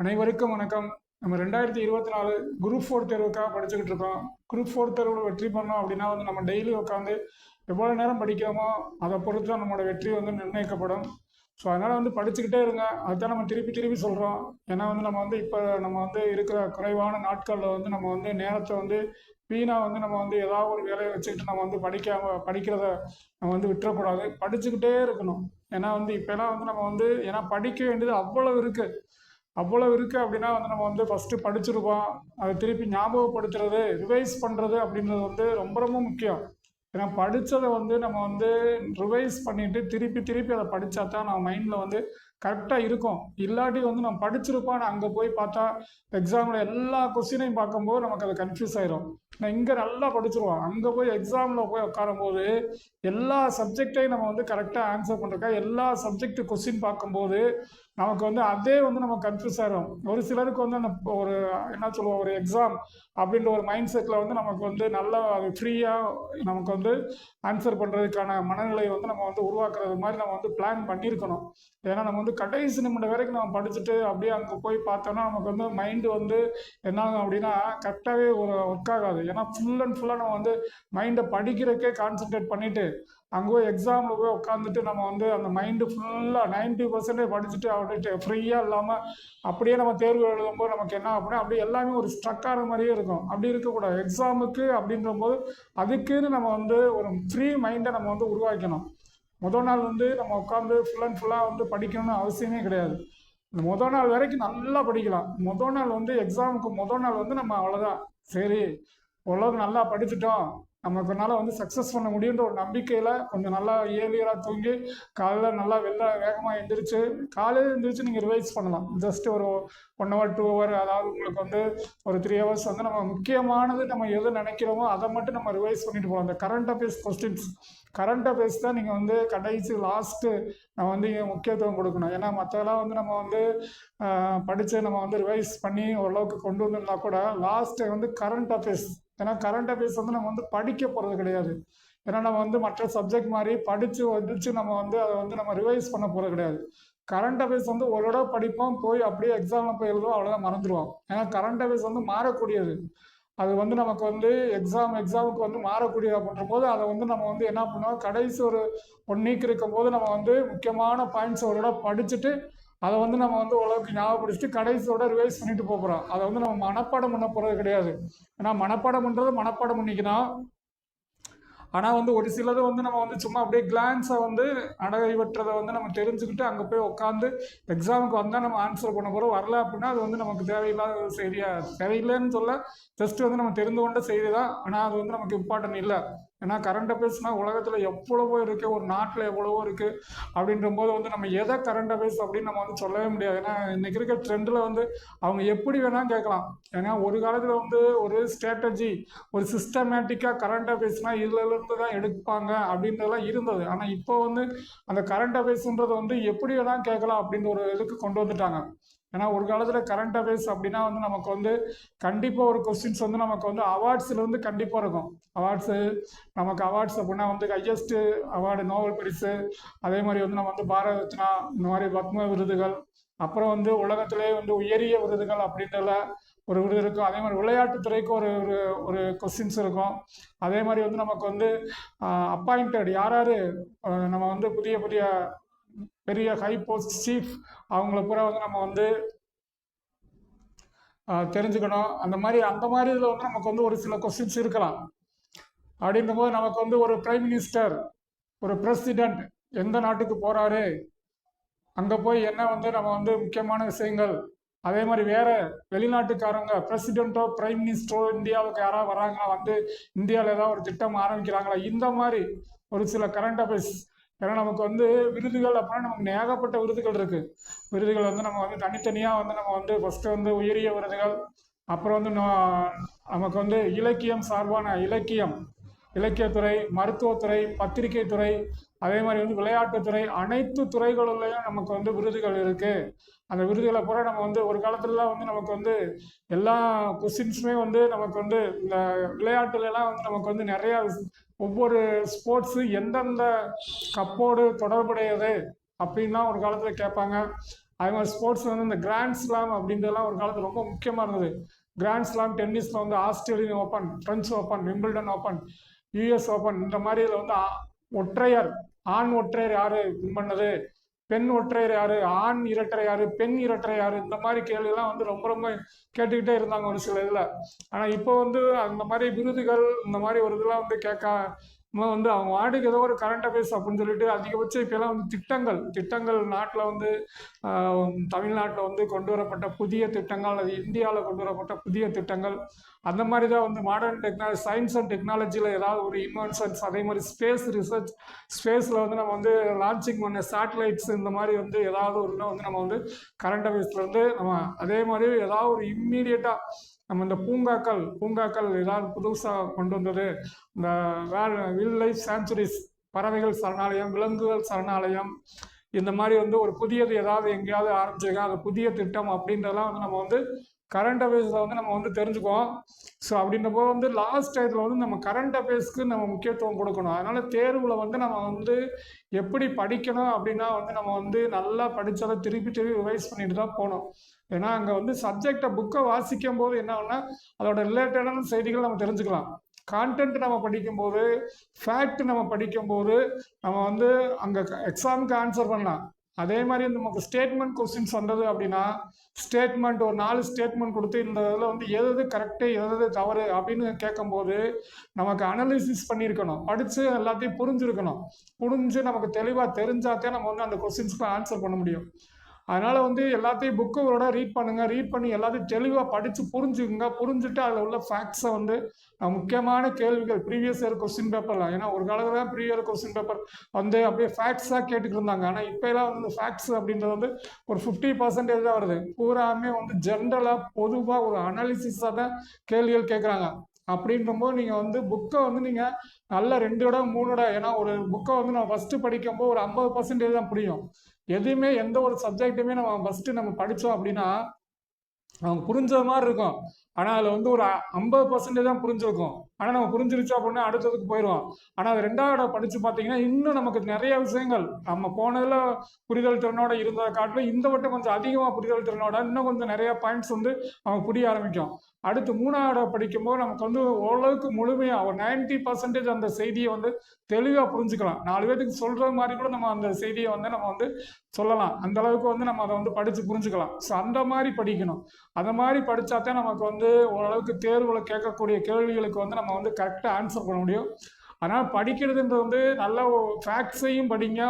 அனைவருக்கும் வணக்கம். நம்ம 2024 குரூப் 4 தேர்வுக்காக படிச்சுக்கிட்டு இருக்கோம். குரூப் 4 தேர்வில் வெற்றி பண்ணோம் அப்படின்னா நம்ம டெய்லி உட்காந்து எவ்வளோ நேரம் படிக்கிறோமோ அதை பொறுத்து தான் நம்மளோட வெற்றி நிர்ணயிக்கப்படும். ஸோ அதனால் படிச்சுக்கிட்டே இருங்க. அதுதான் நம்ம திருப்பி திருப்பி சொல்கிறோம். ஏன்னா நம்ம இப்போ நம்ம இருக்கிற குறைவான நாட்களில் நம்ம நேரத்தை வீணாக நம்ம ஏதாவது ஒரு வேலையை வச்சுக்கிட்டு நம்ம படிக்கிறத நம்ம விட்டுறக்கூடாது. படிச்சுக்கிட்டே இருக்கணும். ஏன்னா இப்போலாம் நம்ம ஏன்னா படிக்க வேண்டியது அவ்வளவு இருக்குது அப்படின்னா நம்ம ஃபஸ்ட்டு படிச்சிருப்போம். அதை திருப்பி ஞாபகப்படுத்துறது, ரிவைஸ் பண்ணுறது அப்படின்றது ரொம்ப ரொம்ப முக்கியம். ஏன்னா படித்ததை நம்ம ரிவைஸ் பண்ணிவிட்டு திருப்பி திருப்பி அதை படித்தா தான் நம்ம மைண்டில் கரெக்டாக இருக்கும். இல்லாட்டி நம்ம படிச்சிருப்போம், அங்கே போய் பார்த்தா எக்ஸாமில் எல்லா கொஸ்டினையும் பார்க்கும்போது நமக்கு அது கன்ஃபியூஸ் ஆயிரும். நான் இங்கே நல்லா படிச்சிருவோம், அங்கே போய் எக்ஸாமில் போய் உட்காரும்போது எல்லா சப்ஜெக்டையும் நம்ம கரெக்டாக ஆன்சர் பண்ணுறக்கா எல்லா சப்ஜெக்ட் கொஸ்டின் பார்க்கும்போது நமக்கு அதே நம்ம கன்ஃபியூஸ் ஆகிடும். ஒரு சிலருக்கு அந்த ஒரு என்ன சொல்லுவோம், ஒரு எக்ஸாம் அப்படின்ற ஒரு மைண்ட் செட்டில் நமக்கு நல்லா அது ஃப்ரீயாக நமக்கு ஆன்சர் பண்ணுறதுக்கான மனநிலை நம்ம உருவாக்குறது மாதிரி நம்ம பிளான் பண்ணியிருக்கணும். ஏன்னா நம்ம கடைசி நிமிடம் வரைக்கும் நம்ம படிச்சுட்டு அப்படியே அங்கே போய் பார்த்தோன்னா நமக்கு மைண்டு என்ன ஆகும் அப்படின்னா கரெக்டாகவே ஒரு ஒர்க் ஆகாது. ஏன்னா ஃபுல் அண்ட் ஃபுல்லாக நம்ம மைண்டை படிக்கிறதுக்கே கான்சென்ட்ரேட் பண்ணிவிட்டு அங்கே போய் எக்ஸாமில் போய் உட்காந்துட்டு நம்ம அந்த மைண்டு ஃபுல்லாக 90% படிச்சுட்டு அப்படியே ஃப்ரீயாக இல்லாமல் அப்படியே நம்ம தேர்வு எழுதும்போது நமக்கு என்ன அப்படின்னா அப்படியே எல்லாமே ஒரு ஸ்ட்ரக் ஆகிற மாதிரியே இருக்கும். அப்படி இருக்கக்கூடாது. எக்ஸாமுக்கு அப்படின்ற போது அதுக்குன்னு நம்ம ஒரு ஃப்ரீ மைண்டை நம்ம உருவாக்கணும். முதல் நாள் நம்ம உட்காந்து ஃபுல் அண்ட் ஃபுல்லாக படிக்கணும்னு அவசியமே கிடையாது. இந்த முதல் நாள் வரைக்கும் நல்லா படிக்கலாம். முதல் நாள் எக்ஸாமுக்கு முதல் நாள் நம்ம அவ்வளோதான், சரி ஓரளவுக்கு நல்லா படிச்சுட்டோம், நமக்குனால சக்ஸஸ் பண்ண முடியுன்ற ஒரு நம்பிக்கையில் கொஞ்சம் நல்லா ஏர்லியராக தூங்கி காலையில் நல்லா வேகமாக எழுந்திரிச்சு காலையில் எழுந்திரிச்சு நீங்கள் ரிவைஸ் பண்ணலாம். ஜஸ்ட் ஒரு 1 hour 2 hour, அதாவது உங்களுக்கு ஒரு 3 hours நம்ம முக்கியமானது நம்ம எது நினைக்கிறோமோ அதை மட்டும் நம்ம ரிவைஸ் பண்ணிட்டு போகலாம். அந்த current affairs questions, current affairs தான் நீங்கள் கடைசி லாஸ்ட்டு நம்ம முக்கியத்துவம் கொடுக்கணும். ஏன்னா மற்றதெல்லாம் நம்ம படித்து நம்ம ரிவைஸ் பண்ணி ஓரளவுக்கு கொண்டு வந்திருந்தா கூட லாஸ்ட்டு கரண்ட் அஃபேர்ஸ். ஏன்னா கரண்ட் அஃபேர்ஸ் நம்ம படிக்க போகிறது கிடையாது. ஏன்னா நம்ம மற்ற சப்ஜெக்ட் மாதிரி படித்து வந்துச்சு நம்ம அதை நம்ம ரிவைஸ் பண்ண போகிறது கிடையாது. கரண்ட் அஃபேர்ஸ் ஒரு தடவை படிப்போம், போய் அப்படியே எக்ஸாமில் போய் எழுதுவோம், அவ்வளோதான் மறந்துடுவோம். ஏன்னா கரண்ட் அஃபேர்ஸ் மாறக்கூடியது. அது நமக்கு எக்ஸாமுக்கு மாறக்கூடியது அப்படின்ற போது அதை நம்ம என்ன பண்ணுவோம், கடைசி ஒரு 1 week இருக்கும்போது நம்ம முக்கியமான பாயிண்ட்ஸ் ஒரு தடவை படிச்சுட்டு அதை நம்ம ஓரளவுக்கு ஞாபகப்படுத்திட்டு கடைசியோட ரிவைஸ் பண்ணிட்டு போகிறோம். அதை நம்ம மனப்பாடம் பண்ண போகிறது கிடையாது. ஏன்னா மனப்பாடம் பண்ணுறது மனப்பாடம் பண்ணிக்கலாம். ஆனால் ஒரு சிலது நம்ம சும்மா அப்படியே கிளான்ஸை அடகைவற்றதை நம்ம தெரிஞ்சுக்கிட்டு அங்கே போய் உட்காந்து எக்ஸாமுக்கு வந்தால் நம்ம ஆன்சர் பண்ண போகிறோம். வரல அப்படின்னா அது நமக்கு தேவையில்லாத செய்தியாக, தேவையில்லைன்னு சொல்ல, ஜஸ்ட் நம்ம தெரிந்து கொண்ட செய்தி தான். ஆனால் அது நமக்கு இம்பார்ட்டன்ட் இல்லை. ஏன்னா கரண்ட் அஃபேர்ஸ்னால் உலகத்தில் எவ்வளவோ இருக்குது, ஒரு நாட்டில் எவ்வளவோ இருக்குது. அப்படின்ற போது நம்ம எதை கரண்ட் அஃபேர்ஸ் அப்படின்னு நம்ம சொல்லவே முடியாது. ஏன்னா இன்றைக்கி இருக்க ட்ரெண்டில் அவங்க எப்படி வேணாலும் கேட்கலாம். ஏன்னா ஒரு காலத்தில் ஒரு ஸ்ட்ராட்டஜி, ஒரு சிஸ்டமேட்டிக்காக கரண்ட் அஃபேர்ஸ்னால் இதுலேருந்து தான் எடுப்பாங்க அப்படின்றதெல்லாம் இருந்தது. ஆனால் இப்போ அந்த கரண்ட் அஃபேர்ஸ்ன்றது எப்படி வேணாலும் கேட்கலாம் அப்படின்ற ஒரு இதுக்கு கொண்டு வந்துட்டாங்க. ஏன்னா ஒரு காலத்தில் கரண்ட் அஃபேர்ஸ் அப்படின்னா நமக்கு கண்டிப்பாக ஒரு கொஸ்டின்ஸ் நமக்கு அவார்ட்ஸ்லேருந்து கண்டிப்பாக இருக்கும். நமக்கு அவார்ட்ஸ் அப்படின்னா ஹையஸ்ட் அவார்டு நோபல் பரிசு, அதே மாதிரி நம்ம பாரத ரத்னா, இந்த மாதிரி பத்ம விருதுகள், அப்புறம் உலகத்திலே உயரிய விருதுகள் அப்படின்றத ஒரு விருது இருக்கும். அதே மாதிரி விளையாட்டுத்துறைக்கு ஒரு ஒரு கொஸ்டின்ஸ் இருக்கும். அதே மாதிரி நமக்கு அப்பாயிண்டட் யார் நம்ம புதிய புதிய பெரிய ஹை போஸ்ட் சீஃப் அவங்கள பூரா நம்ம தெரிஞ்சுக்கணும். அந்த மாதிரி இதில் நமக்கு ஒரு சில கொஸ்டின்ஸ் இருக்கலாம். அப்படின்ற போது நமக்கு ஒரு பிரைம் மினிஸ்டர், ஒரு பிரசிடென்ட் எந்த நாட்டுக்கு போகிறாரு, அங்கே போய் என்ன நம்ம முக்கியமான விஷயங்கள், அதே மாதிரி வேறு வெளிநாட்டுக்காரங்க பிரசிடென்ட்டோ பிரைம் மினிஸ்டரோ இந்தியாவுக்கு யாராவது வராங்களா, இந்தியாவில் ஏதாவது ஒரு திட்டம் ஆரம்பிக்கிறாங்களா, இந்த மாதிரி ஒரு சில கரண்ட் அஃபேர்ஸ். ஏன்னா நமக்கு விருதுகள் அப்படின்னா நமக்கு ஏகப்பட்ட விருதுகள் இருக்குது. விருதுகள் நம்ம தனித்தனியாக நம்ம ஃபஸ்ட்டு உயரிய விருதுகள், அப்புறம் நமக்கு இலக்கியம் சார்பான இலக்கியத்துறை, மருத்துவத்துறை, பத்திரிகை துறை, அதே மாதிரி விளையாட்டுத்துறை, அனைத்து துறைகளிலையும் நமக்கு விருதுகள் இருக்குது. அந்த விருதுகளை பூரா நம்ம ஒரு காலத்துலலாம் நமக்கு எல்லா கொஸ்டின்ஸுமே நமக்கு இந்த விளையாட்டுலலாம் நமக்கு நிறையா ஒவ்வொரு ஸ்போர்ட்ஸு எந்தெந்த கப்போடு தொடர்புடையது அப்படின்லாம் ஒரு காலத்தில் கேட்பாங்க. அது மாதிரி ஸ்போர்ட்ஸ் வந்து இந்த கிராண்ட் ஸ்லாம் அப்படின்றதெல்லாம் ஒரு காலத்தில் ரொம்ப முக்கியமாக இருந்தது. கிராண்ட் ஸ்லாம் டென்னிஸில் வந்து Australian open, French open, Wimbledon open, US open, இந்த மாதிரி இதில் வந்து ஒற்றையர், ஆண் ஒற்றையர் யாரு வின் பண்ணது, பெண் ஒற்றையர் யாரு, ஆண் இரட்டை யாரு, பெண் இரட்டை யாரு, இந்த மாதிரி கேள்வியெல்லாம் வந்து ரொம்ப ரொம்ப கேட்டுக்கிட்டே இருந்தாங்க ஒரு சில இதில். ஆனால் இப்போ வந்து அந்த மாதிரி விருதுகள் இந்த மாதிரி ஒரு இதெல்லாம் வந்து வந்து அவங்க வார்டுக்கு ஏதோ ஒரு கரண்ட் அஃபேர்ஸ் அப்படின்னு சொல்லிட்டு அதிகபட்சம் இப்போலாம் வந்து திட்டங்கள் நாட்டில் வந்து தமிழ்நாட்டில் வந்து கொண்டு வரப்பட்ட புதிய திட்டங்கள், அது இந்தியாவில் கொண்டு வரப்பட்ட புதிய திட்டங்கள், அந்த மாதிரி தான் வந்து மாடர்ன் டெக்னாலஜி, சயின்ஸ் அண்ட் டெக்னாலஜியில் ஏதாவது ஒரு இன்வென்ஷன்ஸ், அதே மாதிரி ஸ்பேஸ் ரிசர்ச், ஸ்பேஸில் வந்து நம்ம வந்து லான்ச்சிங் பண்ண சேட்டலைட்ஸ், இந்த மாதிரி வந்து ஏதாவது ஒரு வந்து நம்ம வந்து கரண்ட் அஃபேர்ஸ்லேருந்து நம்ம அதே மாதிரி ஏதாவது ஒரு இம்மீடியட்டாக நம்ம இந்த பூங்காக்கள் ஏதாவது புதுசாக கொண்டு வந்தது, இந்த வைல்ட் லைஃப் சாங்சுரிஸ், பறவைகள் சரணாலயம், விலங்குகள் சரணாலயம், இந்த மாதிரி வந்து ஒரு புதியது ஏதாவது எங்கேயாவது ஆரம்பிச்சிருக்கோம், அது புதிய திட்டம் அப்படின்றதெல்லாம் வந்து நம்ம வந்து கரண்ட் அஃபேர்ஸில் வந்து நம்ம வந்து தெரிஞ்சுக்குவோம். ஸோ அப்படின்றப்போ வந்து லாஸ்ட் டயத்தில் வந்து நம்ம கரண்ட் அஃபேர்ஸ்க்கு நம்ம முக்கியத்துவம் கொடுக்கணும். அதனால் தேர்வில் வந்து நம்ம வந்து எப்படி படிக்கணும் அப்படின்னா வந்து நம்ம வந்து நல்லா படித்ததை திருப்பி ரிவைஸ் பண்ணிட்டு தான் போகணும். ஏன்னா அங்கே வந்து சப்ஜெக்டை புக்கை வாசிக்கும் போது என்ன ஆகுனா அதோட ரிலேட்டடான செய்திகள் நம்ம தெரிஞ்சுக்கலாம். கான்டென்ட் நம்ம படிக்கும்போது, ஃபேக்ட் நம்ம படிக்கும்போது நம்ம வந்து அங்கே எக்ஸாமுக்கு ஆன்சர் பண்ணலாம். அதே மாதிரி நமக்கு ஸ்டேட்மெண்ட் கொஸ்டின்ஸ் வந்தது அப்படின்னா ஸ்டேட்மெண்ட் ஒரு 4 ஸ்டேட்மெண்ட் கொடுத்து இந்த இதில் வந்து எது கரெக்டு எது தவறு அப்படின்னு கேட்கும்போது நமக்கு அனலிசிஸ் பண்ணியிருக்கணும், படித்து எல்லாத்தையும் புரிஞ்சு நமக்கு தெளிவாக தெரிஞ்சாத்தே நம்ம வந்து அந்த கொஸ்டின்ஸ்க்கு ஆன்சர் பண்ண முடியும். அதனால் வந்து எல்லாத்தையும் புக்கோட ரீட் பண்ணி எல்லாத்தையும் தெளிவாக படித்து புரிஞ்சுட்டு அதில் உள்ள ஃபேக்ட்ஸை வந்து முக்கியமான கேள்விகள் ப்ரீவியஸ் இயர் கொஸ்டின் பேப்பர்லாம், ஏன்னா ஒரு காலத்தில் தான் ப்ரீவியர் கொஸ்டின் பேப்பர் வந்து அப்படியே ஃபேக்ட்ஸாக கேட்டுட்டு இருந்தாங்க. ஆனால் இப்போலாம் வந்து ஃபேக்ட்ஸ் அப்படின்றது வந்து ஒரு 50% தான் வருது. பூராமே வந்து ஜென்ரலாக பொதுவாக ஒரு அனாலிசிஸாக தான் கேள்விகள் கேட்குறாங்க. அப்படின்றபோது நீங்கள் வந்து புக்கை வந்து நீங்கள் நல்லா 2 இடம் 3 இடம், ஏன்னா ஒரு புக்கை வந்து நம்ம ஃபஸ்ட்டு படிக்கும்போது ஒரு 50% தான் புரியும். எதுவுமே எந்த ஒரு சப்ஜெக்ட்டுமே நம்ம ஃபஸ்ட்டு நம்ம படித்தோம் அப்படின்னா அவங்க புரிஞ்ச மாதிரி இருக்கும், ஆனால் அதில் வந்து ஒரு 50% தான் புரிஞ்சிருக்கும். ஆனால் நம்ம புரிஞ்சிருச்சோம் அப்படின்னா அடுத்ததுக்கு போயிடுவோம். ஆனால் அது 2வது படித்து பார்த்தீங்கன்னா இன்னும் நமக்கு நிறைய விஷயங்கள் நம்ம போனதில் புரிதல் திறனோட இருந்ததை காட்டிலும் இந்த வட்டம் கொஞ்சம் அதிகமாக புரிதல் திறனோட இன்னும் கொஞ்சம் நிறைய பாயிண்ட்ஸ் வந்து நமக்கு புரிய ஆரம்பிக்கும். அடுத்து 3வது படிக்கும்போது நமக்கு வந்து ஓரளவுக்கு முழுமையாக ஒரு 90% அந்த செய்தியை வந்து தெளிவாக புரிஞ்சுக்கலாம். 4 பேருக்கு சொல்கிற மாதிரி கூட நம்ம அந்த செய்தியை வந்து நம்ம வந்து சொல்லலாம். அந்த அளவுக்கு வந்து நம்ம அதை வந்து படித்து புரிஞ்சுக்கலாம். ஸோ அந்த மாதிரி படிக்கணும். அந்த மாதிரி படித்தாதான் நமக்கு வந்து ஓரளவுக்கு தேர்வில் கேட்கக்கூடிய கேள்விகளுக்கு வந்து நம்ம வந்து கரெக்டாக ஆன்சர் பண்ண முடியும். அதனால் படிக்கிறதுன்றது வந்து நல்ல ஃபேக்ட்ஸையும் படிங்க,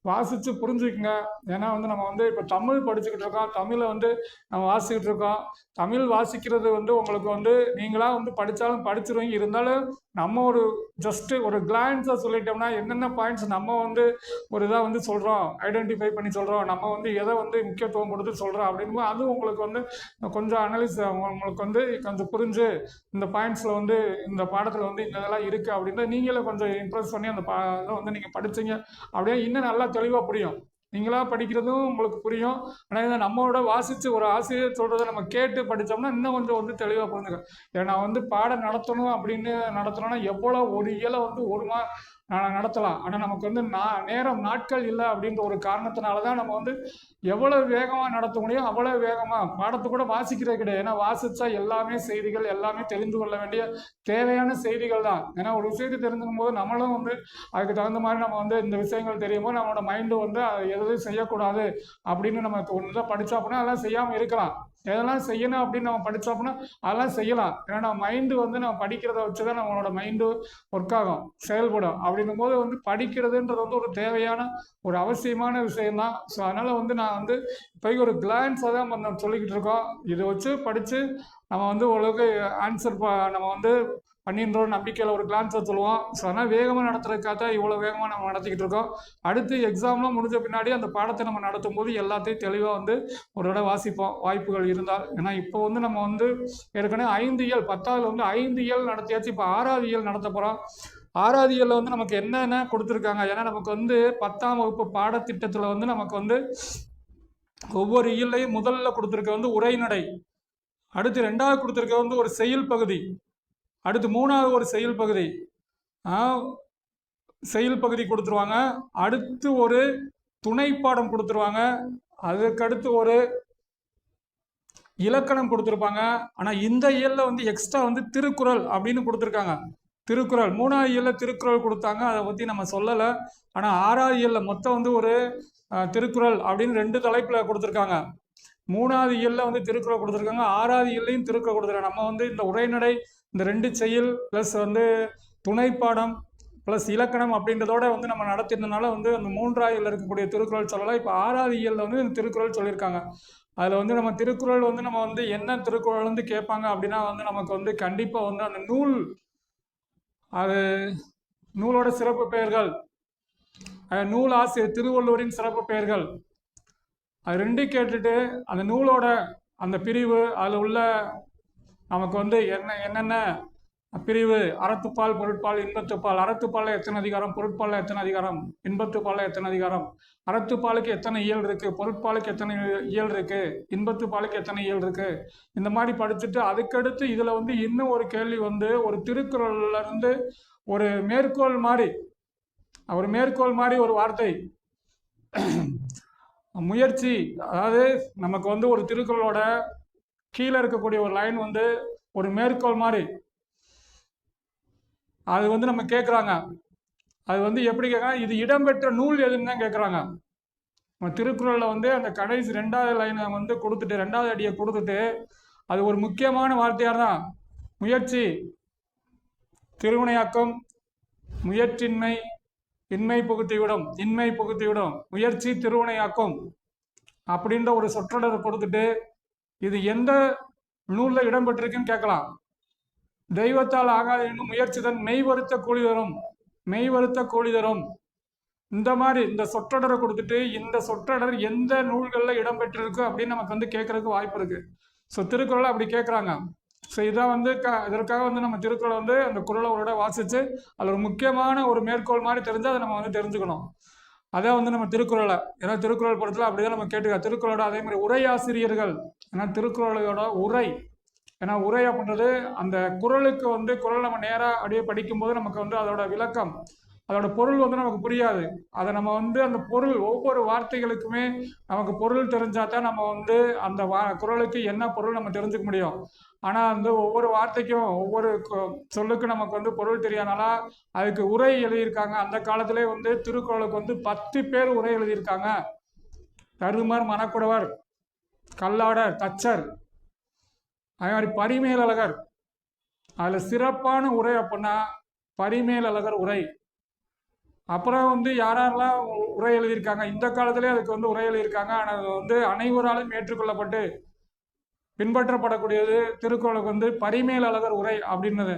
வாசித்து புரிஞ்சுக்குங்க. ஏன்னா வந்து நம்ம வந்து இப்போ தமிழ் படிச்சுக்கிட்டு இருக்கோம், தமிழை வந்து நம்ம வாசிக்கிட்டு இருக்கோம். தமிழ் வாசிக்கிறது வந்து உங்களுக்கு வந்து நீங்களாக வந்து படித்தாலும் படிச்சிருவீங்க. இருந்தாலும் நம்ம ஒரு ஜஸ்ட்டு ஒரு கிளான்ஸாக சொல்லிட்டோம்னா என்னென்ன பாயிண்ட்ஸ் நம்ம வந்து ஒரு இதாக வந்து சொல்கிறோம், ஐடென்டிஃபை பண்ணி சொல்கிறோம், நம்ம வந்து எதை வந்து முக்கியத்துவம் கொடுத்து சொல்கிறோம் அப்படிங்கும்போது அது உங்களுக்கு வந்து கொஞ்சம் உங்களுக்கு வந்து கொஞ்சம் புரிஞ்சு இந்த பாயிண்ட்ஸில் வந்து இந்த பாடத்தில் வந்து இந்த இதெல்லாம் இருக்குது அப்படின்றத நீங்களே கொஞ்சம் இம்ப்ரெஸ் பண்ணி அந்த இதை வந்து நீங்கள் படித்தீங்க அப்படியே இன்னும் நல்லா தெளிவாக புரியும். நீங்களாக படிக்கிறதும் உங்களுக்கு புரியும். ஆனால் இதை நம்மளோட வாசித்து ஒரு ஆசிரியர் சொல்கிறத நம்ம கேட்டு படித்தோம்னா இன்னும் கொஞ்சம் வந்து தெளிவாக புரிஞ்சுக்க. ஏன்னா வந்து பாடம் நடத்தணும் அப்படின்னு நடத்தணும்னா எவ்வளோ ஒரு இயலை வந்து நடத்தலாம். ஆனால் நமக்கு வந்து நாட்கள் இல்லை அப்படின்ற ஒரு காரணத்தினால தான் நம்ம வந்து எவ்வளோ வேகமாக நடத்த முடியும் அவ்வளோ வேகமாக பாடத்தை கூட வாசிக்கிறதே கிடையாது. ஏன்னா வாசித்தா எல்லாமே செய்திகள் எல்லாமே தெரிந்து கொள்ள வேண்டிய தேவையான செய்திகள் தான். ஏன்னா ஒரு விஷயத்தை தெரிஞ்சுக்கும் போது நம்மளும் வந்து அதுக்கு தகுந்த மாதிரி நம்ம வந்து இந்த விஷயங்கள் தெரியும் போது நம்மளோட மைண்டு வந்து எதுவும் செய்யக்கூடாது அப்படின்னு நம்ம ஒன்று தான் படித்தா அப்படின்னா அதெல்லாம் செய்யாமல் இருக்கலாம். எதெல்லாம் செய்யணும் அப்படின்னு நம்ம படித்தோம் அப்படின்னா அதெல்லாம் செய்யலாம். ஏன்னா நம்ம மைண்டு வந்து நம்ம படிக்கிறத வச்சு தான் நம்மளோட மைண்டு ஒர்க் ஆகும், செயல்படும். அப்படின்னும் போது வந்து படிக்கிறதுன்றது வந்து ஒரு தேவையான ஒரு அவசியமான விஷயம்தான். ஸோ அதனால் வந்து நான் வந்து இப்போ ஒரு கிளான்ஸாக தான் நம்ம சொல்லிக்கிட்டு இருக்கோம். இதை வச்சு படித்து நம்ம வந்து ஓரளவுக்கு ஆன்சர் நம்ம வந்து பண்ணின்ற நம்பிக்கையில் ஒரு கிளான்ஸை சொல்லுவோம். ஸோ அதனால் வேகமாக நடத்துறதுக்காக தான் இவ்வளோ வேகமாக நம்ம நடத்திக்கிட்டு இருக்கோம். அடுத்து எக்ஸாம்லாம் முடிஞ்ச பின்னாடி அந்த பாடத்தை நம்ம நடத்தும் போது எல்லாத்தையும் தெளிவாக வந்து ஒரு தடவை வாசிப்போம் வாய்ப்புகள் இருந்தால். ஏன்னா இப்போ வந்து நம்ம வந்து ஏற்கனவே 5 இயல் 10ஆவதுல வந்து 5 இயல் நடத்தியாச்சு. இப்போ 6வது இயல் நடத்த போகிறோம். 6வது இயலில் வந்து நமக்கு என்னென்ன கொடுத்துருக்காங்க, ஏன்னா நமக்கு வந்து 10ஆம் வகுப்பு பாடத்திட்டத்தில் வந்து நமக்கு வந்து ஒவ்வொரு இயல்லையும் முதல்ல கொடுத்துருக்க வந்து உரைநடை, அடுத்து 2வது கொடுத்துருக்க வந்து ஒரு செயல் பகுதி, அடுத்து 3வது ஒரு செயல் பகுதி கொடுத்துருவாங்க. அடுத்து ஒரு துணை பாடம் கொடுத்துருவாங்க. அதுக்கடுத்து ஒரு இலக்கணம் கொடுத்துருப்பாங்க. ஆனால் இந்த இயலில் வந்து எக்ஸ்ட்ரா வந்து திருக்குறள் அப்படின்னு கொடுத்துருக்காங்க. திருக்குறள் 3வது இயலில் திருக்குறள் கொடுத்தாங்க, அதை பற்றி நம்ம சொல்லலை. ஆனால் 6வது இயலில் மொத்தம் வந்து ஒரு திருக்குறள் அப்படின்னு 2 தலைப்பில் கொடுத்துருக்காங்க. 3வது இயலில் வந்து திருக்குறள் கொடுத்துருக்காங்க, 6வது இயல்லையும் திருக்குறள் கொடுத்துருக்காங்க. நம்ம வந்து இந்த உரைநடை, இந்த 2 செயல் ப்ளஸ் வந்து துணைப்பாடம் ப்ளஸ் இலக்கணம் அப்படின்றதோட வந்து நம்ம நடத்தினதுனால வந்து அந்த 3வது இயலில் இருக்கக்கூடிய திருக்குறள் சொல்லலாம். இப்போ 6வது இயலில் வந்து இந்த திருக்குறள் சொல்லியிருக்காங்க. அதில் வந்து நம்ம திருக்குறள் வந்து நம்ம வந்து என்ன திருக்குறள் வந்து கேட்பாங்க அப்படின்னா வந்து நமக்கு வந்து கண்டிப்பாக வந்து அந்த நூல், அது நூலோட சிறப்பு பெயர்கள், நூல் ஆசிரியர் திருவள்ளுவரின் சிறப்பு பெயர்கள், அது 2 கேட்டுட்டு அந்த நூலோட அந்த பிரிவு, அதில் உள்ள நமக்கு வந்து என்னென்ன பிரிவு, அறத்துப்பால், பொருட்பால், இன்பத்துப்பால். அறத்துப்பாலில் எத்தனை அதிகாரம், பொருட்பாலில் எத்தனை அதிகாரம், இன்பத்துப்பாலில் எத்தனை அதிகாரம், அறத்துப்பாலுக்கு எத்தனை இயல் இருக்கு, பொருட்பாலுக்கு எத்தனை இயல் இருக்கு, இன்பத்துப்பாலுக்கு எத்தனை இயல் இருக்கு, இந்த மாதிரி படிச்சுட்டு அதுக்கடுத்து இதில் வந்து இன்னும் ஒரு கேள்வி வந்து ஒரு திருக்குறள்ல இருந்து ஒரு மேற்கோள் மாதிரி ஒரு வார்த்தை முயற்சி. அதாவது நமக்கு வந்து ஒரு திருக்குறளோட கீழே இருக்கக்கூடிய ஒரு லைன் வந்து ஒரு மேற்கோள் மாதிரி, அது வந்து நம்ம கேட்குறாங்க. அது வந்து எப்படி கேட்குறாங்க, இது இடம்பெற்ற நூல் எதுன்னு தான் கேட்குறாங்க. நம்ம திருக்குறளில் வந்து அந்த கடைசி 2வது லைனை வந்து கொடுத்துட்டு, 2வது அடியை கொடுத்துட்டு, அது ஒரு முக்கியமான வார்த்தையாக தான் முயற்சி, திருவினையாக்கம், முயற்சின்மை, இன்மை புகுத்திவிடும், இன்மை புகுத்திவிடும், முயற்சி திருவினையாக்கம் அப்படின்ற ஒரு சொற்றொடரை கொடுத்துட்டு இது எந்த நூலில் இடம்பெற்றிருக்குன்னு கேட்கலாம். தெய்வத்தால் ஆகாது என்னும் முயற்சி தன் மெய் வருத்த கூலி தரும், மெய் வருத்த கூலி தரும். இந்த மாதிரி இந்த சொற்றொடரை கொடுத்துட்டு இந்த சொற்றொடர் எந்த நூல்களில் இடம்பெற்றிருக்கு அப்படின்னு நமக்கு வந்து கேட்கறதுக்கு வாய்ப்பு இருக்கு. ஸோ திருக்குறளை அப்படி கேட்குறாங்க. ஸோ இதான் வந்து இதற்காக வந்து நம்ம திருக்குறளை வந்து அந்த குறளை ஒரு இடம் வாசித்து அதில் ஒரு முக்கியமான ஒரு மேற்கோள் மாதிரி தெரிஞ்சு அதை நம்ம வந்து தெரிஞ்சுக்கணும். அதான் வந்து நம்ம திருக்குறளை, ஏன்னா திருக்குறள் படத்தில் அப்படிதான் நம்ம கேட்டுக்க. திருக்குறளோட அதே மாதிரி உரையாசிரியர்கள், ஏன்னா திருக்குறளோட உரை, ஏன்னா உரை அப்படின்றது அந்த குறளுக்கு வந்து குறள் நம்ம நேராக அப்படியே படிக்கும்போது நமக்கு வந்து அதோட விளக்கம், அதோட பொருள் வந்து நமக்கு புரியாது. அதை நம்ம வந்து அந்த பொருள், ஒவ்வொரு வார்த்தைகளுக்குமே நமக்கு பொருள் தெரிஞ்சாதான் நம்ம வந்து அந்த குறளுக்கு என்ன பொருள் நம்ம தெரிஞ்சுக்க முடியும். ஆனால் வந்து ஒவ்வொரு வார்த்தைக்கும் ஒவ்வொரு சொல்லுக்கு நமக்கு வந்து பொருள் தெரியாதனால அதுக்கு உரை எழுதியிருக்காங்க. அந்த காலத்திலே வந்து திருக்குறளுக்கு வந்து 10 பேர் உரை எழுதியிருக்காங்க. தருமர், மணக்குடவர், கல்லாடர், தச்சர், அதே மாதிரி பரிமேலழகர். அதில் சிறப்பான உரை அப்படின்னா பரிமேலழகர் உரை. அப்புறம் வந்து யாரெல்லாம் உரை எழுதியிருக்காங்க, இந்த காலத்திலே அதுக்கு வந்து உரை எழுதியிருக்காங்க. ஆனால் அது வந்து அனைவராலும் ஏற்றுக்கொள்ளப்பட்டு பின்பற்றப்படக்கூடியது திருக்குறளுக்கு வந்து பரிமேலழகர் உரை அப்படின்னது.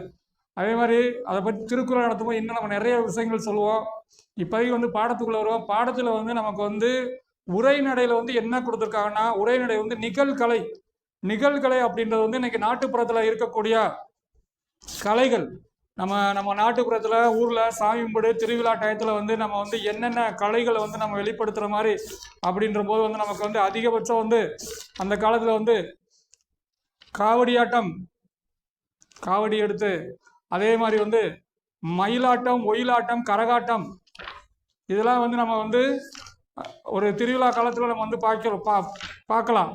அதே மாதிரி அதை பற்றி திருக்குறள் நடத்தும்போது இன்னும் நம்ம நிறைய விஷயங்கள் சொல்லுவோம். இப்போதைக்கு வந்து பாடத்துக்குள்ளே வருவோம். பாடத்தில் வந்து நமக்கு வந்து உரைநடையில் வந்து என்ன கொடுத்துருக்காங்கன்னா, உரைநடை வந்து நிகழ்கலை. நிகழ்கலை அப்படின்றது வந்து இன்னைக்கு நாட்டுப்புறத்தில் இருக்கக்கூடிய கலைகள். நம்ம நாட்டுப்புறத்தில் ஊரில் சாமி கும்பிடு திருவிழா டயத்தில் வந்து நம்ம வந்து என்னென்ன கலைகளை வந்து நம்ம வெளிப்படுத்துகிற மாதிரி அப்படின்ற போது வந்து நமக்கு வந்து அதிகபட்சம் வந்து அந்த காலத்தில் வந்து காவடியாட்டம், காவடி எடுத்து, அதே மாதிரி வந்து மயிலாட்டம், ஒயிலாட்டம், கரகாட்டம், இதெல்லாம் வந்து நம்ம வந்து ஒரு திருவிழா காலத்தில் நம்ம வந்து பார்க்கலாம்.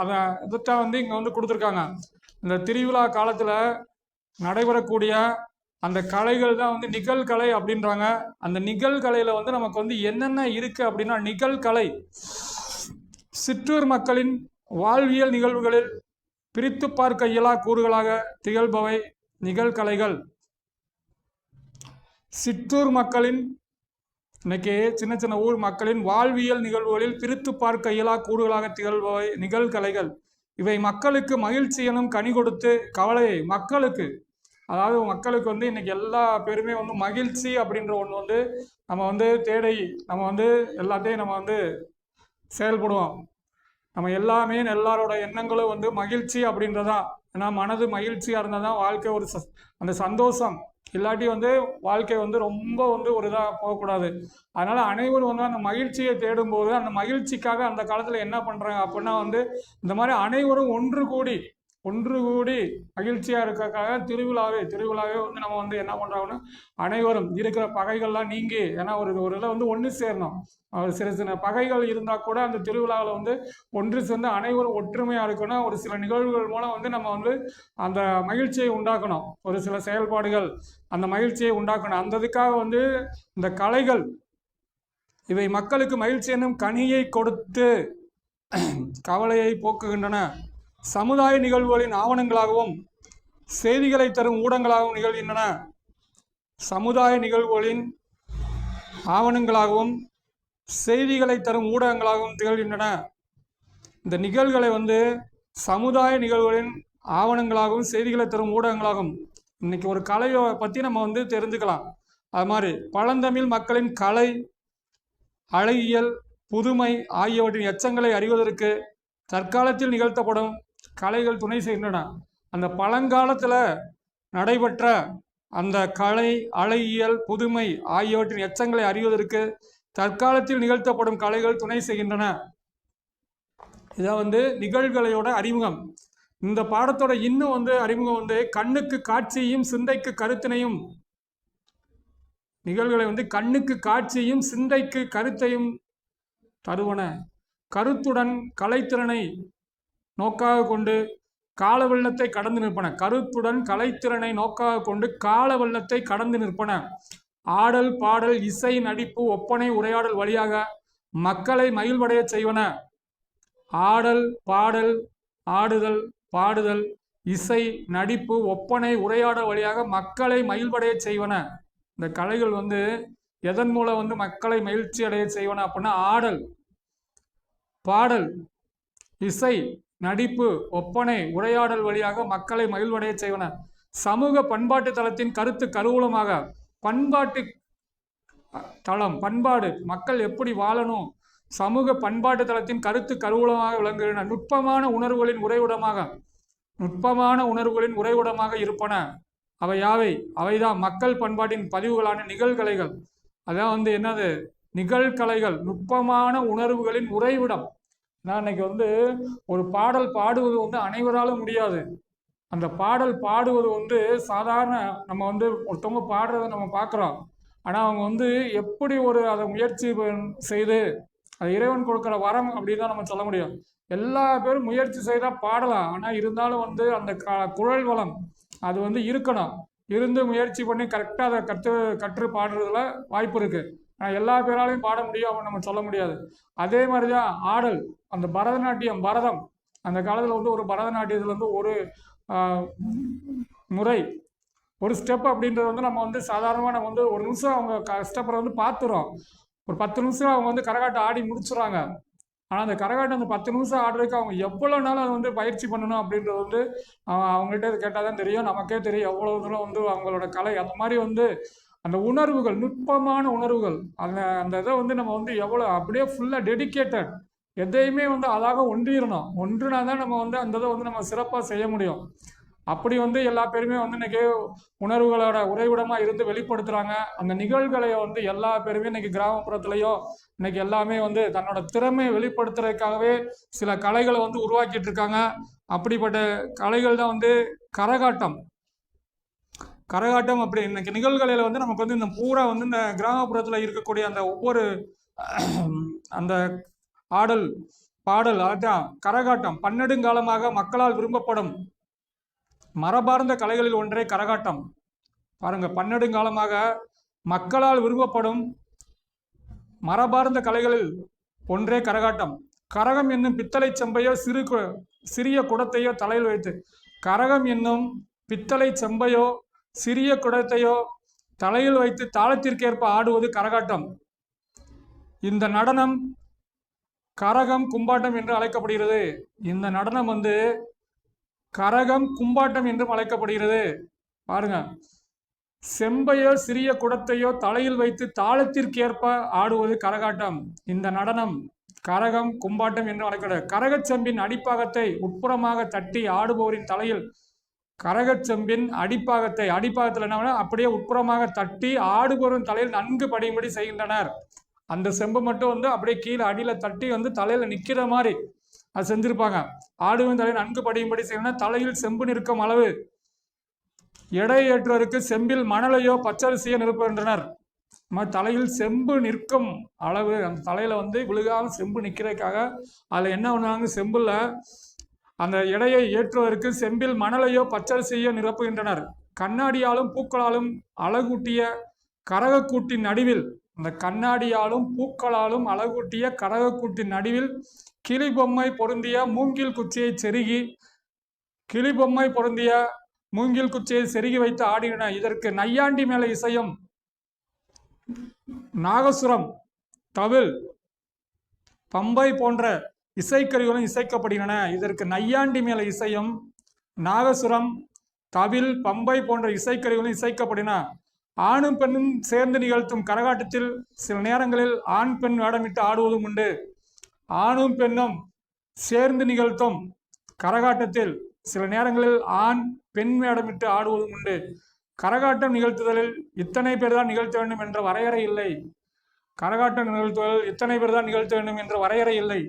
அதை இதைத்தான் வந்து இங்கே வந்து கொடுத்துருக்காங்க. இந்த திருவிழா காலத்தில் நடைபெறக்கூடிய அந்த கலைகள் தான் வந்து நிகழ்கலை அப்படின்றாங்க. அந்த நிகழ்கலையில் வந்து நமக்கு வந்து என்னென்ன இருக்குது அப்படின்னா, நிகழ்கலை சிற்றூர் மக்களின் வாழ்வியல் நிகழ்வுகளில் பிரித்து பார்க்க இயலா கூறுகளாக திகழ்பவை நிகழ்கலைகள். சிற்றூர் மக்களின், இன்னைக்கு சின்ன சின்ன ஊர் மக்களின் வாழ்வியல் நிகழ்வுகளில் பிரித்து பார்க்க இயலா கூறுகளாக திகழ்பவை நிகழ்கலைகள். இவை மக்களுக்கு மகிழ்ச்சி எனும் கனி கொடுத்து கவலையை மக்களுக்கு, அதாவது மக்களுக்கு வந்து இன்னைக்கு எல்லா பேருமே வந்து மகிழ்ச்சி அப்படின்ற ஒன்று வந்து நம்ம வந்து தேடி நம்ம வந்து எல்லாத்தையும் நம்ம வந்து செயல்படுவோம். நம்ம எல்லாமே எல்லாரோட எண்ணங்களும் வந்து மகிழ்ச்சி அப்படின்றதான். ஏன்னா மனது மகிழ்ச்சியாக இருந்தால் தான் வாழ்க்கை ஒரு அந்த சந்தோஷம், இல்லாட்டி வந்து வாழ்க்கை வந்து ரொம்ப வந்து ஒரு இதாக போகக்கூடாது. அதனால் அனைவரும் வந்து அந்த மகிழ்ச்சியை தேடும்போது அந்த மகிழ்ச்சிக்காக அந்த காலத்தில் என்ன பண்ணுறாங்க அப்படின்னா வந்து இந்த மாதிரி அனைவரும் ஒன்று கூடி ஒன்று கூடி மகிழ்ச்சியாக இருக்கிறதுக்காக திருவிழாவே வந்து நம்ம வந்து என்ன பண்ணுறோம்னா அனைவரும் இருக்கிற பகைகள்லாம் நீங்கி, ஏன்னா ஒரு ஒரு இதில் வந்து ஒன்று சேரணும். சில சில பகைகள் இருந்தால் கூட அந்த திருவிழாவில் வந்து ஒன்று சேர்ந்து அனைவரும் ஒற்றுமையாக இருக்கணும். ஒரு சில நிகழ்வுகள் மூலம் வந்து நம்ம வந்து அந்த மகிழ்ச்சியை உண்டாக்கணும். ஒரு சில செயல்பாடுகள் அந்த மகிழ்ச்சியை உண்டாக்கணும். அந்த இதுக்காக வந்து இந்த கலைகள் இவை மக்களுக்கு மகிழ்ச்சி என்னும் கனியை கொடுத்து கவலையை போக்குகின்றன. சமுதாய நிகழ்வுகளின் ஆவணங்களாகவும் செய்திகளை தரும் ஊடகங்களாகவும் நிகழ்கின்றன. சமுதாய நிகழ்வுகளின் ஆவணங்களாகவும் செய்திகளை தரும் ஊடகங்களாகவும் திகழ்கின்றன. இந்த நிகழ்வுகளை வந்து சமுதாய நிகழ்வுகளின் ஆவணங்களாகவும் செய்திகளை தரும் ஊடகங்களாகும். இன்னைக்கு ஒரு கலையை பற்றி நம்ம வந்து தெரிஞ்சுக்கலாம். அது மாதிரி பழந்தமிழ் மக்களின் கலை, அழகியல், புதுமை ஆகியவற்றின் எச்சங்களை அறிவதற்கு தற்காலத்தில் நிகழ்த்தப்படும் கலைகள் துணை செய்கின்றன. அந்த பழங்காலத்தில் நடைபெற்ற அந்த கலை, அழகியல், புதுமை ஆகியவற்றின் எச்சங்களை அறிவதற்கு தற்காலத்தில் நிகழ்த்தப்படும் கலைகள் துணை செய்கின்றன. இதான் வந்து நிகழ்கலையோட அறிமுகம். இந்த பாடத்தோட இன்னும் வந்து அறிமுகம் வந்து கண்ணுக்கு காட்சியையும் சிந்தைக்கு கருத்தினையும், நிகழ்களை வந்து கண்ணுக்கு காட்சியையும் சிந்தைக்கு கருத்தையும் தருவன. கருத்துடன் கலைத்திறனை நோக்காக கொண்டு கால வெள்ளத்தை கடந்து நிற்பன. கருத்துடன் கலைத்திறனை நோக்காக கொண்டு கால வெள்ளத்தை கடந்து நிற்பன. ஆடல், பாடல், இசை, நடிப்பு, ஒப்பனை, உரையாடல் வழியாக மக்களை மகிழ்வடைய செய்வன. ஆடல், பாடல், ஆடுதல், பாடுதல், இசை, நடிப்பு, ஒப்பனை, உரையாடல் வழியாக மக்களை மகிழ்வடைய செய்வன. இந்த கலைகள் வந்து எதன் மூலம் வந்து மக்களை மகிழ்ச்சி அடைய செய்வன அப்படின்னா ஆடல், பாடல், இசை, நடிப்பு, ஒப்பனை, உரையாடல் வழியாக மக்களை மகிழ்வடைய செய்வன. சமூக பண்பாட்டு தளத்தின் கருத்து கருவூலமாக, பண்பாட்டு தளம், பண்பாடு, மக்கள் எப்படி வாழணும், சமூக பண்பாட்டு தளத்தின் கருத்து கருவூலமாக விளங்குகின்றன. நுட்பமான உணர்வுகளின் உறைவிடமாக இருப்பன. அவை யாவை? அவைதான் மக்கள் பண்பாட்டின் பதிவுகளான நிகழ்கலைகள். அதான் வந்து என்னது? நிகழ்கலைகள், நுட்பமான உணர்வுகளின் உறைவிடம். நான் இன்னைக்கு வந்து ஒரு பாடல் பாடுவது வந்து அனைவராலும் முடியாது. அந்த பாடல் பாடுவது வந்து சாதாரண நம்ம வந்து ஒருத்தவங்க பாடுறதை நம்ம பார்க்குறோம். ஆனால் அவங்க வந்து எப்படி அதை முயற்சி செய்து அது இறைவன் கொடுக்குற வரம் அப்படின்னு தான் நம்ம சொல்ல முடியும். எல்லா பேரும் முயற்சி செய்தால் பாடலாம். ஆனால் இருந்தாலும் வந்து அந்த குரல் வளம் அது வந்து இருக்கணும். இருந்து முயற்சி பண்ணி கரெக்டாக அதை கற்று பாடுறதுல வாய்ப்பு இருக்குது. ஆனால் எல்லா பேராலையும் பாட முடியும் அப்படின்னு நம்ம சொல்ல முடியாது. அதே மாதிரி தான் ஆடல், அந்த பரதநாட்டியம், பரதம், அந்த காலத்தில் வந்து ஒரு பரதநாட்டியத்தில் வந்து ஒரு முறை, ஒரு ஸ்டெப் அப்படின்றது வந்து நம்ம வந்து சாதாரணமாக நம்ம வந்து ஒரு நிமிஷம் அவங்க ஸ்டெப்பை வந்து பார்த்துறோம். ஒரு 10 நிமிஷம் அவங்க வந்து கரகாட்டம் ஆடி முடிச்சுறாங்க. ஆனால் அந்த கரகாட்டம் அந்த 10 நிமிஷம் ஆடுறதுக்கு அவங்க எவ்வளோ நாள் அதை வந்து பயிற்சி பண்ணணும் அப்படின்றது வந்து அவங்ககிட்ட கேட்டால் தான் தெரியும். நமக்கே தெரியும் எவ்வளோ தூரம் வந்து அவங்களோட கலை. அந்த மாதிரி வந்து அந்த உணர்வுகள், நுட்பமான உணர்வுகள், அந்த இதை வந்து நம்ம வந்து எவ்வளோ அப்படியே ஃபுல்லாக டெடிக்கேட்டட், எதையுமே வந்து அதாக ஒன்றினா தான் நம்ம வந்து அந்த இதை வந்து நம்ம சிறப்பாக செய்ய முடியும். அப்படி வந்து எல்லா பேருமே வந்து இன்னைக்கு உணர்வுகளோட உறைவிடமாக இருந்து வெளிப்படுத்துகிறாங்க. அந்த நிகழ்வுகளையை வந்து எல்லா பேருமே இன்னைக்கு கிராமப்புறத்துலையோ இன்னைக்கு எல்லாமே வந்து தன்னோட திறமையை வெளிப்படுத்துறதுக்காகவே சில கலைகளை வந்து உருவாக்கிட்டு இருக்காங்க. அப்படிப்பட்ட கலைகள் தான் வந்து கரகாட்டம். அப்படி இன்னைக்கு நிகழ்வுகளில் வந்து நமக்கு வந்து இந்த பூரா வந்து இந்த கிராமப்புறத்தில் இருக்கக்கூடிய அந்த ஒவ்வொரு அந்த ஆடல், பாடல், அதான் கரகாட்டம் பன்னெடுங்காலமாக மக்களால் விரும்பப்படும் மரபார்ந்த கலைகளில் ஒன்றே கரகாட்டம். பாருங்க, பன்னெடுங்காலமாக மக்களால் விரும்பப்படும் மரபார்ந்த கலைகளில் ஒன்றே கரகாட்டம். கரகம் என்னும் பித்தளை செம்பையோ சிறிய குடத்தையோ தலையில் வைத்து, கரகம் என்னும் பித்தளை செம்பையோ சிறிய குடத்தையோ தலையில் வைத்து தாளத்திற்கேற்ப ஆடுவது கரகாட்டம். இந்த நடனம் கரகம் கும்பாட்டம் என்று அழைக்கப்படுகிறது. இந்த நடனம் வந்து கரகம் கும்பாட்டம் என்றும் அழைக்கப்படுகிறது. பாருங்க, செம்பையோ சிறிய குடத்தையோ தலையில் வைத்து தாளத்திற்கேற்ப ஆடுவது கரகாட்டம். இந்த நடனம் கரகம் கும்பாட்டம் என்று அழைக்கப்படுகிறது. கரகச்செம்பின் அடிப்பாகத்தை உட்புறமாக தட்டி ஆடுபவரின் தலையில், கரகச்செம்பின் அடிப்பாகத்தில் என்ன அப்படியே உட்புறமாக தட்டி ஆடுபவரின் தலையில் நன்கு படியும்படி செய்கின்றனர். அந்த செம்பு மட்டும் வந்து அப்படியே கீழே அடியில் தட்டி வந்து தலையில் நிற்கிற மாதிரி அது செஞ்சுருப்பாங்க. ஆடுவன் தலை நன்கு படியும்படி செய்யணும். தலையில் செம்பு நிற்கும் அளவு எடை ஏற்றுவதற்கு செம்பில் மணலையோ பச்சரிசியோ நிரப்புகின்றனர். தலையில் செம்பு நிற்கும் அளவு, அந்த தலையில வந்து விழுகாம செம்பு நிற்கிறதுக்காக அதுல என்ன பண்ணுவாங்க, செம்புல அந்த எடையை ஏற்றுவதற்கு செம்பில் மணலையோ பச்சரிசியோ நிரப்புகின்றனர். கண்ணாடியாலும் பூக்களாலும் அழகூட்டிய கரகக்கூட்டின் நடுவில், அந்த கண்ணாடியாலும் பூக்களாலும் அழகூட்டிய கரகக்கூட்டின் நடுவில் கிளி பொம்மை பொருந்திய மூங்கில் குச்சியை செருகி செருகி வைத்து ஆடுகின்றன. இதற்கு நையாண்டி மேல இசையும் நாகசுரம், தவில், பம்பை போன்ற இசைக்கருவிகளும் இசைக்கப்படுகின்றன. இதற்கு நையாண்டி மேல இசையும் நாகசுரம், தவில், பம்பை போன்ற இசைக்கருவிகளும் இசைக்கப்படுகின்றன. ஆணும் பெண்ணும் சேர்ந்து நிகழ்த்தும் கரகாட்டத்தில் சில நேரங்களில் ஆண் பெண் வேடமிட்டு ஆடுவதும் உண்டு. ஆணும் பெண்ணும் சேர்ந்து நிகழ்த்தும் கரகாட்டத்தில் சில நேரங்களில் ஆண் பெண் வேடமிட்டு ஆடுவதும் உண்டு. கரகாட்டம் நிகழ்த்துதலில் இத்தனை பேர் தான் நிகழ்த்த வேண்டும் என்ற வரையறை இல்லை. கரகாட்டம் நிகழ்த்துதலில் இத்தனை பேர் தான் நிகழ்த்த வேண்டும் என்ற வரையறை இல்லை.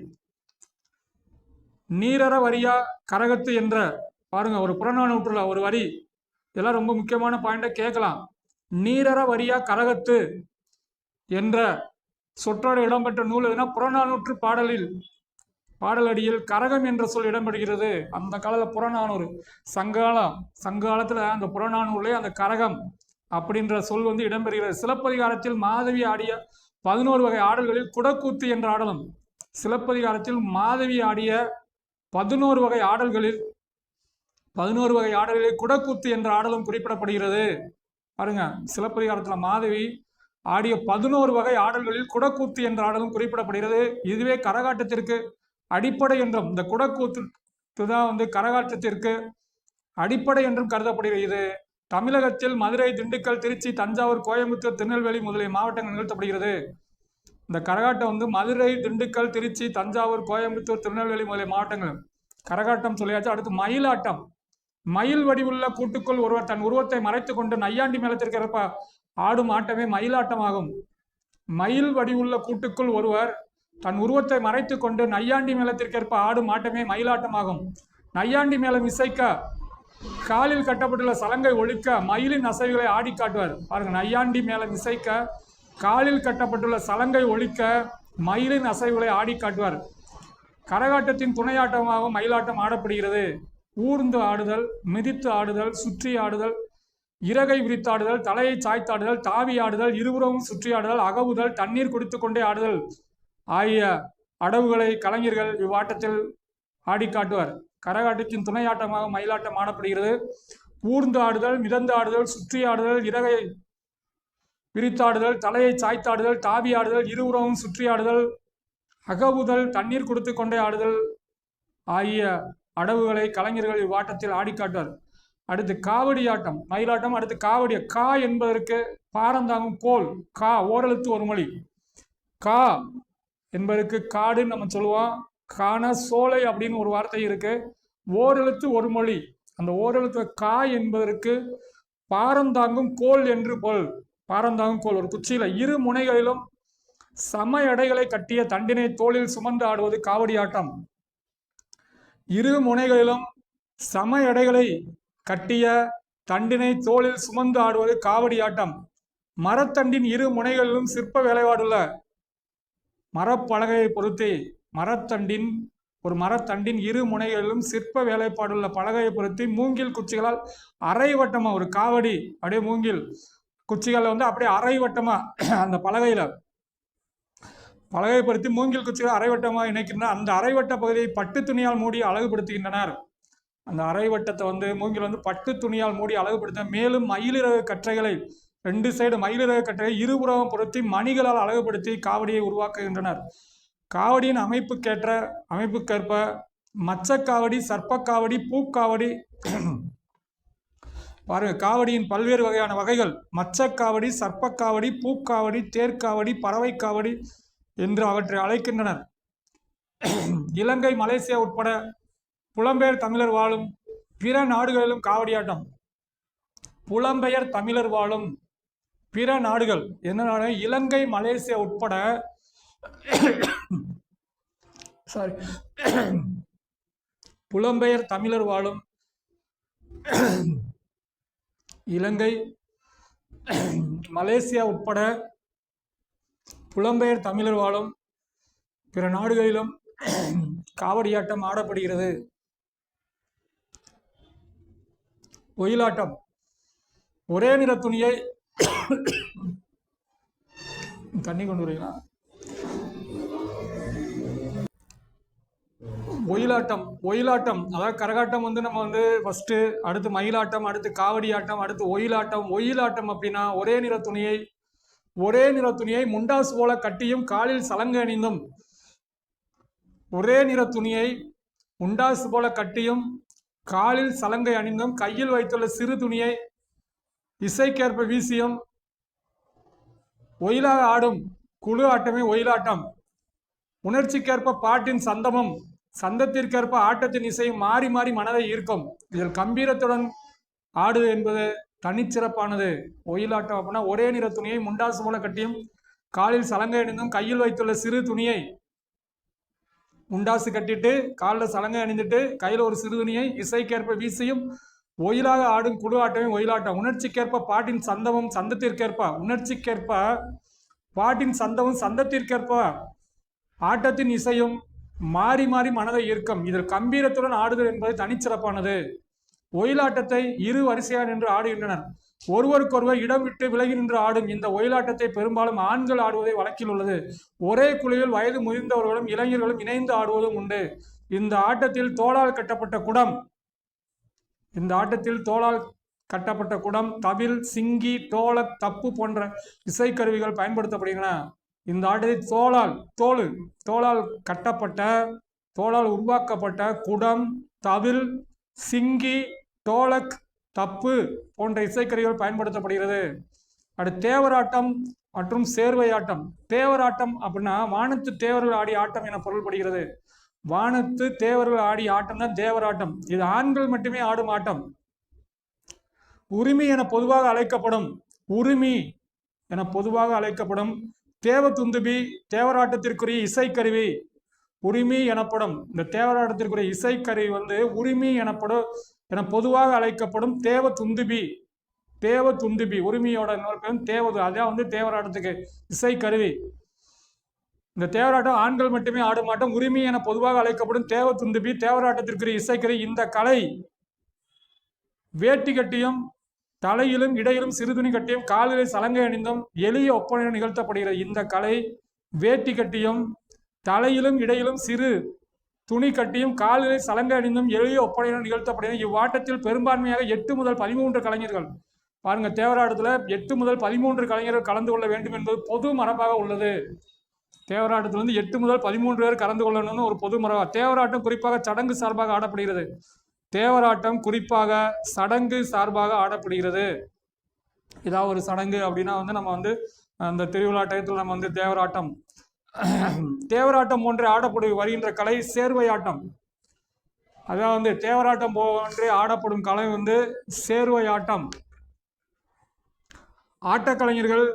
நீரற வரியா கரகத்து என்ற, பாருங்க, ஒரு புறநானூற்றுல ஒரு வரி, இதெல்லாம் ரொம்ப முக்கியமான பாயிண்ட கேட்கலாம். நீரற வரியா கரகத்து என்ற சொற்றொடர் இடம்பெற்ற நூல் எதுனா புறநானூற்று பாடலடியில் கரகம் என்ற சொல் இடம்பெறுகிறது. அந்த காலத்துல புறநானூறு, சங்ககாலத்துல அந்த புறநானூறுலே அந்த கரகம் அப்படின்ற சொல் வந்து இடம்பெறுகிறது. சிலப்பதிகாரத்தில் மாதவி ஆடிய 11 வகை ஆடல்களில் குடக்கூத்து என்ற ஆடலும், சிலப்பதிகாரத்தில் மாதவி ஆடிய 11 வகை ஆடல்களில் குடக்கூத்து என்ற ஆடலும் குறிப்பிடப்படுகிறது. பாருங்க, சிலப்பதிகாரத்துல மாதவி ஆடிய 11 வகை ஆடல்களில் குடக்கூத்து என்ற ஆடலும் குறிப்பிடப்படுகிறது. இதுவே கரகாட்டத்திற்கு அடிப்படை என்றும், இந்த குடக்கூத்து தான் வந்து கரகாட்டத்திற்கு அடிப்படை என்றும் கருதப்படுகிறது. இது தமிழகத்தில் மதுரை, திண்டுக்கல், திருச்சி, தஞ்சாவூர், கோயம்புத்தூர், திருநெல்வேலி முதலிய மாவட்டங்கள் நிகழ்த்தப்படுகிறது. இந்த கரகாட்டம் வந்து மதுரை, திண்டுக்கல், திருச்சி, தஞ்சாவூர், கோயம்புத்தூர், திருநெல்வேலி முதலிய மாவட்டங்கள் கரகாட்டம் சொல்லியாச்சு. அடுத்து மயிலாட்டம். மயில் வடிவுள்ள கூட்டுக்குள் ஒருவர் தன் உருவத்தை மறைத்து கொண்டு நையாண்டி மேளத்திற்கு ஏற்ப ஆடும் ஆட்டமே மயிலாட்டமாகும். மயில் வடிவுள்ள கூட்டுக்குள் ஒருவர் தன் உருவத்தை மறைத்து கொண்டு நையாண்டி மேளத்திற்கேற்ப ஆடும் ஆட்டமே மயிலாட்டமாகும். நையாண்டி மேளம் இசைக்க காலில் கட்டப்பட்டுள்ள சலங்கை ஒழிக்க மயிலின் அசைவுகளை ஆடி காட்டுவார். பாருங்க, நையாண்டி மேளம் இசைக்க காலில் கட்டப்பட்டுள்ள சலங்கை ஒழிக்க மயிலின் அசைவுகளை ஆடி காட்டுவார். கரகாட்டத்தின் துணையாட்டமாக மயிலாட்டம் ஆடப்படுகிறது. ஊர்ந்து ஆடுதல், மிதித்து ஆடுதல், சுற்றி ஆடுதல், இறகை விரித்தாடுதல், தலையை சாய்த்தாடுதல், தாவி ஆடுதல், இருபுறமும் சுற்றி ஆடுதல், அகவுதல், தண்ணீர் குடித்து கொண்டே ஆடுதல் ஆகிய அடவுகளை கலைஞர்கள் இவ்வாட்டத்தில் ஆடி காட்டுவார். கரகாட்டத்தின் துணையாட்டமாக மயிலாட்டம் ஆடப்படுகிறது. ஊர்ந்து ஆடுதல், மிதந்து ஆடுதல், சுற்றி ஆடுதல், இறகை விரித்தாடுதல், தலையை சாய்த்தாடுதல், தாவி ஆடுதல், இருபுறமும் சுற்றி ஆடுதல், அகவுதல், தண்ணீர் குடித்து கொண்டே ஆடுதல் ஆகிய அடவுகளை கலைஞர்கள் இவ்வாட்டத்தில் ஆடி காட்டுவார். அடுத்து காவடி ஆட்டம், மயிலாட்டம். அடுத்து காவடி. கா என்பதற்கு பாரந்தாங்கும் கோல், கா ஓரெழுத்து ஒரு மொழி. கா என்பதற்கு காடுன்னு நம்ம சொல்லுவோம். காண சோலை அப்படின்னு ஒரு வார்த்தை இருக்கு. ஓரெழுத்து ஒரு மொழி. அந்த ஓரெழுத்து கா என்பதற்கு பாரந்தாங்கும் கோல் என்று பொருள். பாரந்தாங்கும் கோல், ஒரு குச்சியில இரு முனைகளிலும் சம எடைகளை கட்டிய தண்டினை தோளில் சுமந்து ஆடுவது காவடி ஆட்டம். இரு முனைகளிலும் சம எடைகளை கட்டிய தண்டினை தோளில் சுமந்து ஆடுவது காவடி ஆட்டம். மரத்தண்டின் இரு முனைகளிலும் சிற்ப வேலைப்பாடுள்ள மரப்பலகையை பொருத்தி, மரத்தண்டின் இரு முனைகளிலும் சிற்ப வேலைப்பாடுள்ள பலகையை பொருத்தி மூங்கில் குச்சிகளால் அரை வட்டமா, ஒரு காவடி அப்படியே மூங்கில் குச்சிகளை வந்து அப்படியே அரை வட்டமா அந்த பலகை பொருத்தி மூங்கில் குச்சிகள் அரைவட்டமாக இணைக்கின்றனர். அந்த அரைவட்ட பகுதியை பட்டு துணியால் மூடி அழகுபடுத்துகின்றனர். அந்த அரைவட்டத்தை வந்து மூங்கில் வந்து பட்டு துணியால் மூடி அழகுபடுத்த, மேலும் மயிலிறகு கற்றைகளை 2 சைடு மயிலிறகு கற்றையை இருபுறமும் பொருத்தி மணிகளால் அழகுபடுத்தி காவடியை உருவாக்குகின்றனர். காவடியின் அமைப்புக்கேற்ப மச்சக்காவடி, சர்ப்பக்காவடி, பூக்காவடி, பாருங்க, காவடியின் பல்வேறு வகையான வகைகள் மச்சக்காவடி, சர்ப்பக்காவடி, பூக்காவடி, தேர்க்காவடி, பறவைக்காவடி என்று அவற்றை அழைக்கின்றனர். இலங்கை, மலேசியா உட்பட புலம்பெயர் தமிழர் வாழும் பிற நாடுகளிலும் காவடியாட்டம். புலம்பெயர் தமிழர் வாழும் பிற நாடுகள் என்ன? இலங்கை, மலேசியா உட்பட புலம்பெயர் தமிழர் வாழும் இலங்கை, மலேசியா உட்பட புலம்பெயர் தமிழர் வாழும் பிற நாடுகளிலும் காவடியாட்டம் ஆடப்படுகிறது. ஒயிலாட்டம். ஒரே நிற துணியை தண்ணி கொண்டு வரீங்களா? ஒயிலாட்டம் அதாவது கரகாட்டம் நம்ம ஃபர்ஸ்ட், அடுத்து மயிலாட்டம், அடுத்து காவடி ஆட்டம், அடுத்து ஒயிலாட்டம். ஒயிலாட்டம் அப்படின்னா ஒரே நிற துணியை முண்டாசு போல கட்டியும் காலில் சலங்கை அணிந்தும், ஒரே நிற துணியை முண்டாசு போல கட்டியும் காலில் சலங்கை அணிந்தும் கையில் வைத்துள்ள சிறு துணியை இசைக்கேற்ப வீசியும் ஒயிலாக ஆடும் குழு ஆட்டமே ஒயிலாட்டம். உணர்ச்சிக்கேற்ப பாட்டின் சந்தமும் சந்தத்திற்கேற்ப ஆட்டத்தின் இசையும் மாறி மாறி மனதை ஈர்க்கும். இதில் கம்பீரத்துடன் ஆடு என்பது தனிச்சிறப்பானது. ஒயிலாட்டம் அப்படின்னா ஒரே நிற துணியை முண்டாசு போல கட்டியும் காலில் சலங்கை அணிந்தும் கையில் வைத்துள்ள சிறு துணியை, முண்டாசு கட்டிட்டு காலில் சலங்கை அணிந்துட்டு கையில் ஒரு சிறு துணியை இசைக்கேற்ப வீசியும் ஒயிலாக ஆடும் குழு ஆட்டமே ஒயிலாட்டம். உணர்ச்சிக்கேற்ப பாட்டின் சந்தமும் சந்தத்திற்கேற்ப, உணர்ச்சிக்கேற்ப பாட்டின் சந்தமும் சந்தத்திற்கேற்ப ஆட்டத்தின் இசையும் மாறி மாறி மனதை ஈர்க்கும். இதில் கம்பீரத்துடன் ஆடுதல் என்பது தனிச்சிறப்பானது. ஒயிலாட்டத்தை இரு வரிசையாக நின்று ஆடுகின்றனர். ஒருவருக்கொருவர் இடம் விட்டு விலகி நின்று ஆடும் இந்த ஒயிலாட்டத்தை பெரும்பாலும் ஆண்கள் ஆடுவதை வழக்கில் உள்ளது. ஒரே குழுவில் வயது முதிர்ந்தவர்களும் இளைஞர்களும் இணைந்து ஆடுவதும் உண்டு. இந்த ஆட்டத்தில் தோளால் கட்டப்பட்ட குடம், தவில், சிங்கி, டோலக், தப்பு போன்ற இசைக்கருவிகள் பயன்படுத்தப்படுகின்றன. இந்த ஆட்டத்தில் தோளால் உருவாக்கப்பட்ட குடம், தவில், சிங்கி, டோலக், தப்பு போன்ற இசைக்கருவிகள் பயன்படுத்தப்படுகிறது. அடுத்து தேவராட்டம் மற்றும் சேர்வை ஆட்டம். தேவராட்டம் அப்படின்னா வானத்து தேவர்கள் ஆடிய ஆட்டம் என பொருள்படுகிறது. வானத்து தேவர்கள் ஆடிய ஆட்டம் தான் தேவராட்டம். இது ஆண்கள் மட்டுமே ஆடும் ஆட்டம். உரிமை என பொதுவாக அழைக்கப்படும் தேவ துந்துபி தேவராட்டத்திற்குரிய இசைக்கருவி. உரிமை எனப்படும் இந்த தேவராட்டத்திற்குரிய இசைக்கருவி உரிமை என பொதுவாக அழைக்கப்படும் தேவ துந்துபி. உரிமையோட இன்னொரு பேரும் அதான் தேவராட்டத்துக்கு இசைக்கருவி. இந்த தேவராட்டம் ஆண்கள் மட்டுமே ஆடும் ஆட்டம். உரிமை என பொதுவாக அழைக்கப்படும் தேவ துந்துபி தேவராட்டத்திற்குரிய இசைக்கருவி. இந்த கலை வேட்டி கட்டியும் தலையிலும் இடையிலும் சிறுதுணி கட்டியும் காலில் சலங்கை அணிந்தும் எளிய ஒப்பனை நிகழ்த்தப்படுகிறது. இந்த கலை வேட்டி கட்டியும் தலையிலும் இடையிலும் சிறு துணி கட்டியும் காலில் சலங்கை அணிந்தும் எளிய ஒப்பனையுடன் நிகழ்த்தப்படுகிறது. இவ்வாட்டத்தில் பெரும்பான்மையாக 8 முதல் 13 கலைஞர்கள், பாருங்க தேவராட்டத்தில் 8 முதல் 13 கலைஞர்கள் கலந்து கொள்ள வேண்டும் என்பது பொது மரபாக உள்ளது. தேவராட்டத்தில் 8 முதல் 13 பேர் கலந்து கொள்ளணும்னு ஒரு பொது மரபா. தேவராட்டம் குறிப்பாக சடங்கு சார்பாக ஆடப்படுகிறது. ஏதாவது ஒரு சடங்கு அப்படின்னா நம்ம அந்த திருவிழா டயத்தில் நம்ம தேவராட்டம் போன்றே ஆடப்படு வருகின்ற கலை சேர்வை ஆட்டம். அதாவது தேவராட்டம் போன்றே ஆடப்படும் கலை சேர்வை ஆட்டம். ஆட்டக்கலைஞர்கள்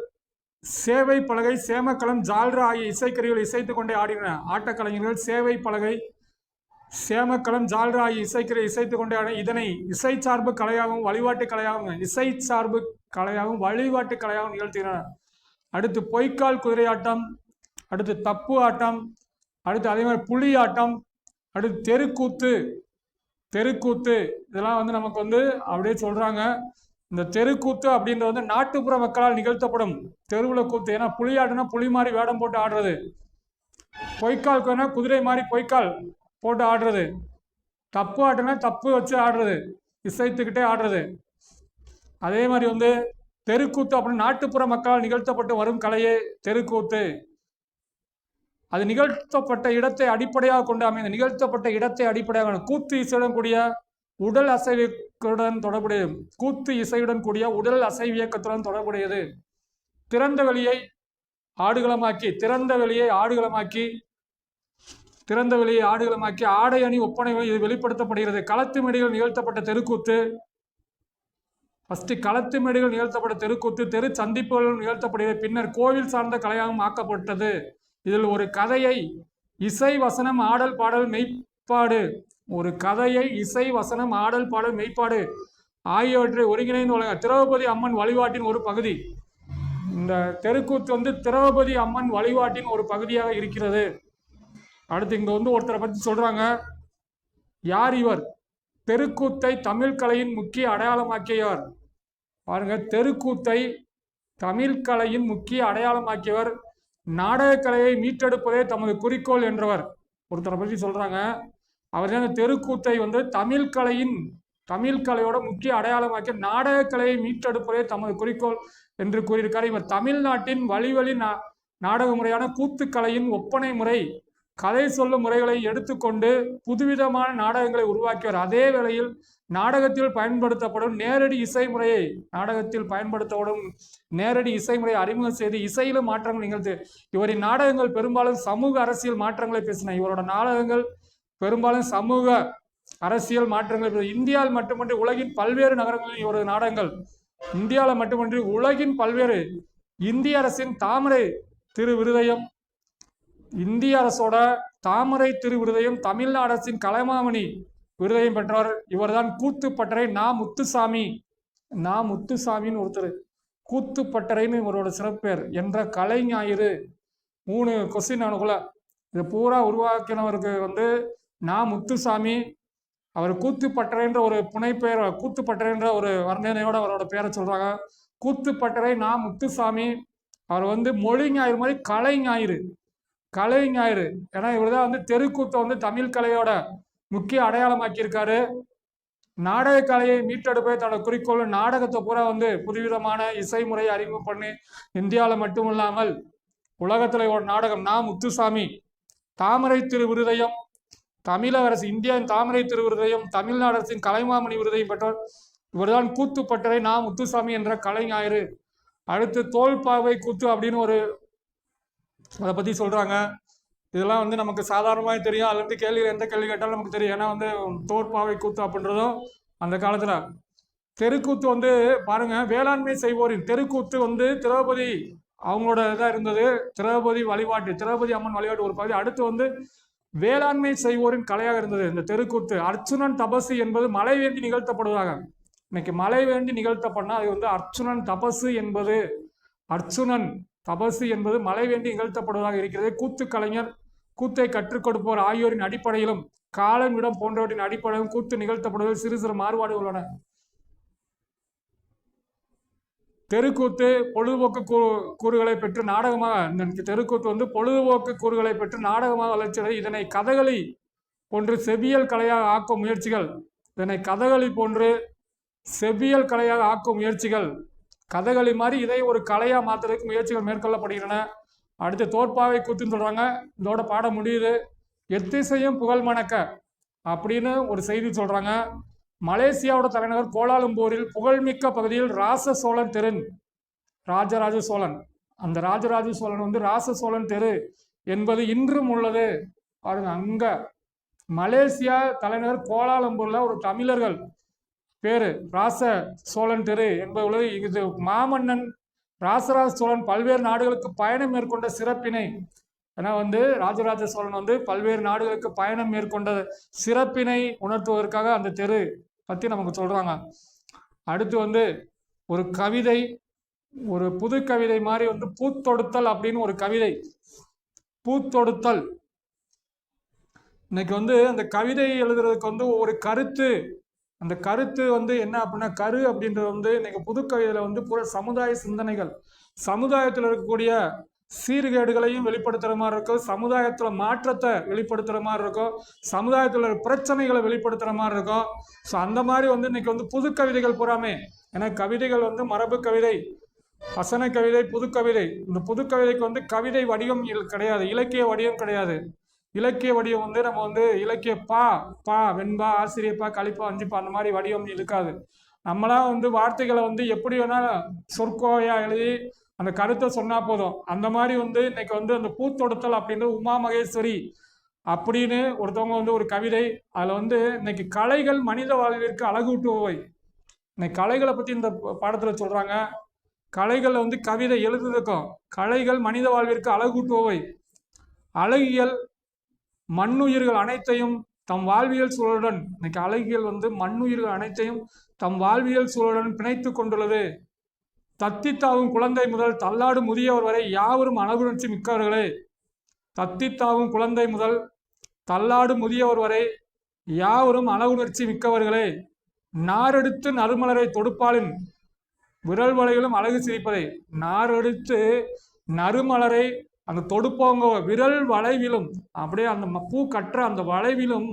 சேவை பலகை, சேமக்களம், ஜால்ரா ஆகிய இசைக்கருவிகள் இசைத்து கொண்டே ஆடினர். ஆட்டக்கலைஞர்கள் சேவை பலகை, சேமக்களம், ஜால்ரா ஆகிய இசைக்கருவி இசைத்து கொண்டே ஆடினர். இதனை இசை சார்பு கலையாகவும் வழிபாட்டு கலையாகவும் நிகழ்த்தினர். அடுத்து பொய்க்கால் குதிரை ஆட்டம், அடுத்து தப்பு ஆட்டம், அடுத்து அதே மாதிரி புலி ஆட்டம், அடுத்து தெருக்கூத்து. இதெல்லாம் நமக்கு அப்படியே சொல்றாங்க. இந்த தெருக்கூத்து அப்படின்றது நாட்டுப்புற மக்களால் நிகழ்த்தப்படும் தெருவில் கூத்து. ஏன்னா புலி ஆட்டம்னா புலி மாதிரி வேடம் போட்டு ஆடுறது, பொய்க்கால் குதிரை மாதிரி பொய்க்கால் போட்டு ஆடுறது, தப்பு ஆட்டம்னா தப்பு வச்சு ஆடுறது, இசைத்துக்கிட்டே ஆடுறது. அதே மாதிரி தெருக்கூத்து அப்படின்னு நாட்டுப்புற மக்களால் நிகழ்த்தப்பட்டு வரும் கலையே தெருக்கூத்து. அது நிகழ்த்தப்பட்ட இடத்தை அடிப்படையாக கொண்டு அமைந்த நிகழ்த்தப்பட்ட இடத்தை அடிப்படையாக கூத்து இசையுடன் கூடிய உடல் அசைவுடன் தொடர்புடையது. கூத்து இசையுடன் கூடிய உடல் அசைவியக்கத்துடன் தொடர்புடையது. திறந்த வெளியை ஆடுகளமாக்கி ஆடை அணி ஒப்பனை இது வெளிப்படுத்தப்படுகிறது. களத்து மேடைகள் நிகழ்த்தப்பட்ட தெருக்கூத்து. களத்து மேடைகள் நிகழ்த்தப்பட்ட தெருக்கூத்து தெரு சந்திப்புகள் நிகழ்த்தப்படுகிறது. பின்னர் கோவில் சார்ந்த கலையாகவும் ஆக்கப்பட்டது. இதில் ஒரு கதையை இசை, வசனம், ஆடல், பாடல், மெய்ப்பாடு ஒரு கதையை இசை, வசனம், ஆடல், பாடல், மெய்ப்பாடு ஆகியவற்றை ஒருங்கிணைந்து வழங்க திரௌபதி அம்மன் வழிபாட்டின் ஒரு பகுதி. இந்த தெருக்கூத்து வந்து திரௌபதி அம்மன் வழிபாட்டின் ஒரு பகுதியாக இருக்கிறது. அடுத்து இங்க வந்து ஒருத்தரை பற்றி சொல்றாங்க. யார் இவர்? தெருக்கூத்தை தமிழ் கலையின் முக்கிய அடையாளமாக்கியவர். பாருங்க, தெருக்கூத்தை தமிழ் கலையின் முக்கிய அடையாளமாக்கியவர், நாடகக்கலையை மீட்டெடுப்பதே தமது குறிக்கோள் என்றவர். ஒருத்தரை பற்றி சொல்றாங்க. அவர் அந்த தெருக்கூத்தை வந்து தமிழ் கலையோட முக்கிய அடையாளமாக்கிய நாடகக்கலையை மீட்டெடுப்பதே தமது குறிக்கோள் என்று கூறியிருக்கார். இவர் தமிழ்நாட்டின் வழி நாடக முறையான கூத்துக்கலையின் ஒப்பனை முறை, கதை சொல்லும் முறைகளை எடுத்துக்கொண்டு புதுவிதமான நாடகங்களை உருவாக்கியவர். அதே வேளையில் நாடகத்தில் பயன்படுத்தப்படும் நேரடி இசை முறையை அறிமுகம் செய்து இசையிலும் மாற்றங்கள் நிகழ்த்து. இவரின் நாடகங்கள் பெரும்பாலும் சமூக அரசியல் மாற்றங்களை பேசின. இவரோட நாடகங்கள் பெரும்பாலும் சமூக அரசியல் மாற்றங்கள். இந்தியாவில் மட்டுமன்றி உலகின் பல்வேறு நகரங்களில் இவரது நாடகங்கள், இந்தியாவில் மட்டுமன்றி உலகின் பல்வேறு, இந்திய அரசின் தாமரை திரு விருதயம், இந்திய அரசோட தாமரை திரு விருதையும், தமிழ்நாடு அரசின் கலைமாமணி விருதையும் பெற்றவர். இவர்தான் கூத்துப்பட்டறை நா முத்துசாமின்னு ஒருத்தர். கூத்துப்பட்டறைன்னு இவரோட சிறப்பேர் என்ற கலை ஞாயிறு. 3 கொஸ்டின் அவனுக்குள்ள. இதை பூரா உருவாக்கினவருக்கு வந்து நா முத்துசாமி. அவர் கூத்துப்பட்டறைன்ற ஒரு புனைப்பெயர், கூத்துப்பட்டறைன்ற ஒரு வர்ணனையோட அவரோட பேரை சொல்றாங்க. கூத்துப்பட்டறை நா முத்துசாமி. அவர் வந்து மொழி ஞாயிறு மாதிரி கலை ஞாயிறு. ஏன்னா இவர் தான் வந்து தெருக்கூத்தை வந்து தமிழ் கலையோட முக்கிய அடையாளமாக்கியிருக்காரு. நாடக கலையை மீட்டெடுப்பதை தன்னோட குறிக்கோள். நாடகத்தை பூரா வந்து புதுவிதமான இசை முறையை அறிமுகம் பண்ணி இந்தியாவில் மட்டும் இல்லாமல் உலகத்துல ஒரு நாடகம். நா முத்துசாமி. தாமரை திரு விருதயம் தமிழக அரசு, இந்தியாவின் தாமரை திரு விருதயம், தமிழ்நாடு அரசின் கலைமாமணி விருதையும் பெற்றவர். இவர்தான் கூத்துப்பட்டறை நா முத்துசாமி என்ற கலை ஞாயிறு. அடுத்து தோல்பாவை கூத்து அப்படின்னு ஒரு அதை பற்றி சொல்கிறாங்க. இதெல்லாம் வந்து நமக்கு சாதாரணமாக தெரியும். அதுலேருந்து எந்த கேள்வி கேட்டாலும் நமக்கு தெரியும். ஏன்னா வந்து தோற்பாவை கூத்து அப்படின்றதும் அந்த காலத்தில். தெருக்கூத்து வந்து பாருங்க, வேளாண்மை செய்வோரின் தெருக்கூத்து வந்து திரௌபதி அவங்களோட இதாக இருந்தது. திரௌபதி அம்மன் வழிபாட்டு ஒரு பகுதி. அடுத்து வந்து வேளாண்மை செய்வோரின் கலையாக இருந்தது இந்த தெருக்கூத்து. அர்ச்சுனன் தபசு என்பது மழை வேண்டி நிகழ்த்தப்படுவதாக. இன்னைக்கு மழை வேண்டி நிகழ்த்தப்படனா அது வந்து அர்ச்சுனன் தபசு என்பது மழை வேண்டி நிகழ்த்தப்படுவதாக இருக்கிறது. கூத்து கலைஞர், கூத்தை கற்றுக் கொடுப்போர் ஆகியோரின் அடிப்படையிலும் காலம், இடம் போன்றவற்றின் அடிப்படையிலும் கூத்து நிகழ்த்தப்படுவதில் சிறு சிறு மாறுபாடு உள்ளன. தெருக்கூத்து பொழுதுபோக்கு கூறுகளை பெற்று நாடகமாக, இந்த தெருக்கூத்து வந்து பொழுதுபோக்கு கூறுகளை பெற்று நாடகமாக வளர்ச்சி. இதனை கதகளி போன்று செவ்வியல் கலையாக ஆக்கும் முயற்சிகள், கதகளி மாதிரி இதை ஒரு கலையா மாற்றுறதுக்கு முயற்சிகள் மேற்கொள்ளப்படுகின்றன. அடுத்து தோற்பாவை கூத்துன்னு சொல்றாங்க. இதோட பாடம் முடியுது. எத்திசையும் புகழ் மணக்க அப்படின்னு ஒரு செய்தி சொல்றாங்க. மலேசியாவோட தலைநகர் கோலாலம்பூரில் புகழ்மிக்க பகுதியில் ராஜராஜ சோழன் அந்த ராஜராஜ சோழன் வந்து ராச சோழன் தெரு என்பது இன்றும் உள்ளது. பாருங்க, அங்க மலேசியா தலைநகர் கோலாலம்பூர்ல ஒரு தமிழர்கள் பேரு ராச சோழன் தெரு என்பது. இது மாமன்னன் ராசராஜ சோழன் பல்வேறு நாடுகளுக்கு பயணம் மேற்கொண்ட சிறப்பினை, ஏன்னா வந்து ராஜராஜ சோழன் வந்து பல்வேறு நாடுகளுக்கு பயணம் மேற்கொண்ட சிறப்பினை உணர்த்துவதற்காக அந்த தெரு பத்தி நமக்கு சொல்றாங்க. அடுத்து வந்து ஒரு கவிதை, ஒரு புது கவிதை மாதிரி வந்து பூத்தொடுத்தல் அப்படின்னு ஒரு கவிதை. பூத்தொடுத்தல் இன்னைக்கு வந்து அந்த கவிதை எழுதுறதுக்கு வந்து ஒரு கருத்து, அந்த கருத்து வந்து என்ன அப்படின்னா, கரு அப்படின்றது வந்து இன்னைக்கு புது கவிதையில வந்து பூரா சமுதாய சிந்தனைகள், சமுதாயத்தில் இருக்கக்கூடிய சீர்கேடுகளையும் வெளிப்படுத்துற மாதிரி இருக்கும், சமுதாயத்துல மாற்றத்தை வெளிப்படுத்துற மாதிரி இருக்கும், சமுதாயத்துல பிரச்சனைகளை வெளிப்படுத்துற மாதிரி இருக்கும். ஸோ அந்த மாதிரி வந்து இன்னைக்கு வந்து புது கவிதைகள் பூராமே. ஏன்னா கவிதைகள் வந்து மரபு கவிதை, வசன கவிதை, புது கவிதை. இந்த புது கவிதைக்கு வந்து கவிதை வடிவம் கிடையாது, இலக்கிய வடிவம் கிடையாது. இலக்கிய வடிவம் வந்து நம்ம வந்து இலக்கிய பா வெண்பா ஆசிரியப்பா கழிப்பா அஞ்சுப்பா அந்த மாதிரி வடிவம் இருக்காது. நம்மளாம் வந்து வார்த்தைகளை வந்து எப்படி வேணாலும் சொற்கோயா எழுதி அந்த கருத்தை சொன்னா போதும். அந்த மாதிரி வந்து இன்னைக்கு வந்து அந்த பூத்தொடுத்தல் அப்படின்றது உமா மகேஸ்வரி அப்படின்னு ஒருத்தவங்க வந்து ஒரு கவிதை. அதுல வந்து இன்னைக்கு கலைகள் மனித வாழ்விற்கு அழகூட்டுபவை. இன்னைக்கு கலைகளை பத்தி இந்த பாடத்துல சொல்றாங்க. கலைகள் வந்து கவிதை எழுதுறதுக்கும், கலைகள் மனித வாழ்விற்கு அழகூட்டுபவை. அழகியல் மண்ணுயிர்கள் அனைத்தையும் தம் வாழ்வியல் சூழலுடன், இன்னைக்கு அழகியல் வந்து மண்ணுயிர்கள் அனைத்தையும் தம் வாழ்வியல் சூழலுடன் பிணைத்து கொண்டுள்ளது. தத்தித்தாவும் குழந்தை முதல் தள்ளாடு முதியவர் வரை யாவரும் அழகுணர்ச்சி மிக்கவர்களே. தத்தித்தாவும் குழந்தை முதல் தள்ளாடு முதியவர் வரை யாவரும் அழகுணர்ச்சி மிக்கவர்களே. நாரெடுத்து நறுமலரை தொடுப்பாளின் விரல் வளையிலும் அழகு சிரிப்பதை. நாரெடுத்து நறுமலரை அந்த தொடுப்பவங்க விரல் வளைவிலும், அப்படியே அந்த பூ கட்டுற அந்த வளைவிலும்,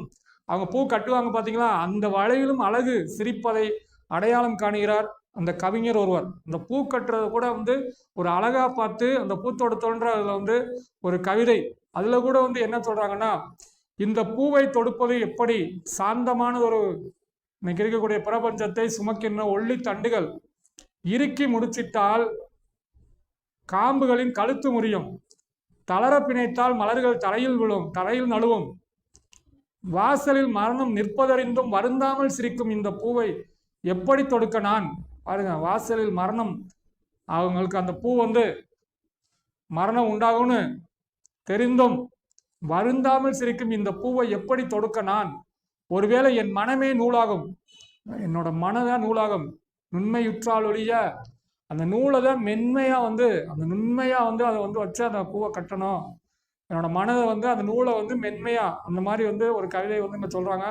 அவங்க பூ கட்டுவாங்க பார்த்தீங்களா, அந்த வளைவிலும் அழகு சிரிப்பதை அடையாளம் காணுகிறார் அந்த கவிஞர் ஒருவர். அந்த பூ கட்டுறத கூட வந்து ஒரு அழகா பார்த்து அந்த பூத்தொடுத்தோன்ற அதில் வந்து ஒரு கவிதை. அதில் கூட வந்து என்ன சொல்றாங்கன்னா, இந்த பூவை தொடுப்பது எப்படி சாந்தமான ஒரு இன்னைக்கு இருக்கக்கூடிய பிரபஞ்சத்தை சுமக்கின்ற ஒள்ளி தண்டுகள் இறுக்கி முடிச்சிட்டால் காம்புகளின் கழுத்து முறியும், தளர பிணைத்தால் மலர்கள் தரையில் நழுவும், வாசலில் மரணம் நிற்பதறிந்தும் வருந்தாமல் சிரிக்கும் இந்த பூவை எப்படி தொடுக்க நான். பாருங்க, வாசலில் மரணம், அவங்களுக்கு அந்த பூ வந்து மரணம் உண்டாகும்னு தெரிந்தும் வருந்தாமல் சிரிக்கும் இந்த பூவை எப்படி தொடுக்க நான். ஒருவேளை என் மனமே நூலாகும், என்னோட மனதான் நூலாகும், நுண்மையுற்றால் ஒழிய அந்த நூலை தான் மென்மையா வந்து அந்த நுண்மையா வந்து அதை வந்து வச்சு அந்த பூவை கட்டணும். என்னோட மனதை வந்து அந்த நூலை வந்து மென்மையா அந்த மாதிரி வந்து ஒரு கவிதை வந்து இங்க சொல்றாங்க.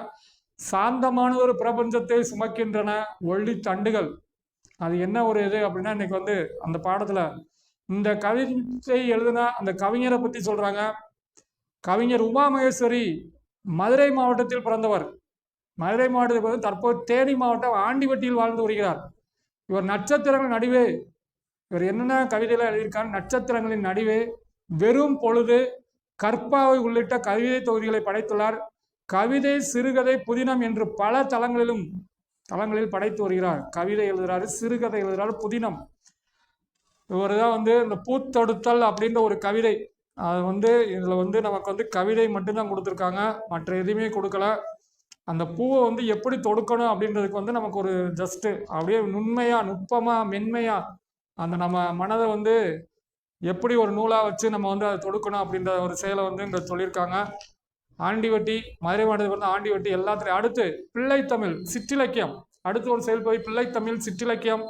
சாந்தமான ஒரு பிரபஞ்சத்தை சுமக்கின்றன ஒளி தண்டுகள். அது என்ன ஒரு இது அப்படின்னா, இன்னைக்கு வந்து அந்த பாடத்துல இந்த கவிதை எழுதின அந்த கவிஞரை பத்தி சொல்றாங்க. கவிஞர் உமா மகேஸ்வரி மதுரை மாவட்டத்தில் பிறந்தவர். மதுரை மாவட்டத்தில் வந்து தற்போது தேனி மாவட்டம் ஆண்டிவட்டியில் வாழ்ந்து வருகிறார். இவர் நட்சத்திரங்கள் நடுவே, இவர் என்னென்ன கவிதையில எழுதியிருக்கார், நட்சத்திரங்களின் நடுவே, வெறும் பொழுது, கற்பாவை உள்ளிட்ட கவிதை தொகுதிகளை படைத்துள்ளார். கவிதை, சிறுகதை, புதினம் என்று பல தளங்களில் படைத்து வருகிறார். கவிதை எழுதுறாரு, சிறுகதை எழுதுறாரு, புதினம். இவர் தான் வந்து இந்த பூத்தொடுத்தல் அப்படின்ற ஒரு கவிதை. அது வந்து இதுல வந்து நமக்கு வந்து கவிதை மட்டும்தான் கொடுத்துருக்காங்க, மற்ற எதுவுமே கொடுக்கல. அந்த பூவை வந்து எப்படி தொடுக்கணும் அப்படின்றதுக்கு வந்து நமக்கு ஒரு ஜஸ்ட்டு அப்படியே நுண்மையா, நுட்பமா, மென்மையா அந்த நம்ம மனதை வந்து எப்படி ஒரு நூலாக வச்சு நம்ம வந்து அதை தொடுக்கணும் அப்படின்ற ஒரு செயலை வந்து இங்கே சொல்லியிருக்காங்க. ஆண்டிவட்டி, மதுரை மாவட்டத்தில் வந்து ஆண்டிவட்டி எல்லாத்துலையும். அடுத்து பிள்ளைத்தமிழ் சிற்றிலக்கியம். அடுத்து ஒரு செயல்பகுதி பிள்ளைத்தமிழ் சிற்றிலக்கியம்.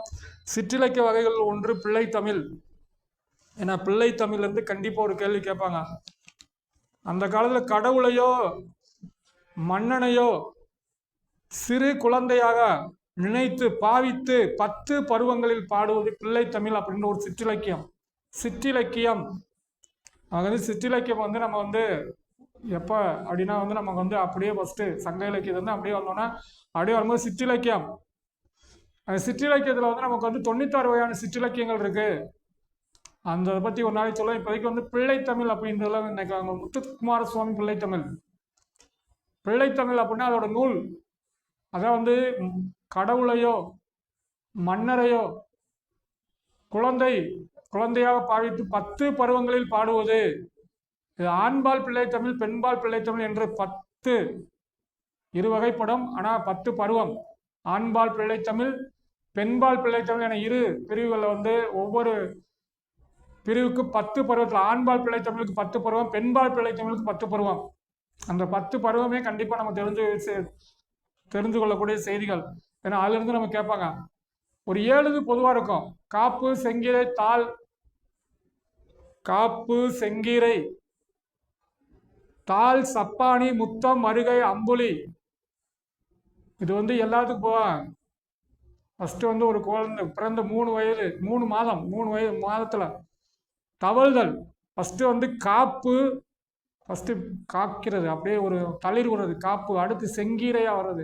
சிற்றிலக்கிய வகைகள் ஒன்று பிள்ளைத்தமிழ். ஏன்னா பிள்ளைத்தமிழ்லேருந்து கண்டிப்பாக ஒரு கேள்வி கேட்பாங்க. அந்த காலத்தில் கடவுளையோ மன்னனையோ சிறு குழந்தையாக நினைத்து பாவித்து 10 பருவங்களில் பாடுவது பிள்ளைத்தமிழ் அப்படின்ற ஒரு சிற்றிலக்கியம். வந்து சிற்றிலக்கியம் வந்து நம்ம வந்து எப்போ அப்படின்னா வந்து நமக்கு வந்து அப்படியே ஃபஸ்ட்டு சங்க இலக்கியத்தை வந்து அப்படியே வந்தோன்னா அப்படியே வரும்போது சிற்றிலக்கியம். அந்த சிற்றிலக்கியத்தில் வந்து நமக்கு வந்து 96 வகையான சிற்றிலக்கியங்கள் இருக்கு. அந்த பற்றி ஒரு நாளைக்கு சொல்ல. இப்போதைக்கு வந்து பிள்ளைத்தமிழ் அப்படின்றதுல நினைக்கிறாங்க. முத்துக்குமார சுவாமி பிள்ளைத்தமிழ் அப்படின்னா அதோட நூல். அதான் வந்து கடவுளையோ மன்னரையோ குழந்தையாக பாவித்து 10 பருவங்களில் பாடுவது. இது ஆண்பால் பிள்ளைத்தமிழ், பெண்பால் பிள்ளைத்தமிழ் என்று 10 இரு வகைப்படும். ஆனால் 10 பருவம். ஆண்பால் பிள்ளைத்தமிழ், பெண்பால் பிள்ளைத்தமிழ் என இரு பிரிவுகளில் வந்து ஒவ்வொரு பிரிவுக்கு 10 பருவத்தில் ஆண்பால் பிள்ளைத்தமிழுக்கு 10 பருவம், பெண்பால் பிள்ளைத்தமிழுக்கு 10 பருவம். அந்த 10 பருவமே கண்டிப்பாக நம்ம தெரிந்து கொள்ளக்கூடிய செய்திகள். ஏன்னா அதுலேருந்து நம்ம கேட்பாங்க. ஒரு 7 இது பொதுவாக இருக்கும். காப்பு, செங்கீரை, தாள், காப்பு, செங்கீரை, தாள், சப்பானி, முத்தம், மருகை, அம்புலி. இது வந்து எல்லாத்துக்கும் போவாங்க. ஃபஸ்ட்டு வந்து ஒரு குழந்தை பிறந்த 3 வயது 3 மாதத்தில் தவழ்தல். ஃபஸ்ட்டு வந்து காப்பு, ஃபஸ்ட்டு காக்கிறது, அப்படியே ஒரு தளிர் விடுறது காப்பு. அடுத்து செங்கீரையாக வர்றது.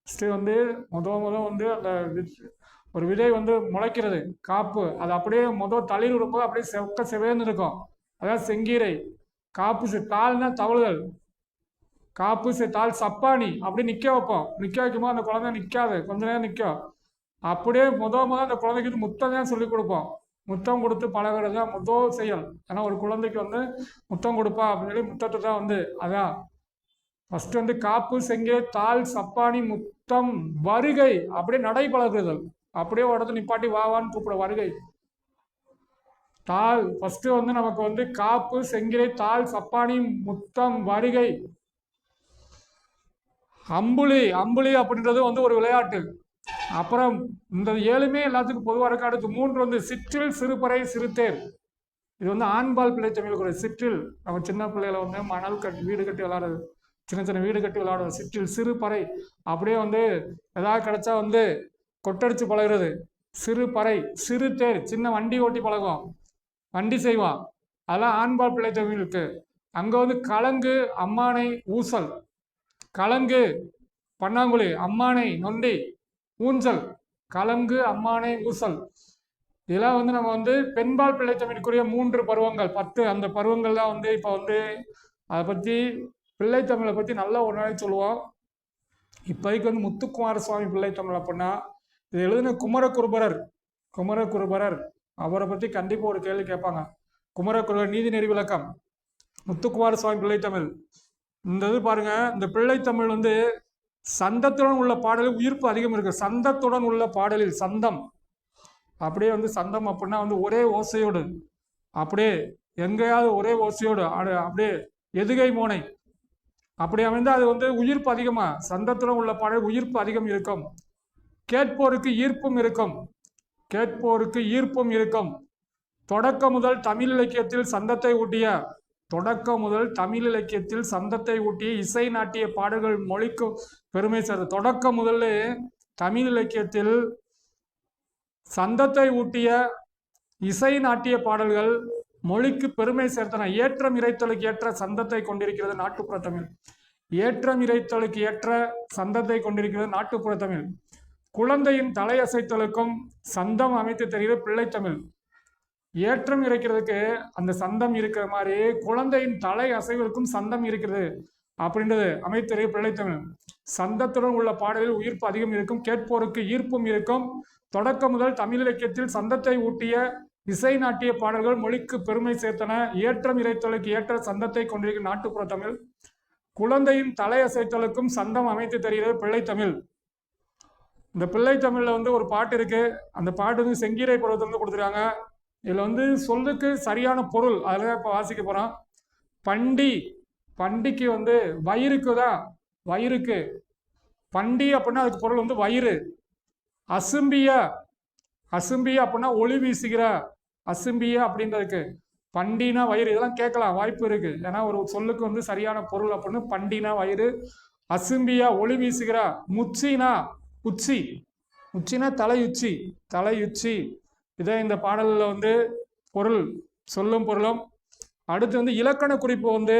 ஃபஸ்ட்டு வந்து முத வந்து அந்த ஒரு விதை வந்து முளைக்கிறது காப்பு. அது அப்படியே தளிர் விடும்போது அப்படியே செவேர்ந்து இருக்கும், அதாவது செங்கீரை. காப்பு தாள்னா தவழ்தல். காப்பு தாள் சப்பானி அப்படியே நிற்க வைப்போம். நிற்க வைக்கும்போது அந்த குழந்தை நிற்காது, கொஞ்ச நேரம் நிற்கும். அப்படியே முத அந்த குழந்தைக்கு முத்தம் தான் சொல்லிக் கொடுப்போம். முத்தம் கொடுத்து பழகிறது தான் முதல் செயல். ஏன்னா ஒரு குழந்தைக்கு வந்து முத்தம் கொடுப்பா அப்படின்னு சொல்லி முத்தத்தை தான் வந்து அதான் ஃபஸ்ட்டு வந்து காப்பு, செங்கீரை, தாள், சப்பானி, முத்தம், வருகை. அப்படியே நடை பழகுதல். அப்படியே உடனே நிப்பாட்டி வாவான்னு கூப்பிட வருகை. தாள் ஃபஸ்ட்டு வந்து நமக்கு வந்து காப்பு, செங்கீரை, தாள், சப்பானி, முத்தம், வருகை. அம்புலி அம்புலி அப்படின்றது வந்து ஒரு விளையாட்டு. அப்புறம் இந்த 7மே எல்லாத்துக்கும் பொதுவாக இருக்கு. அடுத்து 3 வந்து சிற்றில் சிறுபறை சிறுதேர். இது வந்து ஆண்பால் பிள்ளை தமிழ் சிற்றில். நம்ம சின்ன பிள்ளைகளை வந்து மணல் கட்டி வீடு கட்டி விளையாடுறது, சின்ன சின்ன வீடு கட்டி விளையாடுறது சிற்றில். சிறுபறை அப்படியே வந்து ஏதாவது கிடைச்சா வந்து கொட்டடிச்சு பழகிறது. சிறுபறை. சிறுதேர் சின்ன வண்டி ஓட்டி பழகும், வண்டி செய்வான், அதெல்லாம் ஆண்பால் பிள்ளை தமிழுக்கு. அங்கே வந்து கலங்கு அம்மானை ஊசல். கலங்கு பன்னாங்குழி, அம்மானை நொண்டி, ஊஞ்சல். கலங்கு அம்மானை ஊசல். இதெல்லாம் வந்து நம்ம வந்து பெண்பால் பிள்ளை தமிழுக்குரிய 3 பருவங்கள் 10. அந்த பருவங்கள் தான் வந்து இப்போ வந்து அதை பற்றி பிள்ளை தமிழை பற்றி நல்லா ஒரு நாளைக்கு சொல்லுவோம். இப்போதைக்கு வந்து முத்துக்குமார சுவாமி பிள்ளை தமிழ் அப்படின்னா இது எழுதின குமரகுருபரர் அவரை பற்றி கண்டிப்பாக ஒரு கேள்வி கேட்பாங்க. குமரகுருபரர் நீதிநெறி விளக்கம், முத்துக்குமார சுவாமி பிள்ளை தமிழ். இந்த இது பாருங்க, இந்த பிள்ளை தமிழ் வந்து சந்தத்துடன் உள்ள பாடலில் உயிர்ப்பு அதிகம் இருக்கு. சந்தத்துடன் உள்ள பாடலில் சந்தம் அப்படியே வந்து சந்தம் அப்படின்னா வந்து ஒரே ஓசையோடு, அப்படியே எங்கேயாவது ஒரே ஓசையோடு அப்படியே எதுகை மோனை அப்படி அமைந்து அது வந்து உயிர்ப்பு அதிகமா. சந்தத்துடன் உள்ள பாடல் உயிர்ப்பு அதிகம் இருக்கும். கேட்போருக்கு ஈர்ப்பும் இருக்கும். கேட்போருக்கு ஈர்ப்பும் இருக்கும். தொடக்க முதல் தமிழ் இலக்கியத்தில் சந்தத்தை ஊட்டிய இசை நாட்டிய பாடல்கள் மொழிக்கு பெருமை சேர்ந்த. தொடக்க முதல்ல தமிழ் இலக்கியத்தில் சந்தத்தை ஊட்டிய இசை நாட்டிய பாடல்கள் மொழிக்கு பெருமை சேர்த்தன. ஏற்றம் இறைத்தலுக்கு ஏற்ற சந்தத்தை கொண்டிருக்கிறது நாட்டுப்புற தமிழ். ஏற்றம் இறைத்தலுக்கு ஏற்ற சந்தத்தை கொண்டிருக்கிறது நாட்டுப்புற தமிழ். குழந்தையின் தலையசைத்தலுக்கும் சந்தம் அமைத்து தெரிகிற பிள்ளை தமிழ். ஏற்றம் இறைக்கிறதுக்கு அந்த சந்தம் இருக்கிற மாதிரி குழந்தையின் தலை அசைவதற்கும் சந்தம் இருக்கிறது அப்படின்றது அமைத்தறிய பிள்ளை தமிழ். சந்தத்துடன் உள்ள பாடலில் உயிர்ப்பு அதிகம் இருக்கும். கேட்போருக்கு ஈர்ப்பும் இருக்கும். தொடக்க முதல் தமிழ் இலக்கியத்தில் சந்தத்தை ஊட்டிய இசை நாட்டிய பாடல்கள் மொழிக்கு பெருமை சேர்த்தன. ஏற்றம் இறைத்தலுக்கு ஏற்ற சந்தத்தை கொண்டிருக்கும் நாட்டுப்புற தமிழ். குழந்தையின் தலை அசைத்தலுக்கும் சந்தம் அமைத்து தெரிகிறது பிள்ளை தமிழ். இந்த பிள்ளை தமிழ்ல வந்து ஒரு பாட்டு இருக்கு. அந்த பாட்டு வந்து செங்கீரை பருவத்திலிருந்து கொடுத்துருக்காங்க. இதுல வந்து சொல்லுக்கு சரியான பொருள் அதில் இப்போ வாசிக்க போறோம். பண்டி, பண்டிக்கு வந்து வயிறுக்கு தான், வயிறுக்கு பண்டி அப்படின்னா அதுக்கு பொருள் வந்து வயிறு. அசும்பிய, அசும்பிய அப்படின்னா ஒளி வீசுகிற, அசும்பிய அப்படின்றதுக்கு பண்டினா வயிறு. இதெல்லாம் கேட்கலாம், வாய்ப்பு இருக்கு. ஏன்னா ஒரு சொல்லுக்கு வந்து சரியான பொருள் அப்படின்னு பண்டினா வயிறு, அசும்பியா ஒளி வீசுகிற, முச்சினா உச்சி, உச்சினா தலையுச்சி, தலையுச்சி. இதை இந்த பாடலில் வந்து பொருள் சொல்லும் பொருளும். அடுத்து வந்து இலக்கண குறிப்பு வந்து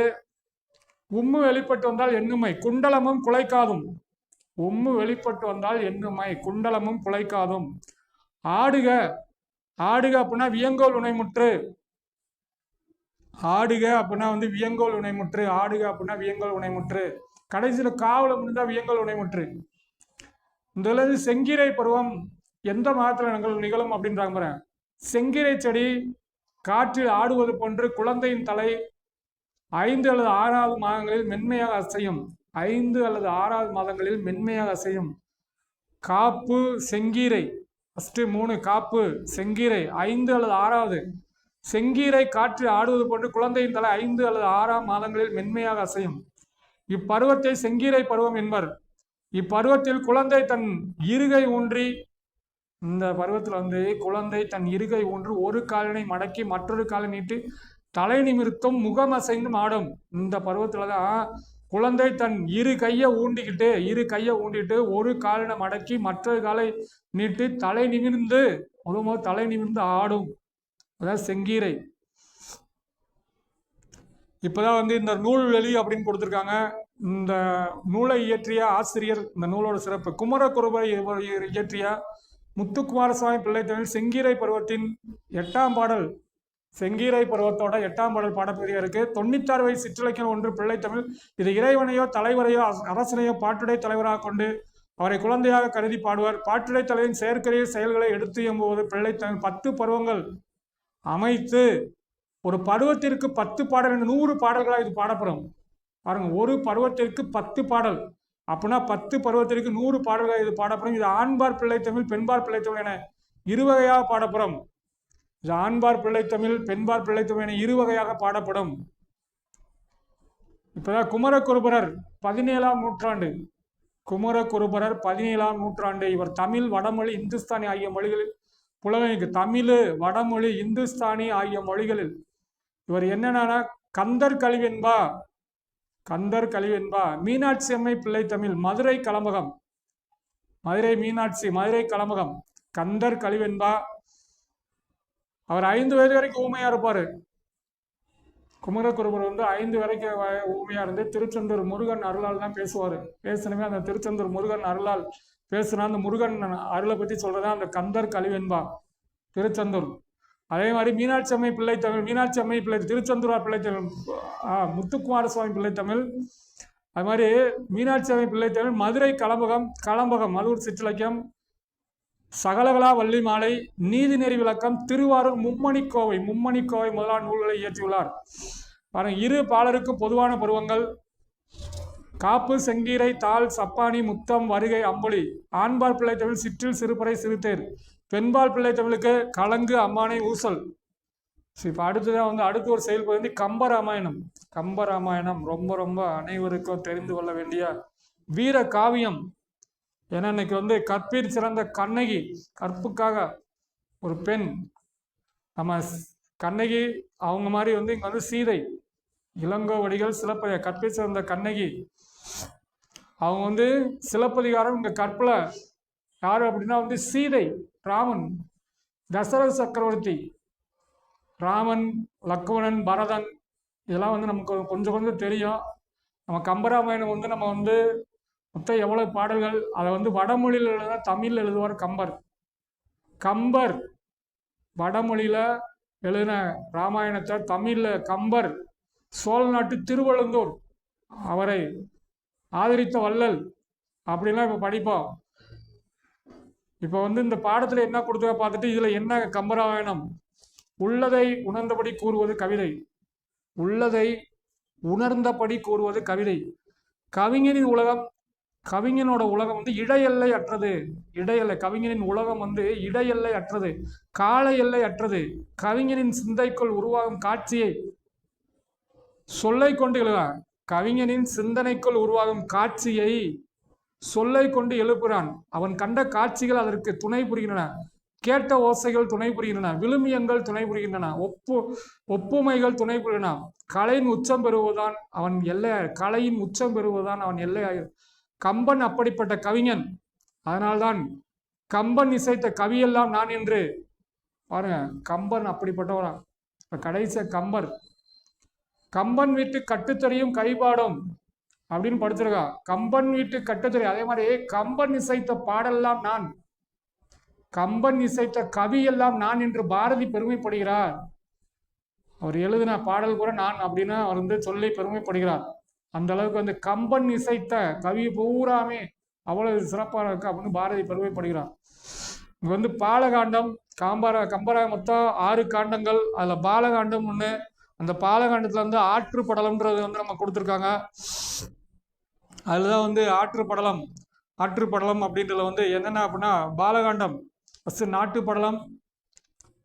உம்மு வெளிப்பட்டு வந்தால் எண்ணுமை குண்டலமும் குலைக்காதும். உம்மு வெளிப்பட்டு வந்தால் எண்ணுமை குண்டலமும் குலைக்காதும். ஆடுக, ஆடுக அப்படின்னா வியங்கோல் உணைமுற்று. ஆடுக அப்படின்னா வந்து வியங்கோல் உணைமுற்று. ஆடுக அப்படின்னா வியங்கோல் உணைமுற்று. கடைசியில் காவல முடிந்தா வியங்கோல் உணைமுற்று. இந்த செங்கீரை பருவம் எந்த மாதத்தில் நிகழும் அப்படின்றாங்க பாரு. செங்கீரை செடி காற்றில் ஆடுவது போன்று குழந்தையின் தலை 5 அல்லது 6வது மாதங்களில் மென்மையாக அசையும். 5 அல்லது 6வது மாதங்களில் மென்மையாக அசையும். காப்பு செங்கீரை ஃபர்ஸ்ட் 3 காப்பு செங்கீரை 5 அல்லது 6வது. செங்கீரை காற்றில் ஆடுவது போன்று குழந்தையின் தலை 5 அல்லது 6ஆம் மாதங்களில் மென்மையாக அசையும். இப்பருவத்தை செங்கீரை பருவம் என்பர். இப்பருவத்தில் குழந்தை தன் இருகை ஊன்றி, இந்த பருவத்தில் வந்து குழந்தை தன் இருகை ஊன்று ஒரு காலினை மடக்கி மற்றொரு காலை நீட்டி தலை நிமிர்த்தும் முகம் அசைந்தும் ஆடும். இந்த பருவத்துல தான் குழந்தை தன் இரு கையை ஊண்டிட்டு ஒரு காலினை மடக்கி மற்றொரு காலை நீட்டி தலை நிமிர்ந்து தலை நிமிர்ந்து ஆடும். அதான் செங்கீரை. இப்போதான் வந்து இந்த நூல்வெளி அப்படின்னு கொடுத்துருக்காங்க. இந்த நூலை இயற்றிய ஆசிரியர், இந்த நூலோட சிறப்பு குமரகுருபரை இயற்றிய முத்துக்குமாரசுவாமி பிள்ளை தமிழ் செங்கீரை பருவத்தின் 8ஆம் பாடல். செங்கீரை பருவத்தோட 8ஆம் பாடல் பாடப்பகுதியாக இருக்கு. 96 வயது சிற்றிலக்கியம் 1 பிள்ளை தமிழ். இது இறைவனையோ தலைவரையோ அரசனையோ பாட்டுடை தலைவராக கொண்டு அவரை குழந்தையாக கருதி பாடுவார். பாட்டுடை தலைவரின் செயற்கரிய செயல்களை எடுத்து எம்புவது பிள்ளை தமிழ். 10 பருவங்கள் அமைத்து ஒரு பருவத்திற்கு 10 பாடல், 100 பாடல்களாக இது பாடப்படும். பாருங்க, ஒரு பருவத்திற்கு 10 பாடல் அப்படின்னா 10 பருவத்திற்கு 100 பாடல்கள் இது பாடப்படும். இது ஆண்பார் பிள்ளை தமிழ், பெண்பார் பிள்ளை தமிழ் என இருவகையாக பாடப்படும். இது ஆண்பார் பிள்ளை தமிழ், பெண்பார் பிள்ளை தமிழ் என இருவகையாக பாடப்படும். இப்பதான் குமரகுருபரர் 17ஆம் நூற்றாண்டு குமரகுருபரர் 17ஆம் நூற்றாண்டு. இவர் தமிழ், வடமொழி, இந்துஸ்தானி ஆகிய மொழிகளில் புலமைக்கு. தமிழ், வடமொழி, இந்துஸ்தானி ஆகிய மொழிகளில் இவர் என்னன்னா கந்தர் கலிவெண்பா, கந்தர் கலிவெண்பா. மீனாட்சி அம்மை பிள்ளை தமிழ், மதுரை கலம்பகம், மதுரை மீனாட்சி, மதுரை கலம்பகம், கந்தர் கலிவெண்பா. அவர் 5 வயது வரைக்கும் ஊமையா இருப்பாரு. குமரகுருபர் 5 வரைக்கும் ஊமையா இருந்து திருச்செந்தூர் முருகன் அருளால் தான் பேசுவார். பேசணுமே அந்த திருச்செந்தூர் முருகன் அருளால் பேசுனா அந்த முருகன் அருளை பற்றி சொல்றதா அந்த கந்தர் கலிவெண்பா திருச்செந்தூர். அதே மாதிரி மீனாட்சி அம்மை பிள்ளை தமிழ், மீனாட்சி அம்மை பிள்ளை திருச்செந்தூரார் பிள்ளை தமிழ், முத்துக்குமார சுவாமி பிள்ளை தமிழ். அது மாதிரி மீனாட்சி அம்மை பிள்ளை தமிழ், மதுரை கலம்பகம், கலம்பகம் மதுர் சிற்றிலக்கியம், சகலகலா வள்ளி மாலை, நீதிநெறி விளக்கம், திருவாரூர் மும்மணிக்கோவை, மும்மணிக்கோவை முதலான நூல்களை இயற்றியுள்ளார். பாருங்க, இரு பாலருக்கு பொதுவான பருவங்கள். காப்பு, செங்கீரை, தாள், சப்பானி, முத்தம், வருகை, அம்பொலி. ஆண்பால் பிள்ளை தமிழ் சிற்றில், சிறுபறை, சிறுதேர். பெண்பால் பிள்ளை தமிழுக்கு கலங்கு, அம்மானை, ஊசல். இப்போ அடுத்ததான் அடுத்து ஒரு செயல்பகுதி கம்பராமாயணம். கம்பராமாயணம் ரொம்ப ரொம்ப அனைவருக்கும் தெரிந்து கொள்ள வேண்டிய வீர காவியம். ஏன்னா இன்னைக்கு கற்பிற் சிறந்த கண்ணகி, கற்புக்காக ஒரு பெண், நம்ம கண்ணகி அவங்க மாதிரி இங்க சீதை, இளங்கோவடிகள் சிலப்பதிகாரம், கற்பிற் சிறந்த கண்ணகி. அவங்க சிலப்பதிகாரம் இங்க கற்பல யாரு அப்படின்னா சீதை, ராமன், தசரத சக்கரவர்த்தி, ராமன், லக்குவணன், பரதன், இதெல்லாம் நமக்கு கொஞ்சம் கொஞ்சம் தெரியும். நம்ம கம்பராமாயணம் நம்ம மொத்தம் எவ்வளவு பாடல்கள், அதை வடமொழியில் எழுத தமிழில் எழுதுவார் கம்பர். கம்பர் வடமொழியில எழுதின ராமாயணத்தை தமிழ்ல கம்பர், சோழ நாட்டு திருவழுந்தூர், அவரை ஆதரித்த வள்ளல் அப்படின்லாம் இப்போ படிப்போம். இப்போ இந்த பாடத்துல என்ன கொடுத்தா பார்த்துட்டு இதுல என்ன கம்பராமாயணம், உள்ளதை உணர்ந்தபடி கூறுவது கவிதை, உள்ளதை உணர்ந்தபடி கூறுவது கவிதை. கவிஞனின் உலகம், கவிஞனோட உலகம் இடையெல்லை அற்றது, இடையெல்லை. கவிஞனின் உலகம் இடையெல்லை அற்றது, கால எல்லை அற்றது. கவிஞனின் சிந்தைக்குள் உருவாகும் காட்சியை சொல்லை கொண்டு எழுதுகிறான். கவிஞனின் சிந்தனைக்குள் உருவாகும் காட்சியை சொல்லை கொண்டு எழுப்புகிறான். அவன் கண்ட காட்சிகள் அதற்கு துணை புரிகின்றன, கேட்ட ஓசைகள் துணை புரிகின்றன, விழுமியங்கள் துணை புரிகின்றன, ஒப்புமைகள் துணை புரிகின்றன. கலையின் உச்சம் பெறுவதுதான் அவன் எல்லையாய், கலையின் உச்சம் பெறுவதுதான் அவன் எல்லையாய். கம்பன் அப்படிப்பட்ட கவிஞன். அதனால்தான் கம்பன் இசைத்த கவியெல்லாம் நான் என்று பாருங்க. கம்பன் அப்படிப்பட்டவரா. கடைசி கம்பர், கம்பன் வீட்டு கட்டுத்தறியும் கைபாடும் அப்படின்னு படிச்சிருக்கா. கம்பன் வீட்டு கட்டுத்தறி. அதே மாதிரி கம்பன் இசைத்த பாடெல்லாம் நான், கம்பன் இசைத்த கவியெல்லாம் நான் என்று பாரதி பெருமைப்படுகிறார். அவர் எழுதின பாடல் கூட நான் அப்படின்னு அவர் சொல்லி பெருமைப்படுகிறார். அந்த அளவுக்கு கம்பன் இசைத்த கவி பூராமே அவ்வளவு சிறப்பாக இருக்கு அப்படின்னு பாரதி பெருமைப்படுகிறார். இங்க பாலகாண்டம், கம்பரா மொத்தம் 6 காண்டங்கள். அதுல பாலகாண்டம் ஒண்ணு. அந்த பாலகாண்டத்துல ஆற்றுப்படலம்ன்றது நம்ம கொடுத்துருக்காங்க. அதுலதான் ஆற்றுப்படலம், ஆற்றுப்படலம் அப்படின்றதுல என்னென்ன அப்படின்னா பாலகாண்டம் ஃபர்ஸ்ட் நாட்டுப்படலம்,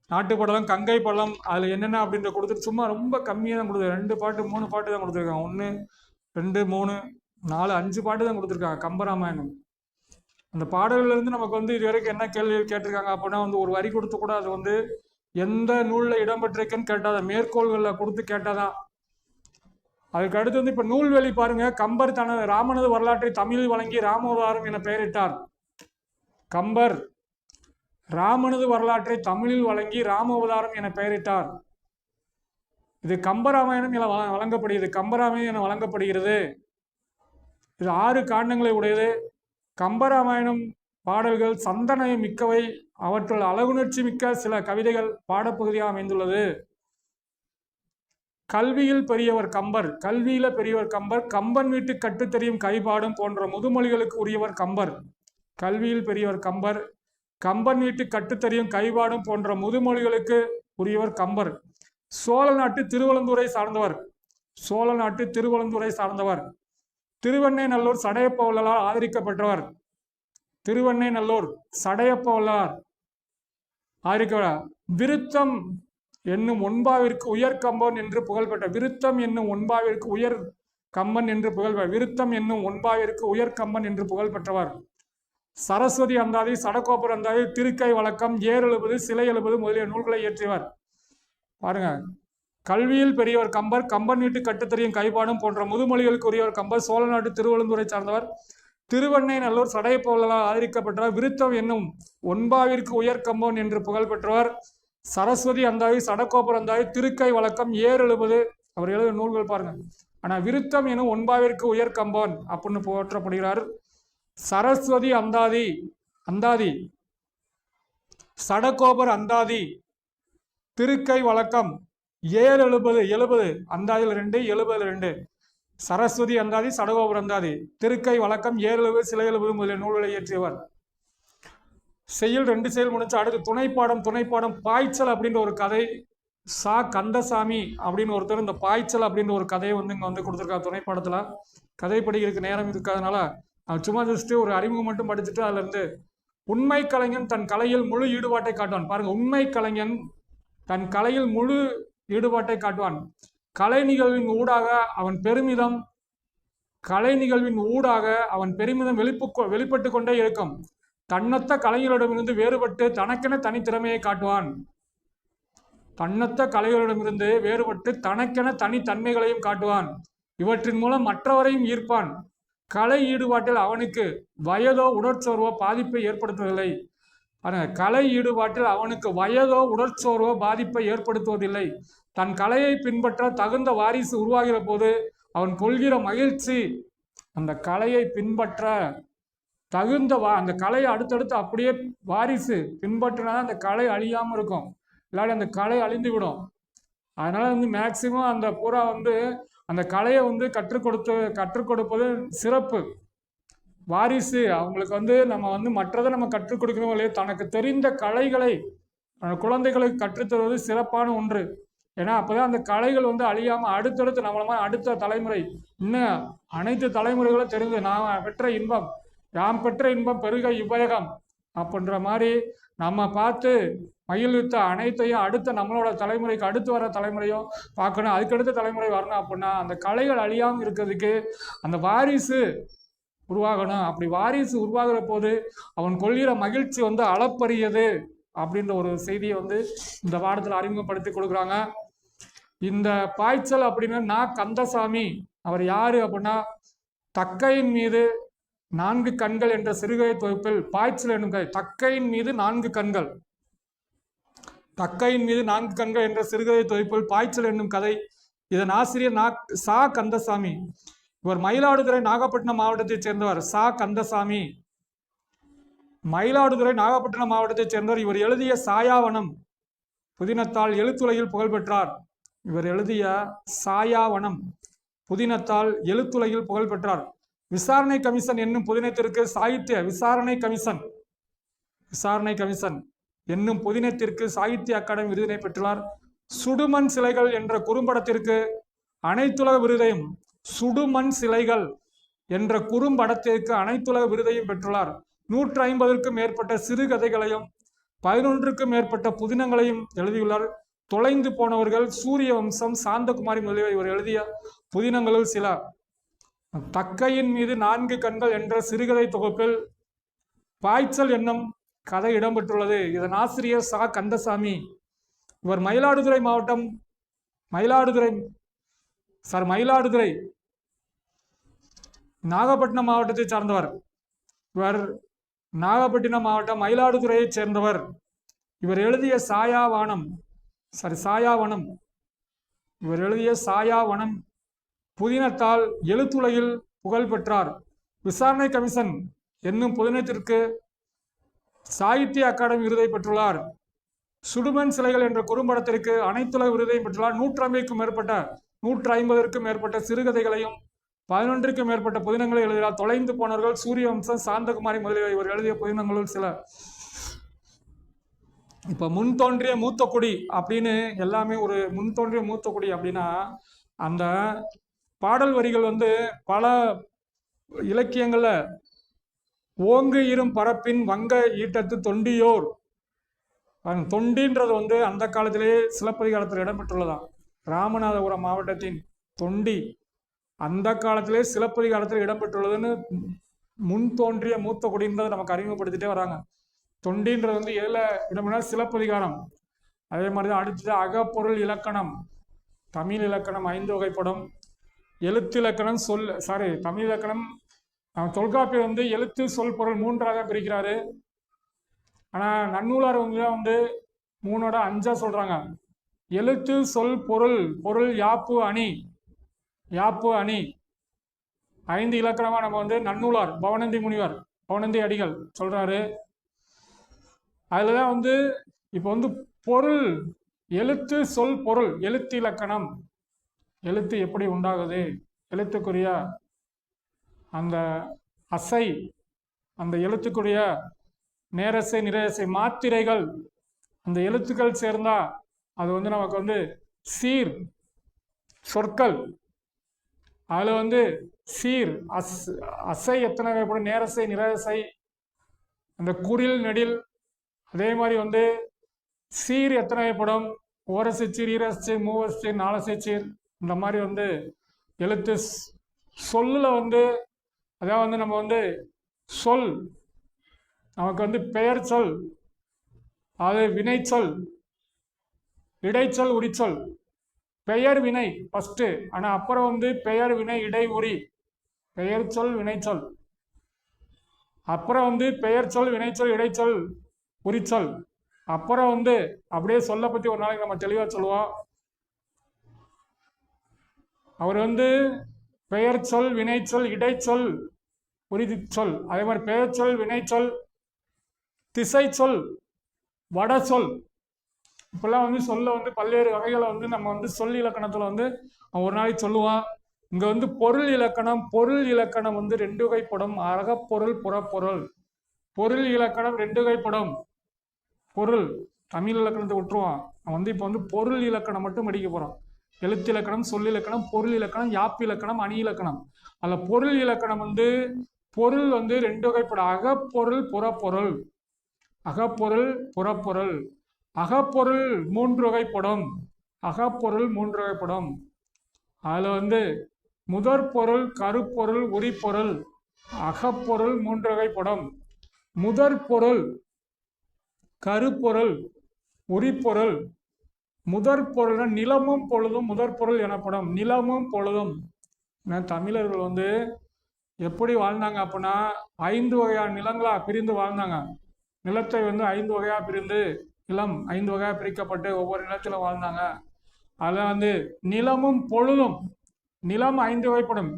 நாட்டுப்படலம், கங்கை படலம். அதுல என்னென்ன அப்படின்ற கொடுத்துட்டு சும்மா ரொம்ப கம்மியாக தான் கொடுத்துருக்காங்க. 2 பாட்டு 3 பாட்டு தான் கொடுத்துருக்காங்க. 1 2 3 4 5 பாட்டு தான் கொடுத்துருக்காங்க கம்பராமாயணம். அந்த பாடல்கள் நமக்கு இது வரைக்கும் என்ன கேள்வி கேட்டிருக்காங்க அப்படின்னா ஒரு வரி கொடுத்து கூட அது எந்த நூல்ல இடம்பெற்றிருக்குன்னு கேட்டாதான், மேற்கோள்களில் கொடுத்து கேட்டாதான். அதுக்கு அடுத்து இப்ப நூல்வெளி பாருங்க. கம்பர் தனது ராமனது வரலாற்றை தமிழில் வழங்கி ராமவதாரம் என பெயரிட்டார். கம்பர் ராமனது வரலாற்றை தமிழில் வழங்கி ராமவதாரம் என பெயரிட்டார். இது கம்பராமாயணம் என வழங்கப்படுகிறது. கம்பராமாயணம் என வழங்கப்படுகிறது. இது 6 காண்டங்களை உடையது. கம்பராமாயணம் பாடல்கள் சந்தனை மிக்கவை. அவற்றுள் அழகுணர்ச்சி மிக்க சில கவிதைகள் பாடப்பகுதியாக அமைந்துள்ளது. கல்வியில் பெரியவர் கம்பர், கல்வியில பெரியவர் கம்பர். கம்பன் வீட்டு கட்டுத்தெரியும் கைபாடும் போன்ற முதுமொழிகளுக்கு உரியவர் கம்பர். கல்வியில் பெரியவர் கம்பர். கம்பன் வீட்டு கட்டுத்தெரியும் கைபாடும் போன்ற முதுமொழிகளுக்கு உரியவர் கம்பர். சோழ நாட்டு திருவலந்தூரை சார்ந்தவர். சோழ நாட்டு திருவலந்தூரை சார்ந்தவர். திருவெண்ணெய்நல்லூர் சடையப்ப வள்ளலார் ஆதரிக்கப்பட்டவர். திருவெண்ணெய்நல்லூர் சடையப்ப வள்ளலார் ஆதரிக்கப்பட்டார். விருத்தம் என்னும் ஒன்பாவிற்கு உயர் கம்பன் என்று புகழ்பெற்ற, விருத்தம் என்னும் ஒன்பாவிற்கு உயர் கம்பன் என்று புகழ்பெற்ற விருத்தம் என்னும் ஒன்பாவிற்கு உயர் கம்பன் என்று புகழ் பெற்றவர். சரஸ்வதி அந்தாதி, சடகோபர் அந்தாதி, திருக்கை வழக்கம், ஏர் எழுபது, சிலை எழுபது முதலிய நூல்களை இயற்றியவர். பாருங்க, கல்வியில் பெரியவர் கம்பர், கம்பன் வீட்டு கட்டுத்தறியும் கைப்பாடும் போன்ற முதுமொழிகளுக்கு உரியவர் கம்பர். சோழ நாட்டு திருவழுந்தூரை சார்ந்தவர். திருவெண்ணைநல்லூர் சடையப்பவர்களால் ஆதரிக்கப்பட்டவர். விருத்தம் என்னும் ஒன்பாவிற்கு உயர் கம்பன் என்று புகழ் பெற்றவர். சரஸ்வதி அந்தாதி, சடகோபர் அந்தாதி, திருக்கை வழக்கம், ஏர் எழுபது அவர் எழுதிய நூல்கள் பாருங்க. ஆனா விருத்தம் எனும் ஒன்பாவிற்கு உயர் கம்பன் அப்படின்னு போற்றப்படுகிறார். சரஸ்வதி அந்தாதி அந்தாதி, சடகோபர் அந்தாதி, திருக்கை வழக்கம், ஏர் எழுபது அந்தாதியில் 2, 70 2. சரஸ்வதி அந்தாதி, சடகோபர் அந்தாதி, திருக்கை வழக்கம், ஏர் எழுபது, சிலை எழுபது முதலிய நூல்களை இயற்றியவர். செயல் 2 செயல் முடிச்சு அடுத்து துணைப்பாடம் பாய்ச்சல் அப்படின்ற ஒரு கதை. சா கந்தசாமி அப்படின்னு ஒருத்தர் இந்த பாய்ச்சல் அப்படின்ற ஒரு கதையை இங்க கொடுத்துருக்காங்க துணைப்பாடத்துல. கதை படிக்கிறதுக்கு நேரம் இருக்காதனால சும்மா ஜஸ்ட் ஒரு அறிமுகம் மட்டும் படிச்சுட்டு அதுல இருந்து உண்மை கலைஞன் தன் கலையில் முழு ஈடுபாட்டை காட்டுவான். பாருங்க, உண்மை கலைஞன் தன் கலையில் முழு ஈடுபாட்டை காட்டுவான். கலை நிகழ்வின் ஊடாக அவன் பெருமிதம் வெளிப்பட்டு கொண்டே இருக்கும். தன்னத்த கலைஞரிடமிருந்து வேறுபட்டு தனக்கென தனித்திறமையை காட்டுவான். தனித்தன்மைகளையும் காட்டுவான். இவற்றின் மூலம் மற்றவரையும் ஈர்ப்பான். கலை ஈடுபாட்டில் அவனுக்கு வயதோ உடற்சோர்வோ பாதிப்பை ஏற்படுத்துவதில்லை. தன் கலையை பின்பற்ற தகுந்த வாரிசு உருவாகிற போது அவன் கொள்கிற மகிழ்ச்சி, அந்த கலையை பின்பற்ற தகுந்த அந்த கலையை அடுத்தடுத்து அப்படியே வாரிசு பின்பற்றினாதான் அந்த கலை அழியாம இருக்கும், இல்லாட்டி அந்த கலை அழிந்து விடும். அதனால மேக்சிமம் அந்த பூரா அந்த கலையை கற்றுக் கொடுப்பது சிறப்பு. வாரிசு அவங்களுக்கு நம்ம மற்றதை நம்ம கற்றுக் கொடுக்கணும் இல்லையா, தனக்கு தெரிந்த கலைகளை குழந்தைகளுக்கு கற்றுத்தருவது சிறப்பான ஒன்று. ஏன்னா அப்போதான் அந்த கலைகள் அழியாம அடுத்தடுத்து நம்மள அடுத்த தலைமுறை இன்னும் அனைத்து தலைமுறைகளும் தெரிந்து யாம் பெற்ற இன்பம் பெருக இவ்வையகம் அப்படின்ற மாதிரி நம்ம பார்த்து மகிழ்வித்த அனைத்தையும் அடுத்த நம்மளோட தலைமுறைக்கு அடுத்து வர தலைமுறையும் பார்க்கணும். அதுக்கடுத்த தலைமுறை வரணும் அப்படின்னா அந்த கலைகள் அழியாமல் இருக்கிறதுக்கு அந்த வாரிசு உருவாகணும். அப்படி வாரிசு உருவாகிற போது அவன் கொள்கிற மகிழ்ச்சி அளப்பரியது அப்படின்ற ஒரு செய்தியை இந்த பாடத்தில் அறிமுகப்படுத்தி கொடுக்குறாங்க. இந்த பாய்ச்சல் அப்படின்னு கந்தசாமி அவர் யாரு அப்படின்னா, தக்கையின் மீது 4 கண்கள் என்ற சிறுகதை தொகுப்பில் பாய்ச்சல் என்னும் கதை. தக்கையின் மீது 4 கண்கள் என்ற சிறுகதை தொகுப்பில் பாய்ச்சல் என்னும் கதை. இதன் ஆசிரியர் சா கந்தசாமி. இவர் மயிலாடுதுறை நாகப்பட்டினம் மாவட்டத்தைச் சேர்ந்தவர். சா கந்தசாமி மயிலாடுதுறை நாகப்பட்டினம் மாவட்டத்தைச் சேர்ந்தவர். இவர் எழுதிய சாயாவனம் புதினத்தால் எழுத்துலகில் புகழ் பெற்றார். விசாரணை கமிஷன் என்னும் புதினத்திற்கு சாகித்ய அகாடமி விருதினை பெற்றுள்ளார். சுடுமண் சிலைகள் என்ற குறும்படத்திற்கு அனைத்துலக விருதையும் பெற்றுள்ளார். 150க்கும் மேற்பட்ட சிறுகதைகளையும் 11க்கும் மேற்பட்ட புதினங்களையும் எழுதியுள்ளார். தொலைந்து போனவர்கள், சூரிய வம்சம், சாந்தகுமாரி முதலியவை இவர் எழுதிய புதினங்களுள் சில. தக்கையின் மீது 4 கண்கள் என்ற சிறுகதை தொகுப்பில் பாய்ச்சல் என்னும் கதை இடம்பெற்றுள்ளது. இதன் ஆசிரியர் சா கந்தசாமி. இவர் மயிலாடுதுறை நாகப்பட்டினம் மாவட்டத்தை சார்ந்தவர். இவர் நாகப்பட்டினம் மாவட்டம் மயிலாடுதுறையைச் சேர்ந்தவர். இவர் எழுதிய சாயாவனம் புதினத்தால் எழுத்துலகில் புகழ் பெற்றார். விசாரணை கமிஷன் என்னும் புதினத்திற்கு சாகித்ய அகாடமி விருதை பெற்றுள்ளார். சுடுமண் சிலைகள் என்ற குறும்படத்திற்கு அனைத்துலக விருதையும் பெற்றுள்ளார். 150க்கும் மேற்பட்ட சிறுகதைகளையும் 11க்கும் மேற்பட்ட புதினங்களை எழுதினார். தொலைந்து போனவர்கள், சூரிய வம்சம், சாந்தகுமாரி முதலியவை இவர் எழுதிய புதினங்களுள் சில. இப்ப முன் தோன்றிய மூத்த குடி அப்படின்னு எல்லாமே ஒரு முன் தோன்றிய மூத்த குடி அப்படின்னா அந்த பாடல் வரிகள் பல இலக்கியங்கள்ல ஓங்கு இரும் பரப்பின் வங்க ஈட்டத்து தொண்டியோர், தொண்டின்றது அந்த காலத்திலேயே சிலப்பதிகாரத்தில் இடம்பெற்றுள்ளதாம். ராமநாதபுரம் மாவட்டத்தின் தொண்டி அந்த காலத்திலே சிலப்பதிகாரத்தில் இடம்பெற்றுள்ளதுன்னு முன் தோன்றிய மூத்த குடின்றதை நமக்கு அறிமுகப்படுத்திட்டே வராங்க. தொண்டின்றது வந்து எதில் இடம்னா சிலப்பதிகாரம். அதே மாதிரி தான் அடுத்தது அகப்பொருள் இலக்கணம். தமிழ் இலக்கணம் 5 வகைப்படும். எழுத்து இலக்கணம் தமிழ் இலக்கணம் தொல்காப்பியர் வந்து எழுத்து சொல் பொருள் 3ஆக பிரிக்கிறாரு. ஆனால் நன்னூலார் வந்து 3ஓட 5ஆ சொல்றாங்க. எழுத்து சொல் பொருள், பொருள் யாப்பு அணி, யாப்பு அணி 5 இலக்கணமா நம்ம வந்து நன்னூலார் பவனந்தி முனிவர், பவனந்தி அடிகள் சொல்றாரு. அதுலதான் வந்து இப்போ வந்து பொருள், எழுத்து சொல் பொருள், எழுத்து இலக்கணம், எழுத்து எப்படி உண்டாகுது, எழுத்துக்குரிய அந்த அசை, அந்த எழுத்துக்குரிய நேரசை நிறையசை மாத்திரைகள், அந்த எழுத்துக்கள் சேர்ந்தா அது வந்து நமக்கு வந்து சீர் சொற்கள். அதுல வந்து சீர் அசை எத்தனை வகைப்படும், நேரசை நிறையசை, அந்த குறில் நெடில். அதே மாதிரி வந்து சீர் எத்தனை வகைப்படும், ஓரசைச்சீர், ஈரசைச்சீர், மூவசைச்சீர், நாலசைச்சீர். இந்த மாதிரி வந்து எழுத்து சொல்லுல வந்து அதாவது வந்து நம்ம வந்து சொல் நமக்கு வந்து பெயர் சொல், அது வினைச்சொல், இடைச்சொல், உரிச்சொல். பெயர் வினை ஃபர்ஸ்ட், ஆனா அப்புறம் வந்து பெயர் வினை இடை உரி, பெயர் சொல் வினைச்சொல், அப்புறம் வந்து பெயர் சொல் வினைச்சொல் இடைச்சொல் உரிச்சொல், அப்புறம் வந்து அப்படியே சொல்ல பத்தி ஒரு நாளைக்கு நம்ம தெளிவா சொல்லுவோம். அவர் வந்து பெயர் சொல் வினைச்சொல் இடைச்சொல் உரிச்சொல், அதே மாதிரி பெயர் சொல் வினைச்சொல் திசை சொல் வட சொல், இப்பெல்லாம் வந்து சொல்ல வந்து பல்வேறு வகைகளை வந்து நம்ம வந்து சொல் இலக்கணத்துல வந்து ஒரு நாளைக்கு சொல்லுவான். இங்க வந்து பொருள் இலக்கணம், பொருள் இலக்கணம் வந்து 2 வகைப்படும். அகப்பொருள் புறப்பொருள். பொருள் இலக்கணம் 2 வகைப்படும். பொருள் தமிழ் இலக்கணத்தை விட்டுருவான், வந்து இப்போ வந்து பொருள் இலக்கணம் மட்டும் படிக்க போறோம். எழுத்து இலக்கணம், சொல் இலக்கணம், பொருள் இலக்கணம், யாப்பு இலக்கணம், அணி இலக்கணம். அதுல பொருள் இலக்கணம் வந்து பொருள் வந்து 2 வகைப்படும். அகப்பொருள் புறப்பொருள். அகப்பொருள் புறப்பொருள். அகப்பொருள் 3 வகைப்படும். அகப்பொருள் 3 வகைப்படும். அதுல வந்து முதற் பொருள், கருப்பொருள், உரிப்பொருள். அகப்பொருள் 3 வகைப்படும். முதற் பொருள், கருப்பொருள், உரிப்பொருள். முதற் பொருள் நிலமும் பொழுதும் முதற் பொருள் எனப்படும். நிலமும் பொழுதும் தமிழர்கள் வந்து எப்படி வாழ்ந்தாங்க அப்படின்னா 5 வகையான நிலங்களா பிரிந்து வாழ்ந்தாங்க. நிலத்தை வந்து 5 வகையா பிரிந்து, நிலம் 5 வகையா பிரிக்கப்பட்டு ஒவ்வொரு நிலத்திலும் வாழ்ந்தாங்க. அதில் வந்து நிலமும் பொழுதும், நிலம் 5 வகைப்படும்.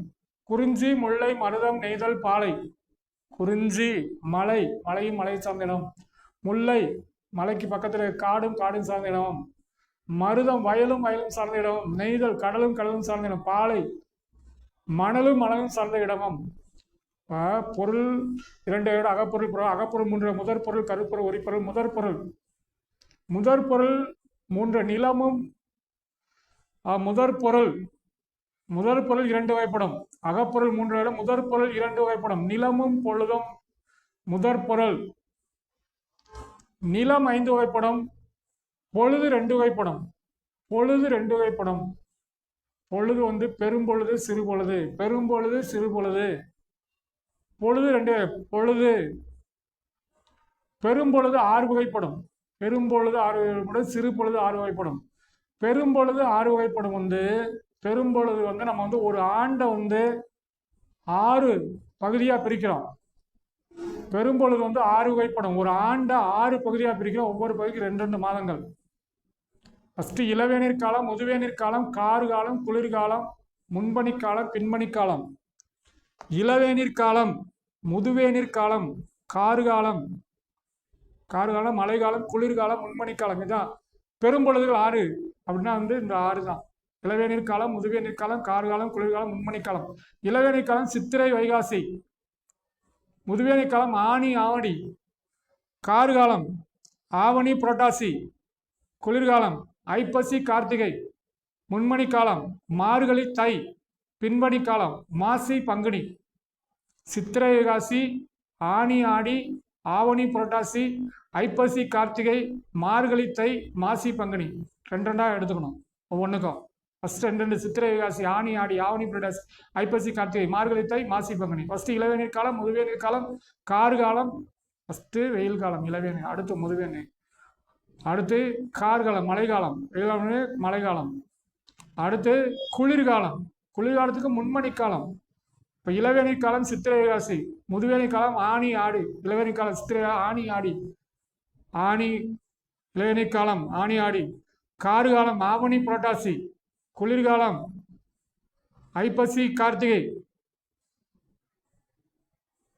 குறிஞ்சி, முல்லை, மருதம், நெய்தல், பாலை. குறிஞ்சி மலை, மலையும் மலை சார்ந்த இடம். முல்லை மலைக்கு பக்கத்தில் காடும் காடும் சார்ந்த இடம். மருதம் வயலும் வயலும் சார்ந்த இடம். நெய்தல் கடலும் கடலும் சார்ந்த இடம். பாலை மணலும் மணலும் சார்ந்த இடமும். பொருள் 2 இடம். அகப்பொருள் பொருள். அகப்பொருள் 3. முதற் பொருள், கருப்பொருள், உரிப்பொருள். முதற் பொருள், முதற் பொருள் 3 நிலமும். முதற் பொருள், முதற் பொருள் 2 வகைப்படும். அகப்பொருள் 3 இடம். முதற் பொருள் 2 வகைப்படும். நிலமும் பொழுதும் முதற் பொருள். நிலம் 5 வகைப்படும். பொழுது 2 வகைப்படும். பொழுது 2 வகைப்படும். பொழுது வந்து பெரும்பொழுது, சிறு பொழுது. பெரும்பொழுது, சிறு பொழுது. பொழுது 2 பொழுது. பெரும்பொழுது 6 வகைப்படும். பெரும்பொழுது 6 வகைப்படும். சிறு பொழுது 6 வகைப்படும். பெரும்பொழுது 6 வகைப்படும் வந்து பெரும்பொழுது வந்து நம்ம வந்து ஒரு ஆண்டை வந்து 6 பகுதியா பிரிக்கிறோம். பெரும்பொழுது வந்து 6 வகைப்படும். ஒரு ஆண்டை 6 பகுதியா பிரிக்கிறோம். ஒவ்வொரு பகுதிக்கு 2 மாதங்கள். ஃபர்ஸ்ட் இளவேநீர் காலம், முதுவேநீர் காலம், கார் காலம், குளிர்காலம், முன்பனி காலம், பின்பனி காலம். இளவேநீர் காலம், முதுவேநீர் காலம், கார்காலம், கார்காலம், மழைக்காலம், குளிர்காலம், முன்பனி காலம். இதுதான் பெரும்பொழுதுகள் 6 அப்படின்னா வந்து இந்த 6 தான். இளவேநீர் காலம், முதுவேநீர் காலம், கார்காலம், குளிர்காலம், முன்பனி காலம். இளவேநீர் காலம் சித்திரை வைகாசி. முதுவேநீர் காலம் ஆனி ஆவணி. கார்காலம் ஆவணி புரட்டாசி. குளிர்காலம் ஐப்பசி கார்த்திகை. முன்பனி காலம் மார்கழி தை. பின்பனி காலம் மாசி பங்குனி. சித்திரை வைகாசி, ஆனி ஆடி, ஆவணி புரட்டாசி, ஐப்பசி கார்த்திகை, மார்கழி தை, மாசி பங்குனி. 2 எடுத்துக்கணும் ஒவ்வொன்றுக்கும். ஃபர்ஸ்ட் ரெண்டு சித்திரை வைகாசி ஆனி ஆடி ஆவணி புரட்டாசி ஐப்பசி கார்த்திகை மார்கழி தை மாசி பங்குனி. ஃபர்ஸ்ட் இளவேநீர் காலம், முதுவேநீர் காலம், கார் காலம். ஃபர்ஸ்ட் வெயில் காலம் இளவேநீர், அடுத்து முதுவேநீர், அடுத்து கார்காலம் மழைக்காலம், மழைக்காலம், அடுத்து குளிர்காலம். குளிர்காலத்துக்கு முன்மணி காலம். இப்போ இளவேநீர் காலம் சித்திரை வைகாசி, முதுவேநீர் காலம் ஆனி ஆடி, இளவேநீர் காலம் சித்திரை ஆனி ஆடி, ஆனி இளவேநீர் காலம் ஆனி ஆடி, கார் காலம் ஆவணி புரட்டாசி, குளிர்காலம் ஐப்பசி கார்த்திகை,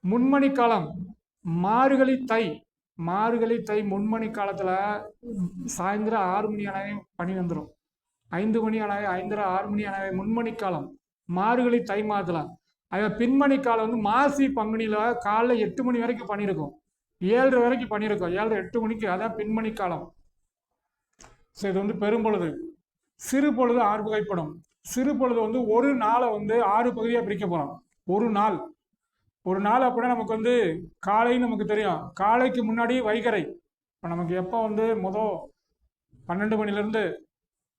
முன்மணி காலம் மார்கழி தை. மார்கழி தை முன்மணி காலத்துல சாயந்தரம் 6 மணி ஆனாவே பனி வந்துடும். 5 மணி ஆனாவே 5:30 6 மணி ஆனாவே முன்மணி காலம் மார்கழி தை மாதத்துல. அது பின்மணி காலம் வந்து மாசி பங்குனியில காலைல 8 மணி வரைக்கும் பனி இருக்கும், 7:30 வரைக்கும் பனி இருக்கும், 7:30 8 மணிக்கு. அதான் பின்மணி காலம். ஸோ இது வந்து பெரும்பொழுது. சிறு பொழுது 6 வகைப்படும். சிறு பொழுது வந்து ஒரு நாளை வந்து 6 பகுதியாக பிரிக்க போகிறோம். ஒரு நாள் அப்படின்னா நமக்கு வந்து காலைன்னு நமக்கு தெரியும். காலைக்கு முன்னாடி வைகறை. இப்போ நமக்கு எப்போ வந்து 12 மணிலேருந்து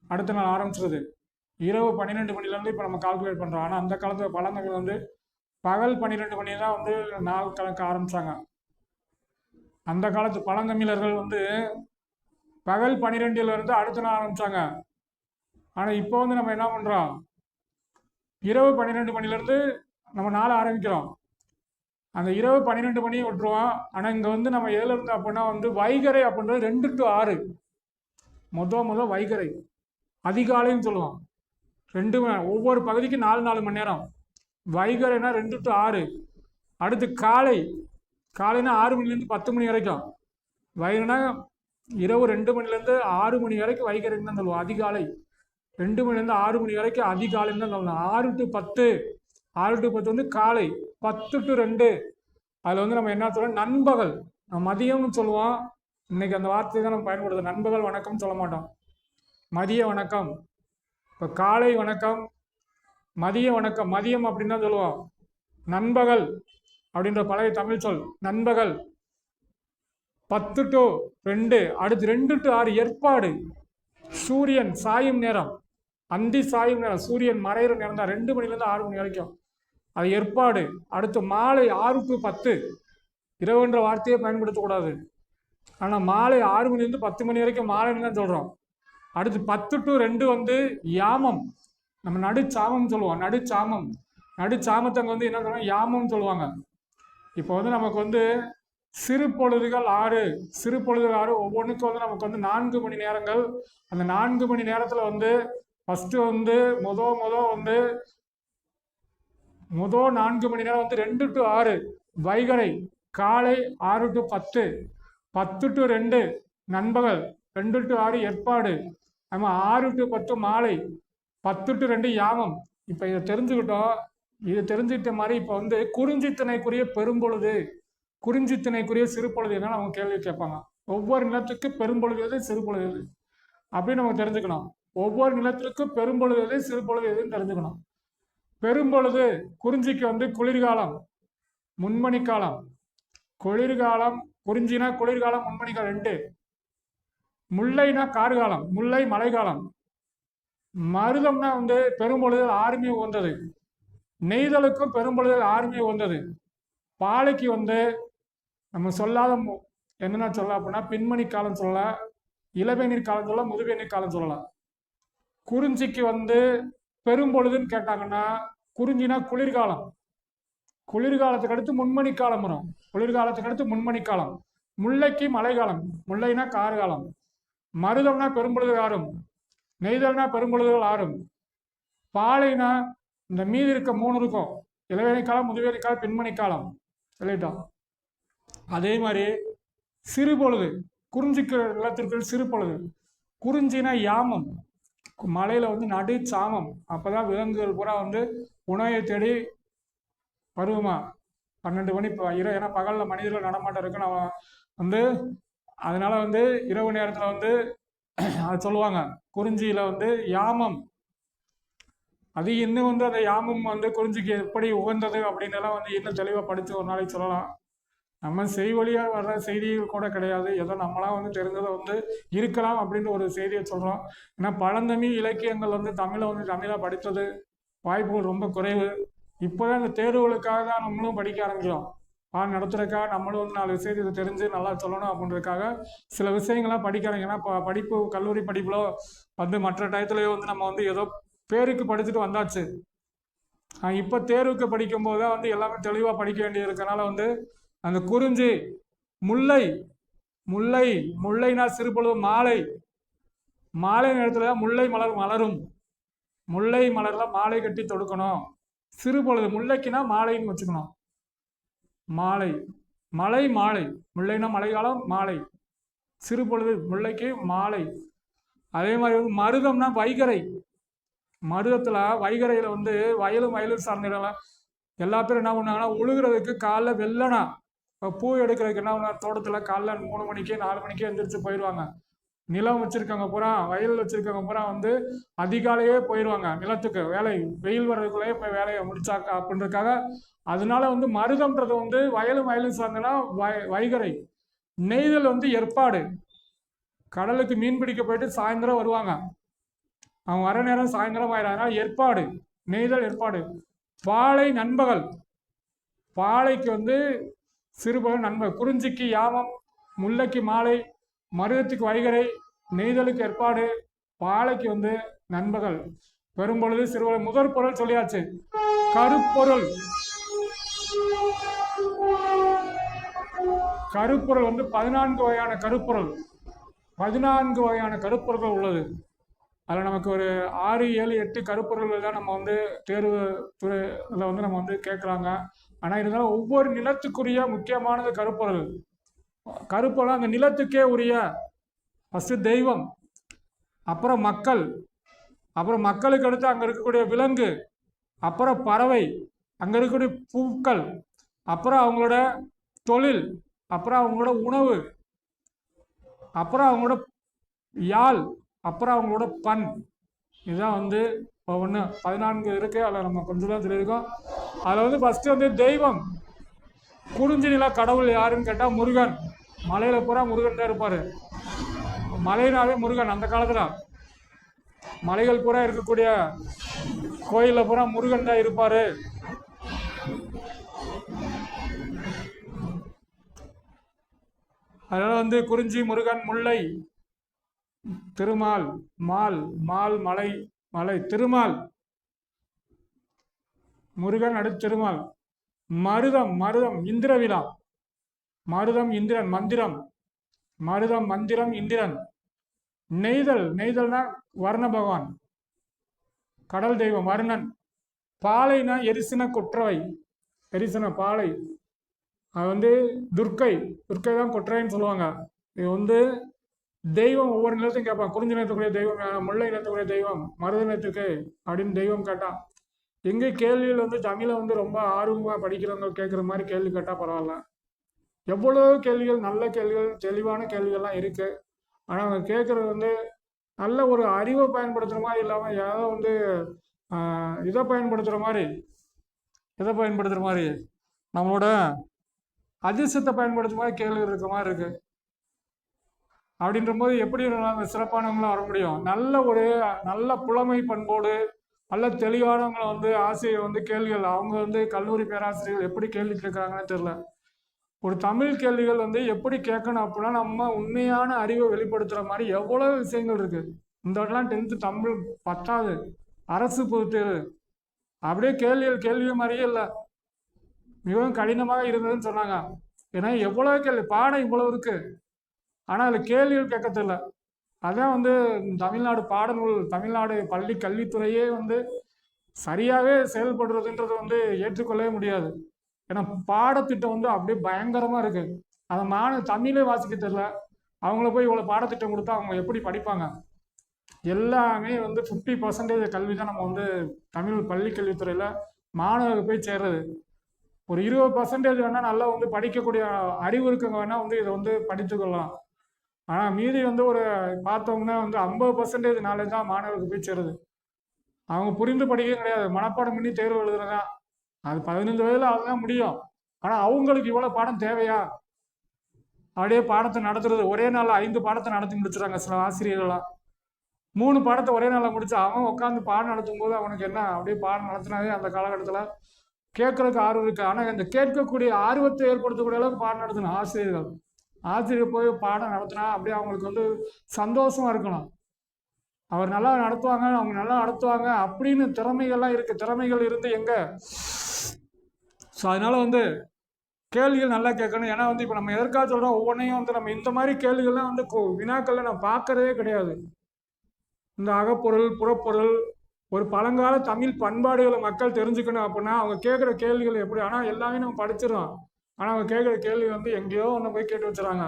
அடுத்த நாள் ஆரம்பிச்சிருது. இரவு 12 மணிலேருந்து இப்போ நம்ம கால்குலேட் பண்ணுறோம். ஆனால் அந்த காலத்தில் பழந்தமிழ் வந்து பகல் 12 மணி தான் வந்து நாள் கணக்க ஆரம்பித்தாங்க. அந்த காலத்து பழந்தமிழர்கள் வந்து பகல் 12 அடுத்த நாள் ஆரம்பித்தாங்க. ஆனால் இப்போ வந்து நம்ம என்ன பண்ணுறோம், இரவு 12 மணிலேருந்து நம்ம நாள் ஆரம்பிக்கிறோம். அந்த இரவு 12 மணியை விட்டுருவோம். ஆனால் இங்கே வந்து நம்ம எதில் இருந்து அப்படின்னா வந்து வைகறை அப்படின்றது 2 to 6. முதல் வைகறை அதிகாலைன்னு சொல்லுவோம். 2 ஒவ்வொரு பகுதிக்கு 4 மணி நேரம். வைகறைனா 2 to 6. அடுத்து காலைனா 6 மணிலேருந்து 10 மணி வரைக்கும். வைகறைனா இரவு 2 மணிலேருந்து 6 மணி வரைக்கும் வைகறைன்னு தான் சொல்லுவோம். அதிகாலை 2 மணிலேருந்து 6 மணி வரைக்கும் அதிகாலைன்னு தான் சொல்லணும். 6 to 10 வந்து காலை. 10 to 2 அதில் வந்து நம்ம என்ன சொல்லுவோம், நண்பகல். மதியம்னு சொல்லுவோம். இன்னைக்கு அந்த வார்த்தை தான் நம்ம பயன்படுத்தும். நண்பகல் வணக்கம் சொல்ல மாட்டோம், மதிய வணக்கம். இப்போ காலை வணக்கம், மதிய வணக்கம். மதியம் அப்படின்னு தான் சொல்லுவோம். நண்பகல் அப்படின்ற பழைய தமிழ் சொல் நண்பகல். 10 to 2. அடுத்து 2 to 6 ஏற்பாடு. சூரியன் சாயும் நேரம், அந்தி சாயும் நேரம், சூரியன் மறைகிற நேரம் தான் 2 மணிலேருந்து 6 மணி வரைக்கும். அது ஏற்பாடு. அடுத்து மாலை 6 to 10. இரவுன்ற வார்த்தையை பயன்படுத்தக்கூடாது. ஆனால் மாலை 6 மணிலேருந்து 10 மணி வரைக்கும் மாலைன்னு தான் சொல்கிறோம். அடுத்து 10 to 2 வந்து யாமம். நம்ம நடுச்சாமம் சொல்லுவோம். நடுச்சாமத்தை அங்கே வந்து என்ன சொல்லுவாங்க, யாமம்னு சொல்லுவாங்க. இப்போ வந்து நமக்கு வந்து சிறு பொழுதுகள் 6. ஒவ்வொன்றுக்கும் வந்து நமக்கு வந்து 4 மணி நேரங்கள். அந்த 4 மணி நேரத்தில் வந்து ஃபஸ்ட்டு வந்து முதல் 4 மணி நேரம் வந்து 2 to 6 வைகறை. காலை 6 to 10. 10 to 2 நண்பகல். 2 to 6 ஏற்பாடு. நம்ம 6 to 10 மாலை. 10 to 2 யாமம். இப்போ இதை தெரிஞ்சுக்கிட்டோம். இதை தெரிஞ்சுக்கிட்ட மாதிரி இப்போ வந்து குறிஞ்சித்திணைக்குரிய பெரும்பொழுது, குறிஞ்சித்திணைக்குரிய சிறு பொழுது என்னன்னு அவங்க கேள்வி கேட்பாங்க. ஒவ்வொரு நிலத்துக்கு பெரும்பொழுது எது, சிறு பொழுது எது அப்படின்னு நம்ம தெரிஞ்சுக்கணும். ஒவ்வொரு நிலத்திற்கும் பெரும்பொழுது எது, சிறு பொழுது எதுன்னு தெரிஞ்சுக்கணும். பெரும்பொழுது குறிஞ்சிக்கு வந்து குளிர்காலம், முன்மணி காலம். குளிர்காலம் குறிஞ்சினா குளிர்காலம், முன்மணிக்காலம் 2. முல்லைனா கார்காலம், முல்லை மழைக்காலம். மருதம்னா வந்து பெரும்பொழுதில் 6மே உகந்தது. நெய்தலுக்கும் பெரும்பொழுதில் 6மே உகந்தது. பாலைக்கு வந்து நம்ம சொல்லாத என்னென்ன சொல்லலாம் அப்படின்னா பின்மணி காலம் சொல்லலாம், இளவேநீர் காலம் சொல்லலாம், முதுவேநீர் காலம் சொல்லலாம். குறிஞ்சிக்கு வந்து பெரும்பொழுதுன்னு கேட்டாங்கன்னா குறிஞ்சினா குளிர்காலம். குளிர்காலத்துக்கு அடுத்து முன்மணி காலம் வரும். குளிர்காலத்துக்கு அடுத்து முன்மணி காலம். முல்லைக்கு மழைக்காலம், முல்லைனா கார்காலம். மருதம்னா பெரும்பொழுது 6. நெய்தல்னா பெரும்பொழுதுகள் 6. பாலைனா இந்த மீதி இருக்க 3 இருக்கும். இளவேநீர் காலம், முதுவேநீர் காலம், பின்மணி காலம் சொல்லிட்டோம். அதே மாதிரி சிறு பொழுது குறிஞ்சிக்கு நிலத்திற்கு சிறு பொழுது. குறிஞ்சினா யாமம். மலையில் வந்து நடு சாமம். அப்போ தான் விலங்குகள் பூரா வந்து உணவை தேடி வருவோமா. 12 மணி ஏன்னா பகலில் மனிதர்கள் நடமாட்டம் இருக்கு. நம்ம வந்து அதனால வந்து இரவு நேரத்தில் வந்து அதை சொல்லுவாங்க. குறிஞ்சியில் வந்து யாமம். அது இன்னும் வந்து அந்த யாமம் வந்து குறிஞ்சிக்கு எப்படி உகந்தது அப்படின்னு எல்லாம் வந்து இன்னும் தெளிவாக படித்து ஒரு நாளைக்கு சொல்லலாம். நம்ம வழியாக வர்ற செய்திகள் கூட கிடையாது. ஏதோ நம்மளாம் வந்து தெரிஞ்சதை வந்து இருக்கலாம் அப்படின்ற ஒரு செய்தியை சொல்கிறோம். ஏன்னா பழந்தமிழ் இலக்கியங்கள் வந்து தமிழாக படித்தது வாய்ப்புகள் ரொம்ப குறைவு. இப்போ தான் இந்த தேர்வுகளுக்காக தான் நம்மளும் படிக்க ஆரம்பிக்கிறோம். பாடம் நடத்துறதுக்காக நம்மளும் வந்து 4 விஷயத்தை தெரிஞ்சு நல்லா சொல்லணும் அப்படின்றதுக்காக சில விஷயங்கள்லாம் படிக்கிறோம். ஏன்னா இப்போ படிப்பு கல்லூரி படிப்புலோ வந்து மற்ற டயத்துலையோ வந்து நம்ம வந்து ஏதோ பேருக்கு படிச்சுட்டு வந்தாச்சு. இப்போ தேர்வுக்கு படிக்கும்போது தான் வந்து எல்லாமே தெளிவாக படிக்க வேண்டியது இருக்கனால வந்து அந்த குறிஞ்சி, முல்லை, முல்லை முல்லைனா சிறுபொழுது மாலை, மாலை நேரத்தில் தான் முல்லை மலர் மலரும். முல்லை மலர்ல மாலை கட்டி தொடுக்கணும். சிறுபொழுது முல்லைக்குனா மாலைன்னு வச்சுக்கணும். மாலை, மலை மாலை, முல்லைனா மழைக்காலம், மாலை, சிறுபொழுது முல்லைக்கு மாலை. அதே மாதிரி வந்து மருதம்னா வைகரை, மருதத்துல வைகரையில வந்து வயலும் சார்ந்த இடம்லாம் எல்லா பேரும் என்ன பண்ணாங்கன்னா உழுகிறதுக்கு காலைல வெள்ளனா பூ எடுக்கிறதுக்கு என்ன பண்ணா தோட்டத்தில் காலைல 3 மணிக்கே 4 மணிக்கே எந்திரிச்சு போயிடுவாங்க. நிலம் வச்சிருக்கவங்க பூரா வயல் வச்சிருக்கவங்க பூரா வந்து அதிகாலையே போயிடுவாங்க நிலத்துக்கு வேலை, வெயில் வர்றதுக்குள்ளேயே போய் வேலையை முடிச்சாக்க அப்படின்றதுக்காக. அதனால வந்து மருதம்ன்றது வந்து வயலும் சார்ந்தனா வைகரை. நெய்தல் வந்து ஏற்பாடு, கடலுக்கு மீன் பிடிக்க போயிட்டு சாயந்தரம் வருவாங்க. அவங்க வர நேரம் சாயந்தரம் ஆயிடுறாங்க. ஏற்பாடு, நெய்தல் ஏற்பாடு. பாலை நண்பகல், பாலைக்கு வந்து சிறுபகல் நண்பகல். குறிஞ்சிக்கு யாமம், முல்லைக்கு மாலை, மருதத்துக்கு வைகரை, நெய்தலுக்கு ஏற்பாடு, பாலைக்கு வந்து நண்பகல். பெரும்பொழுது சிறுபகல். முதற் பொருள் சொல்லியாச்சு. கருப்பொருள், கருப்பொருள் வந்து 14 வகையான கருப்பொருள், 14 வகையான கருப்பொருள்கள் உள்ளது. அதில் நமக்கு ஒரு 6, 7, 8 கருப்பொருள்கள் தான் நம்ம வந்து தேர்வு துறையில் வந்து நம்ம வந்து கேட்குறாங்க. ஆனால் இருந்தாலும் ஒவ்வொரு நிலத்துக்குரிய முக்கியமானது கருப்பொருள். கருப்பொருள் அந்த நிலத்துக்கே உரிய ஃபஸ்ட்டு தெய்வம், அப்புறம் மக்கள், அப்புறம் மக்களுக்கு அடுத்து அங்கே இருக்கக்கூடிய விலங்கு, அப்புறம் பறவை, அங்கே இருக்கக்கூடிய பூக்கள், அப்புறம் அவங்களோட தொழில், அப்புறம் அவங்களோட உணவு, அப்புறம் அவங்களோட யாழ், அப்புறம் அவங்களோட பண். இதுதான் வந்து இப்போ ஒன்று 14 இருக்கு. அதில் நம்ம கொஞ்சம் தான் சொல்லியிருக்கோம். அதில் வந்து ஃபஸ்ட்டு வந்து தெய்வம். குறிஞ்சி நில கடவுள் யாருன்னு கேட்டால் முருகன். மலையில் பூரா முருகன் தான் இருப்பார். மலைனாவே முருகன். அந்த காலத்தில் மலைகள் பூரா இருக்கக்கூடிய கோயிலில் பூரா முருகன் தான் இருப்பார். அதனால் வந்து குறிஞ்சி, முருகன், முல்லை, திருமால், மால், மால் மலை, மலை திருமால், முருகன் அடுத்து திருமால். மருதம், மருதம் இந்திர விழா, மருதம் இந்திரன், மந்திரம், மருதம் மந்திரம் இந்திரன். நெய்தல், நெய்தல்னா வர்ண பகவான், கடல் தெய்வம் வருணன். பாலைனா எரிசின கொற்றவை, எரிசின பாலை, அது வந்து துர்க்கை, துர்க்கை தான் கொற்றவைன்னு சொல்லுவாங்க. இது வந்து தெய்வம் ஒவ்வொரு நிலத்தையும் கேட்பான். குறிஞ்சி நிலத்துக்குரிய தெய்வம், முல்லை நிலத்துக்குரிய தெய்வம், மருத நிலத்துக்கு அப்படின்னு தெய்வம் கேட்டான். எங்கே கேள்வியில் வந்து தமிழை வந்து ரொம்ப ஆர்வமாக படிக்கிறவங்க கேட்குற மாதிரி கேள்வி கேட்டால் பரவாயில்ல. எவ்வளோ கேள்விகள், நல்ல கேள்விகள், தெளிவான கேள்விகள்லாம் இருக்குது. ஆனால் அவங்க கேட்குறது வந்து நல்ல ஒரு அறிவை பயன்படுத்துகிற மாதிரி இல்லாமல் ஏதோ வந்து இதை பயன்படுத்துகிற மாதிரி, நம்மளோட அதிர்ஷ்டத்தை பயன்படுத்துகிற மாதிரி கேள்வி இருக்கிற மாதிரி இருக்குது. அப்படின்ற போது எப்படி சிறப்பானவங்களும் வர முடியும்? நல்ல புலமை பண்போடு நல்ல தெளிவானவங்களை வந்து ஆசிரியர் வந்து கேள்விகள், அவங்க வந்து கல்லூரி பேராசிரியர்கள் எப்படி கேள்வி கேட்குறாங்கன்னு தெரில. ஒரு தமிழ் கேள்விகள் வந்து எப்படி கேட்கணும் அப்படின்னா நம்ம உண்மையான அறிவை வெளிப்படுத்துகிற மாதிரி எவ்வளோ விஷயங்கள் இருக்குது. இந்த இடம்லாம் 10th தமிழ் 10வது அரசு பொதுத் தேர்வு அப்படியே கேள்வி மாதிரியே இல்லை, மிகவும் கடினமாக இருந்ததுன்னு சொன்னாங்க. ஏன்னா எவ்வளோ கேள்வி, பாடம் இவ்வளோ இருக்குது, ஆனால் அதில் கேள்விகள் கேட்க தெரியல. அதான் வந்து தமிழ்நாடு பாடநூல், தமிழ்நாடு பள்ளி கல்வித்துறையே வந்து சரியாகவே செயல்படுறதுன்றது வந்து ஏற்றுக்கொள்ளவே முடியாது. ஏன்னா பாடத்திட்டம் வந்து அப்படியே பயங்கரமாக இருக்குது. அதை தமிழே வாசிக்க தெரியல, அவங்கள போய் இவ்வளோ பாடத்திட்டம் கொடுத்தா அவங்க எப்படி படிப்பாங்க? எல்லாமே வந்து 50% கல்வி தான் நம்ம வந்து தமிழ் பள்ளி கல்வித்துறையில் மாணவர்கள் போய் சேர்றது. ஒரு 20% வேணால் நல்லா வந்து படிக்கக்கூடிய அறிவு இருக்கவங்க வேணால் வந்து இதை வந்து படித்துக்கொள்ளலாம். ஆனால் மீதி வந்து ஒரு பார்த்தோம்னா வந்து 50% நாலேஜ் தான் மாணவர்களுக்கு போய் சேருது. அவங்க புரிந்து படிக்க கிடையாது, மனப்பாடம் பண்ணி தேர்வு எழுதுறதா. அது 15 வயதில் அதுதான் முடியும். ஆனால் அவங்களுக்கு இவ்வளோ பாடம் தேவையா? அப்படியே பாடத்தை நடத்துறது. ஒரே நாள் 5 பாடத்தை நடத்தி முடிச்சுறாங்க சில ஆசிரியர்கள்லாம். 3 பாடத்தை ஒரே நாளில் முடிச்சு அவன் உட்காந்து பாடம் நடத்தும் போது அவனுக்கு என்ன அப்படியே பாடம் நடத்தினாவே அந்த காலகட்டத்தில் கேட்கறதுக்கு ஆர்வம் இருக்கு. ஆனால் இந்த கேட்கக்கூடிய ஆர்வத்தை ஏற்படுத்தக்கூடிய அளவுக்கு பாடம் நடத்தணும் ஆசிரியர்கள். ஆசிரியர் போய் பாடம் நடத்தினா அப்படியே அவங்களுக்கு வந்து சந்தோஷமா இருக்கணும். அவர் நல்லா நடத்துவாங்க, அவங்க நல்லா நடத்துவாங்க அப்படின்னு திறமைகள்லாம் இருக்கு. திறமைகள் இருந்து எங்க? ஸோ அதனால வந்து கேள்விகள் நல்லா கேட்கணும். ஏன்னா வந்து இப்போ நம்ம எதற்காக சொல்றோம், ஒவ்வொன்றையும் வந்து நம்ம இந்த மாதிரி கேள்விகள்லாம் வந்து வினாக்கள்ல நான் பார்க்கறதே கிடையாது. இந்த அகப்பொருள், புறப்பொருள், ஒரு பழங்கால தமிழ் பண்பாடுகளை மக்கள் தெரிஞ்சுக்கணும் அப்படின்னா அவங்க கேட்குற கேள்விகள் எப்படி? ஆனால் எல்லாமே நம்ம படிச்சிடறோம். ஆனால் அவங்க கேட்குற கேள்வி வந்து எங்கேயோ ஒன்று போய் கேட்டு வச்சுறாங்க.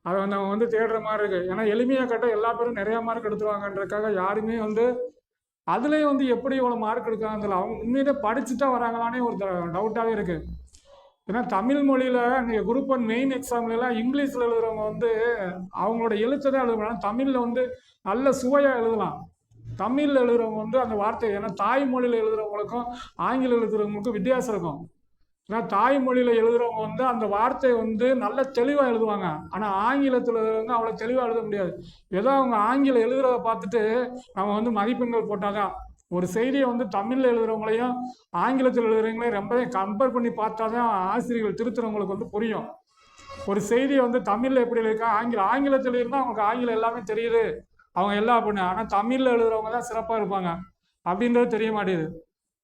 அதை வந்து அவங்க வந்து தேடுற மாதிரி இருக்கு. ஏன்னா எளிமையாக கேட்டால் எல்லா பேரும் நிறையா மார்க் எடுத்துருவாங்கன்றதுக்காக யாருமே வந்து அதுலேயும் வந்து எப்படி இவ்வளோ மார்க் எடுக்காங்கன்னு அவங்க உண்மையிலே படிச்சுட்டா வராங்களானே ஒரு டவுட்டாகவே இருக்கு. ஏன்னா தமிழ் மொழியில் நீங்கள் குரூப் 1 மெயின் எக்ஸாம்லாம் இங்கிலீஷில் எழுதுறவங்க வந்து அவங்களோட எழுத்தை தான் எழுதுவாங்க. தமிழில் வந்து நல்ல சுவையாக எழுதலாம். தமிழில் எழுதுறவங்க வந்து அந்த வார்த்தை, ஏன்னா தாய்மொழியில் எழுதுறவங்களுக்கும் ஆங்கிலம் எழுதுறவங்களுக்கும் வித்தியாசம் இருக்கும். ஏன்னா தாய்மொழியில் எழுதுறவங்க வந்து அந்த வார்த்தையை வந்து நல்ல தெளிவாக எழுதுவாங்க. ஆனால் ஆங்கிலத்தில் எழுதுறவங்க அவ்வளோ தெளிவாக எழுத முடியாது. ஏதோ அவங்க ஆங்கிலம் எழுதுறத பார்த்துட்டு நம்ம வந்து மதிப்பெண்கள் போட்டாதான். ஒரு செய்தியை வந்து தமிழில் எழுதுறவங்களையும் ஆங்கிலத்தில் எழுதுறவங்களையும் ரொம்பவே கம்பேர் பண்ணி பார்த்தா தான் ஆசிரியர்கள் திருத்துறவங்களுக்கு வந்து புரியும். ஒரு செய்தியை வந்து தமிழில் எப்படி இருக்கா, ஆங்கிலத்தில் இருந்தால் அவங்களுக்கு ஆங்கிலம் எல்லாமே தெரியுது, அவங்க எல்லாம் அப்படின்னு. ஆனால் தமிழில் எழுதுறவங்க தான் சிறப்பாக இருப்பாங்க அப்படின்றது தெரிய மாட்டேங்குது.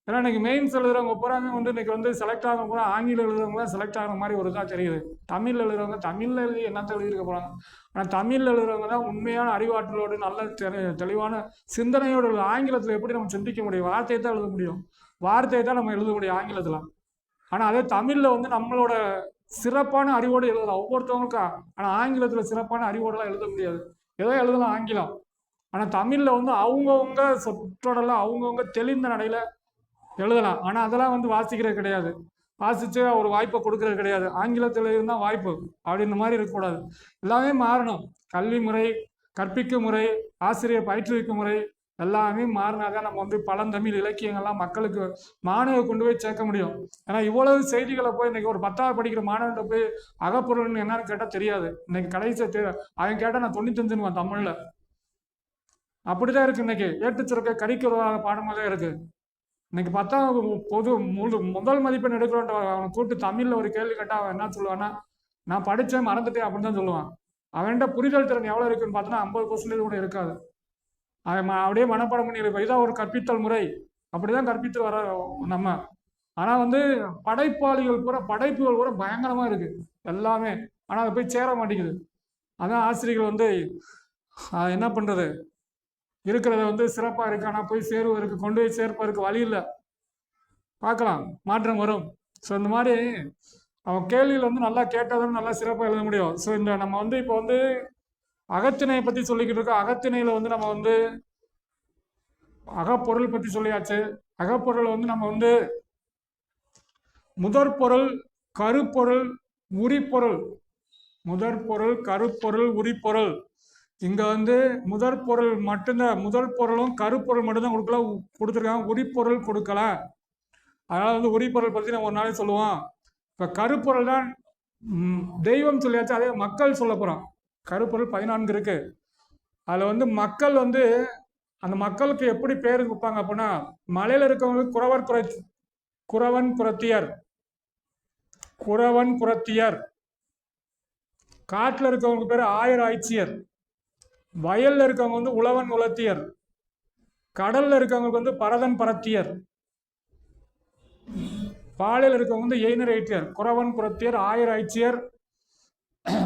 ஏன்னா இன்னைக்கு மெயின்ஸ் எழுதுறவங்க பூராமே வந்து இன்னைக்கு வந்து செலக்ட் ஆக பூரா ஆங்கிலம் எழுதுறவங்க தான் செலக்ட் ஆகிற மாதிரி ஒரு இதாக தெரியுது. தமிழில் எழுதுறவங்க தமிழில் எழுதி என்னத்தை எழுதியிருக்க போகிறாங்க. ஆனால் தமிழில் எழுதுறவங்க தான் உண்மையான அறிவாற்றலோடு நல்ல தெளிவான சிந்தனையோடு எழுது. ஆங்கிலத்தில் எப்படி நம்ம சிந்திக்க முடியும்? வார்த்தையை தான் எழுத முடியும், வார்த்தையை தான் நம்ம எழுத முடியும் ஆங்கிலத்தில். ஆனால் அதே தமிழில் வந்து நம்மளோட சிறப்பான அறிவோடு எழுதலாம் ஒவ்வொருத்தவங்களுக்கும். ஆனால் ஆங்கிலத்தில் சிறப்பான அறிவோடலாம் எழுத முடியாது. ஏதோ எழுதலாம் ஆங்கிலம். ஆனால் தமிழில் வந்து அவங்கவுங்க சொற்றொடலாம் அவங்கவுங்க தெளிந்த நடையில் எழுதலாம். ஆனால் அதெல்லாம் வந்து வாசிக்கிறது கிடையாது, வாசித்து ஒரு வாய்ப்பை கொடுக்கறது கிடையாது. ஆங்கிலத்தில் இருந்தால் வாய்ப்பு அப்படின்ற மாதிரி இருக்கக்கூடாது. எல்லாமே மாறணும். கல்வி முறை, கற்பிக்கும் முறை, ஆசிரியர் பயிற்றுவிக்கும் முறை எல்லாமே மாறினாதான் நம்ம வந்து பழந்தமிழ் இலக்கியங்கள்லாம் மக்களுக்கு மாணவ கொண்டு போய் சேர்க்க முடியும். ஏன்னா இவ்வளவு செய்திகளை போய் இன்னைக்கு ஒரு 10வது படிக்கிற மாணவன்கிட்ட போய் அகப்பொருள்னு என்னன்னு கேட்டால் தெரியாது. இன்னைக்கு கடைசி அவன் கேட்டால் நான் 95 தமிழில். அப்படிதான் இருக்கு. இன்னைக்கு ஏட்டுச்சுரக்கை கரிக்குறவாத பாடமாக தான் இருக்கு. இன்னைக்கு 10வது முதல் மதிப்பெண் எடுக்கிறோன்ற அவனை கூப்பிட்டு தமிழில் ஒரு கேள்வி கேட்டால் அவன் என்ன சொல்லுவான்னா, நான் படித்தேன் மறந்துட்டேன் அப்படின்னு தான் சொல்லுவான். அவன்கிட்ட புரிதல் திறன் எவ்வளோ இருக்குன்னு பார்த்தோன்னா 50% கூட இருக்காது. அவன் அப்படியே மனப்பாடம் பண்ணி இருப்பான். இதான் ஒரு கற்பித்தல் முறை, அப்படிதான் கற்பித்து வர நம்ம. ஆனால் வந்து படைப்பாளிகள் பூரா படைப்புகள் பூரா பயங்கரமாக இருக்கு எல்லாமே. ஆனால் அதை போய் சேர மாட்டேங்குது. அதான் ஆசிரியர்கள் வந்து என்ன பண்ணுறது, இருக்கிறத வந்து சிறப்பாக இருக்கு, ஆனால் போய் சேருவதற்கு கொண்டு போய் சேர்ப்பதற்கு வழி இல்லை. பார்க்கலாம், மாற்றம் வரும். ஸோ இந்த மாதிரி அவன் கேள்வியில் வந்து நல்லா கேட்டாதான் நல்லா சிறப்பாக எழுத முடியும். ஸோ இந்த நம்ம வந்து இப்போ வந்து அகத்திணையை பற்றி சொல்லிக்கிட்டு இருக்கோம். அகத்திணையில் வந்து நம்ம வந்து அகப்பொருள் பற்றி சொல்லியாச்சு. அகப்பொருள் வந்து நம்ம வந்து முதற்பொருள், கருப்பொருள், உரிப்பொருள், முதற்பொருள், கருப்பொருள், உரிப்பொருள். இங்கே வந்து முதற் பொருள் மட்டும்தான், முதல் பொருளும் கருப்பொருள் மட்டும்தான் கொடுத்துருக்காங்க, உரிப்பொருள் கொடுக்கல. அதனால் வந்து உரிப்பொருள் பற்றி நம்ம ஒரு நாளைக்கு சொல்லுவோம். இப்போ கருப்பொருள் தான் தெய்வம் சொல்லியாச்சு, அதே மக்கள் சொல்ல போகிறோம். கருப்பொருள் 14 இருக்கு. அதில் வந்து மக்கள் வந்து அந்த மக்களுக்கு எப்படி பேர் கொடுப்பாங்க அப்படின்னா, மலையில் இருக்கவங்களுக்கு குறவன் குறத்தியர், காட்டில் இருக்கவங்களுக்கு பேர் ஆயர் ஆய்ச்சியர், வயல்ல இருக்கவங்க வந்து உழவன் உலத்தியர், கடல்ல இருக்கவங்களுக்கு வந்து பரதன் பரத்தியர், பாலையில் இருக்கவங்க வந்து எய்னர் எய்ட்டியர். குறவன் குறத்தியர், ஆயர் ஆய்ச்சியர்,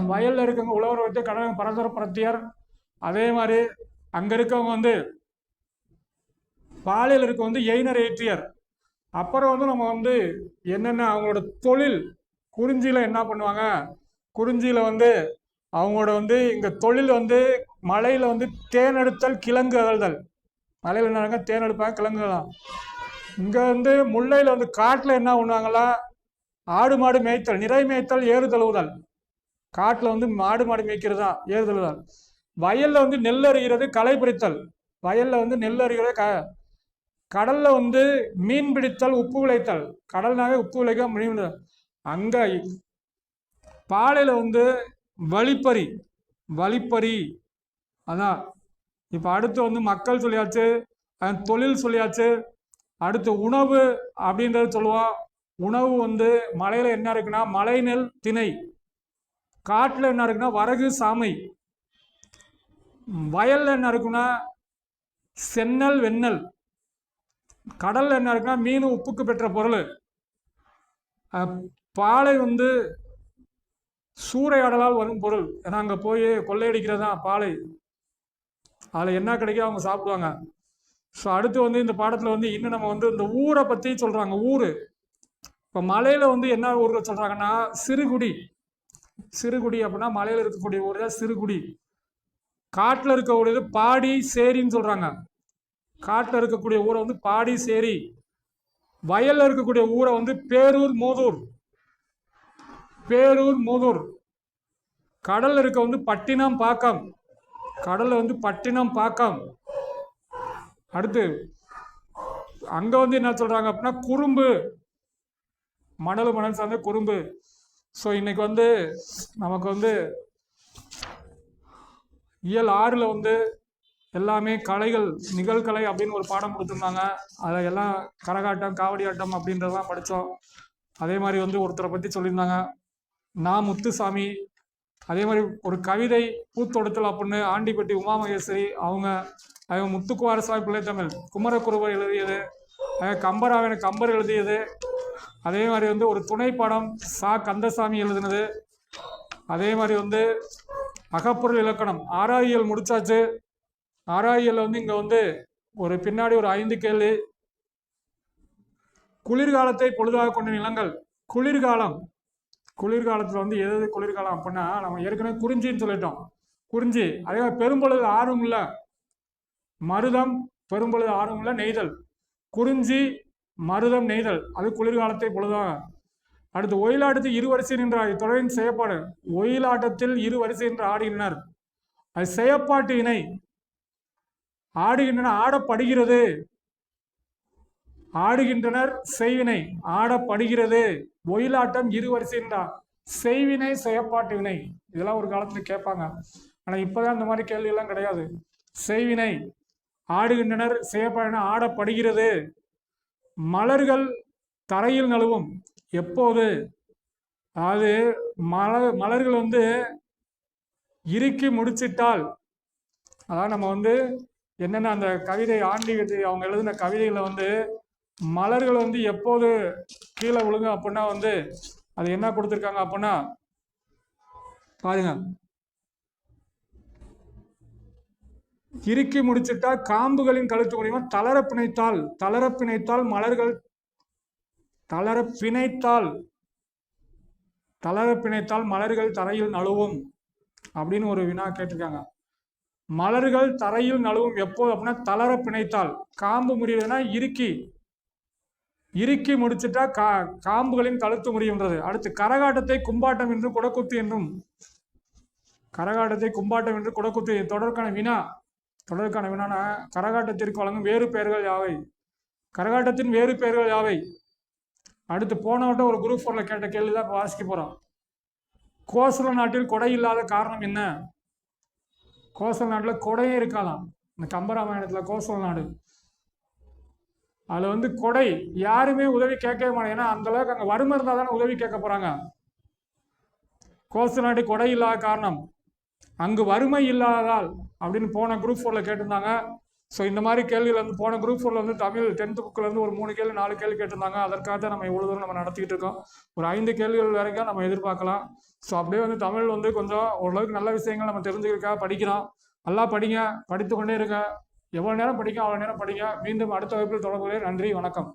வயல்ல இருக்கவங்க உழவர் உலத்தியர், கடல் பரதர் பரத்தியர். அதே மாதிரி அங்க இருக்கவங்க வந்து பாலையில் இருக்க வந்து எய்னர் எய்ட்டியர். அப்புறம் வந்து நம்ம வந்து என்னென்ன அவங்களோட தொழில், குறிஞ்சியில் என்ன பண்ணுவாங்க, குறிஞ்சியில் வந்து அவங்களோட வந்து இங்கே தொழில் வந்து மலையில் வந்து தேன் எடுத்தல், கிழங்கு அகழ்தல். மலையில் என்ன தேன் எடுப்பாங்க, கிழங்குலாம். இங்கே வந்து முல்லையில் வந்து காட்டில் என்ன பண்ணுவாங்களா, ஆடு மாடு மேய்த்தல், நிறை மேய்த்தல், ஏறு தழுவுதல். காட்டில் வந்து மாடு மாடு மேய்க்கிறது தான் ஏறு தழுவுதல். வயலில் வந்து நெல் அறிகிறது, களை பிரித்தல். வயலில் வந்து நெல் அறிகிறது. கடலில் வந்து மீன் பிடித்தல், உப்பு விளைத்தல். கடல்னாவே உப்பு விளைக்க மீன். அங்கே பாலையில் வந்து வழிப்பறி, வழிப்பறி அதான். இப்போ அடுத்து வந்து மக்கள் சொல்லியாச்சு, தொழில் சொல்லியாச்சு. அடுத்து உணவு அப்படின்றது சொல்லுவோம். உணவு வந்து மலையில் என்ன இருக்குன்னா மலை நெல் திணை, காட்டில் என்ன இருக்குன்னா வரகு சாமை, வயலில் என்ன இருக்குன்னா சென்னல் வெண்ணெல், கடலில் என்ன இருக்குன்னா மீன் உப்புக்கு பெற்ற பொருள். பாலை வந்து சூறையாடலால் வரும் பொருள். ஏன்னா அங்கே போய் கொள்ளையடிக்கிறது தான் பாலை. அதில் என்ன கிடைக்கும் அவங்க சாப்பிடுவாங்க. ஸோ அடுத்து வந்து இந்த பாடத்தில் வந்து இன்னும் நம்ம வந்து இந்த ஊரை பற்றி சொல்கிறாங்க. ஊர் இப்போ மலையில் வந்து என்ன ஊரில் சொல்கிறாங்கன்னா சிறுகுடி. சிறுகுடி அப்படின்னா மலையில் இருக்கக்கூடிய ஊர் தான் சிறுகுடி. காட்டில் இருக்கக்கூடியது பாடி சேரின்னு சொல்கிறாங்க. காட்டில் இருக்கக்கூடிய ஊரை வந்து பாடி சேரி. வயலில் இருக்கக்கூடிய ஊரை வந்து பேரூர் மூதூர். பேரூர் மூதூர். கடலில் இருக்க வந்து பட்டினம் பாக்கம். கடலில் வந்து பட்டினம் பாக்கம். அடுத்து அங்கே வந்து என்ன சொல்கிறாங்க அப்படின்னா குறும்பு, மணல் மணல் சார்ந்த குறும்பு. ஸோ இன்னைக்கு வந்து நமக்கு வந்து இயல் 6ல் வந்து எல்லாமே கலைகள், நிகழ்கலை அப்படின்னு ஒரு பாடம் கொடுத்துருந்தாங்க. அதில் எல்லாம் கரகாட்டம், காவடி ஆட்டம் அப்படின்றதெல்லாம் படித்தோம். அதே மாதிரி வந்து ஒருத்தரை பற்றி சொல்லியிருந்தாங்க, நான் முத்துசாமி. அதே மாதிரி ஒரு கவிதை பூத்தொடுத்தல் அப்படின்னு ஆண்டிப்பட்டி உமா மகேஸ்வரி அவங்க முத்துக்குமாரசாமி பிள்ளைத்தமிழ் குமரக்குருவர் எழுதியது. கம்பராவன கம்பர் எழுதியது. அதே மாதிரி வந்து ஒரு துணை பாடம் சா கந்தசாமி எழுதினது. அதே மாதிரி வந்து அகப்பொருள் இலக்கணம் 6வது இயல் முடிச்சாச்சு. 6வது இயலில் வந்து இங்கே வந்து ஒரு பின்னாடி ஒரு 5 கேள்வி. குளிர்காலத்தை பொழுதாக கொண்ட நிலங்கள். குளிர்காலம், குளிர்காலத்தில் வந்து எது குளிர்காலம் அப்படின்னா நம்ம ஏற்கனவே குறிஞ்சின்னு சொல்லிட்டோம். குறிஞ்சி. அதே மாதிரி பெரும்பொழுது ஆறும் இல்லை மருதம், பெரும்பொழுது ஆறும் இல்லை நெய்தல். குறிஞ்சி, மருதம், நெய்தல் அது குளிர்காலத்தை பொழுதாக. அடுத்து ஒயிலாட்டத்தில் 2 வரிசை நின்றார் தொடரின் செயற்பாடு. ஒயிலாட்டத்தில் 2 வரிசை நின்று ஆடுகின்றனர். அது செயற்பாட்டு இணை. ஆடுகின்றனர் ஆடப்படுகிறது. ஆடுகின்றனர் செய்வினை ஆடப்படுகிறது. ஒயிலாட்டம் 2 வரிசை நின்றார். செய்வினை செயற்பாட்டு வினை. இதெல்லாம் ஒரு காலத்தில் கேட்பாங்க. ஆனால் இப்போதான் இந்த மாதிரி கேள்வி எல்லாம் கிடையாது. செய்வினை ஆடுகின்றனர், செயற்பாடு ஆடப்படுகிறது. மலர்கள் தரையில் நழுவும் எப்போது? அதாவது மலர்கள் வந்து இறுக்கி முடிச்சிட்டால், அதாவது நம்ம வந்து என்னென்ன அந்த கவிதை ஆண்டி அவங்க எழுதின கவிதைகளை வந்து மலர்கள் வந்து எப்போது கீழே விழுங்க அப்படின்னா வந்து அது என்ன கொடுத்துருக்காங்க அப்படின்னா பாருங்க, இறுக்கி முடிச்சுட்டா காம்புகளின் கழுத்து மூலியமா தளர பிணைத்தால் மலர்கள் தளர பிணைத்தால் மலர்கள் தரையில் நழுவும் அப்படின்னு ஒரு வினா கேட்டிருக்காங்க. மலர்கள் தரையில் நழுவும் எப்போது அப்படின்னா தளர பிணைத்தால். காம்பு முறியதுன்னா இறுக்கி முடிச்சுட்டா காம்புகளின் கழுத்து முறியுன்றது. அடுத்து கரகாட்டத்தை கும்பாட்டம் என்றும் குடக்குத்து என்றும். கரகாட்டத்தை கும்பாட்டம் என்று குடக்குத்து. தொடர்கான வினானா கரகாட்டத்திற்கு வழங்கும் வேறு பெயர்கள் யாவை? கரகாட்டத்தின் வேறு பெயர்கள் யாவை? அடுத்து போன வட்டம் ஒரு குரூப் 4ல கேட்ட கேள்விதான் இப்போ வாசிக்க போறோம். கோசல நாட்டில் கொடை இல்லாத காரணம் என்ன? கோசல நாட்டில் கொடையே இருக்காதாம். இந்த கம்பராமாயணத்தில் கோசல நாடு, அதில் வந்து கொடை யாருமே உதவி கேட்கவே மாட்டாங்க. ஏன்னா அந்த அளவுக்கு அங்கே வறுமை இருந்தால் தானே உதவி கேட்க போறாங்க. கோசல நாட்டில் கொடை இல்லாத காரணம் அங்கு வறுமை இல்லாததால் அப்படின்னு போன குரூப் 4ல கேட்டிருந்தாங்க. ஸோ இந்த மாதிரி கேள்விகள் வந்து போன குரூப் 4ல வந்து தமிழ் 10th புக்கில் இருந்து ஒரு 3 கேள்வி 4 கேள்வி கேட்டிருந்தாங்க. அதற்காக தான் நம்ம இவ்வளோ தூரம் நம்ம நடத்திக்கிட்டு இருக்கோம். ஒரு 5 கேள்விகள் வரைக்கும் நம்ம எதிர்பார்க்கலாம். ஸோ அப்படியே வந்து தமிழ் வந்து கொஞ்சம் ஓரளவுக்கு நல்ல விஷயங்கள் நம்ம தெரிஞ்சுக்கிறதுக்காக படிக்கிறோம். நல்லா படிங்க, படித்து கொண்டே இருங்க. எவ்வளோ நேரம் படிக்க அவ்வளோ நேரம் படிங்க. மீண்டும் அடுத்த வகுப்பில் தொடர்புடைய நன்றி, வணக்கம்.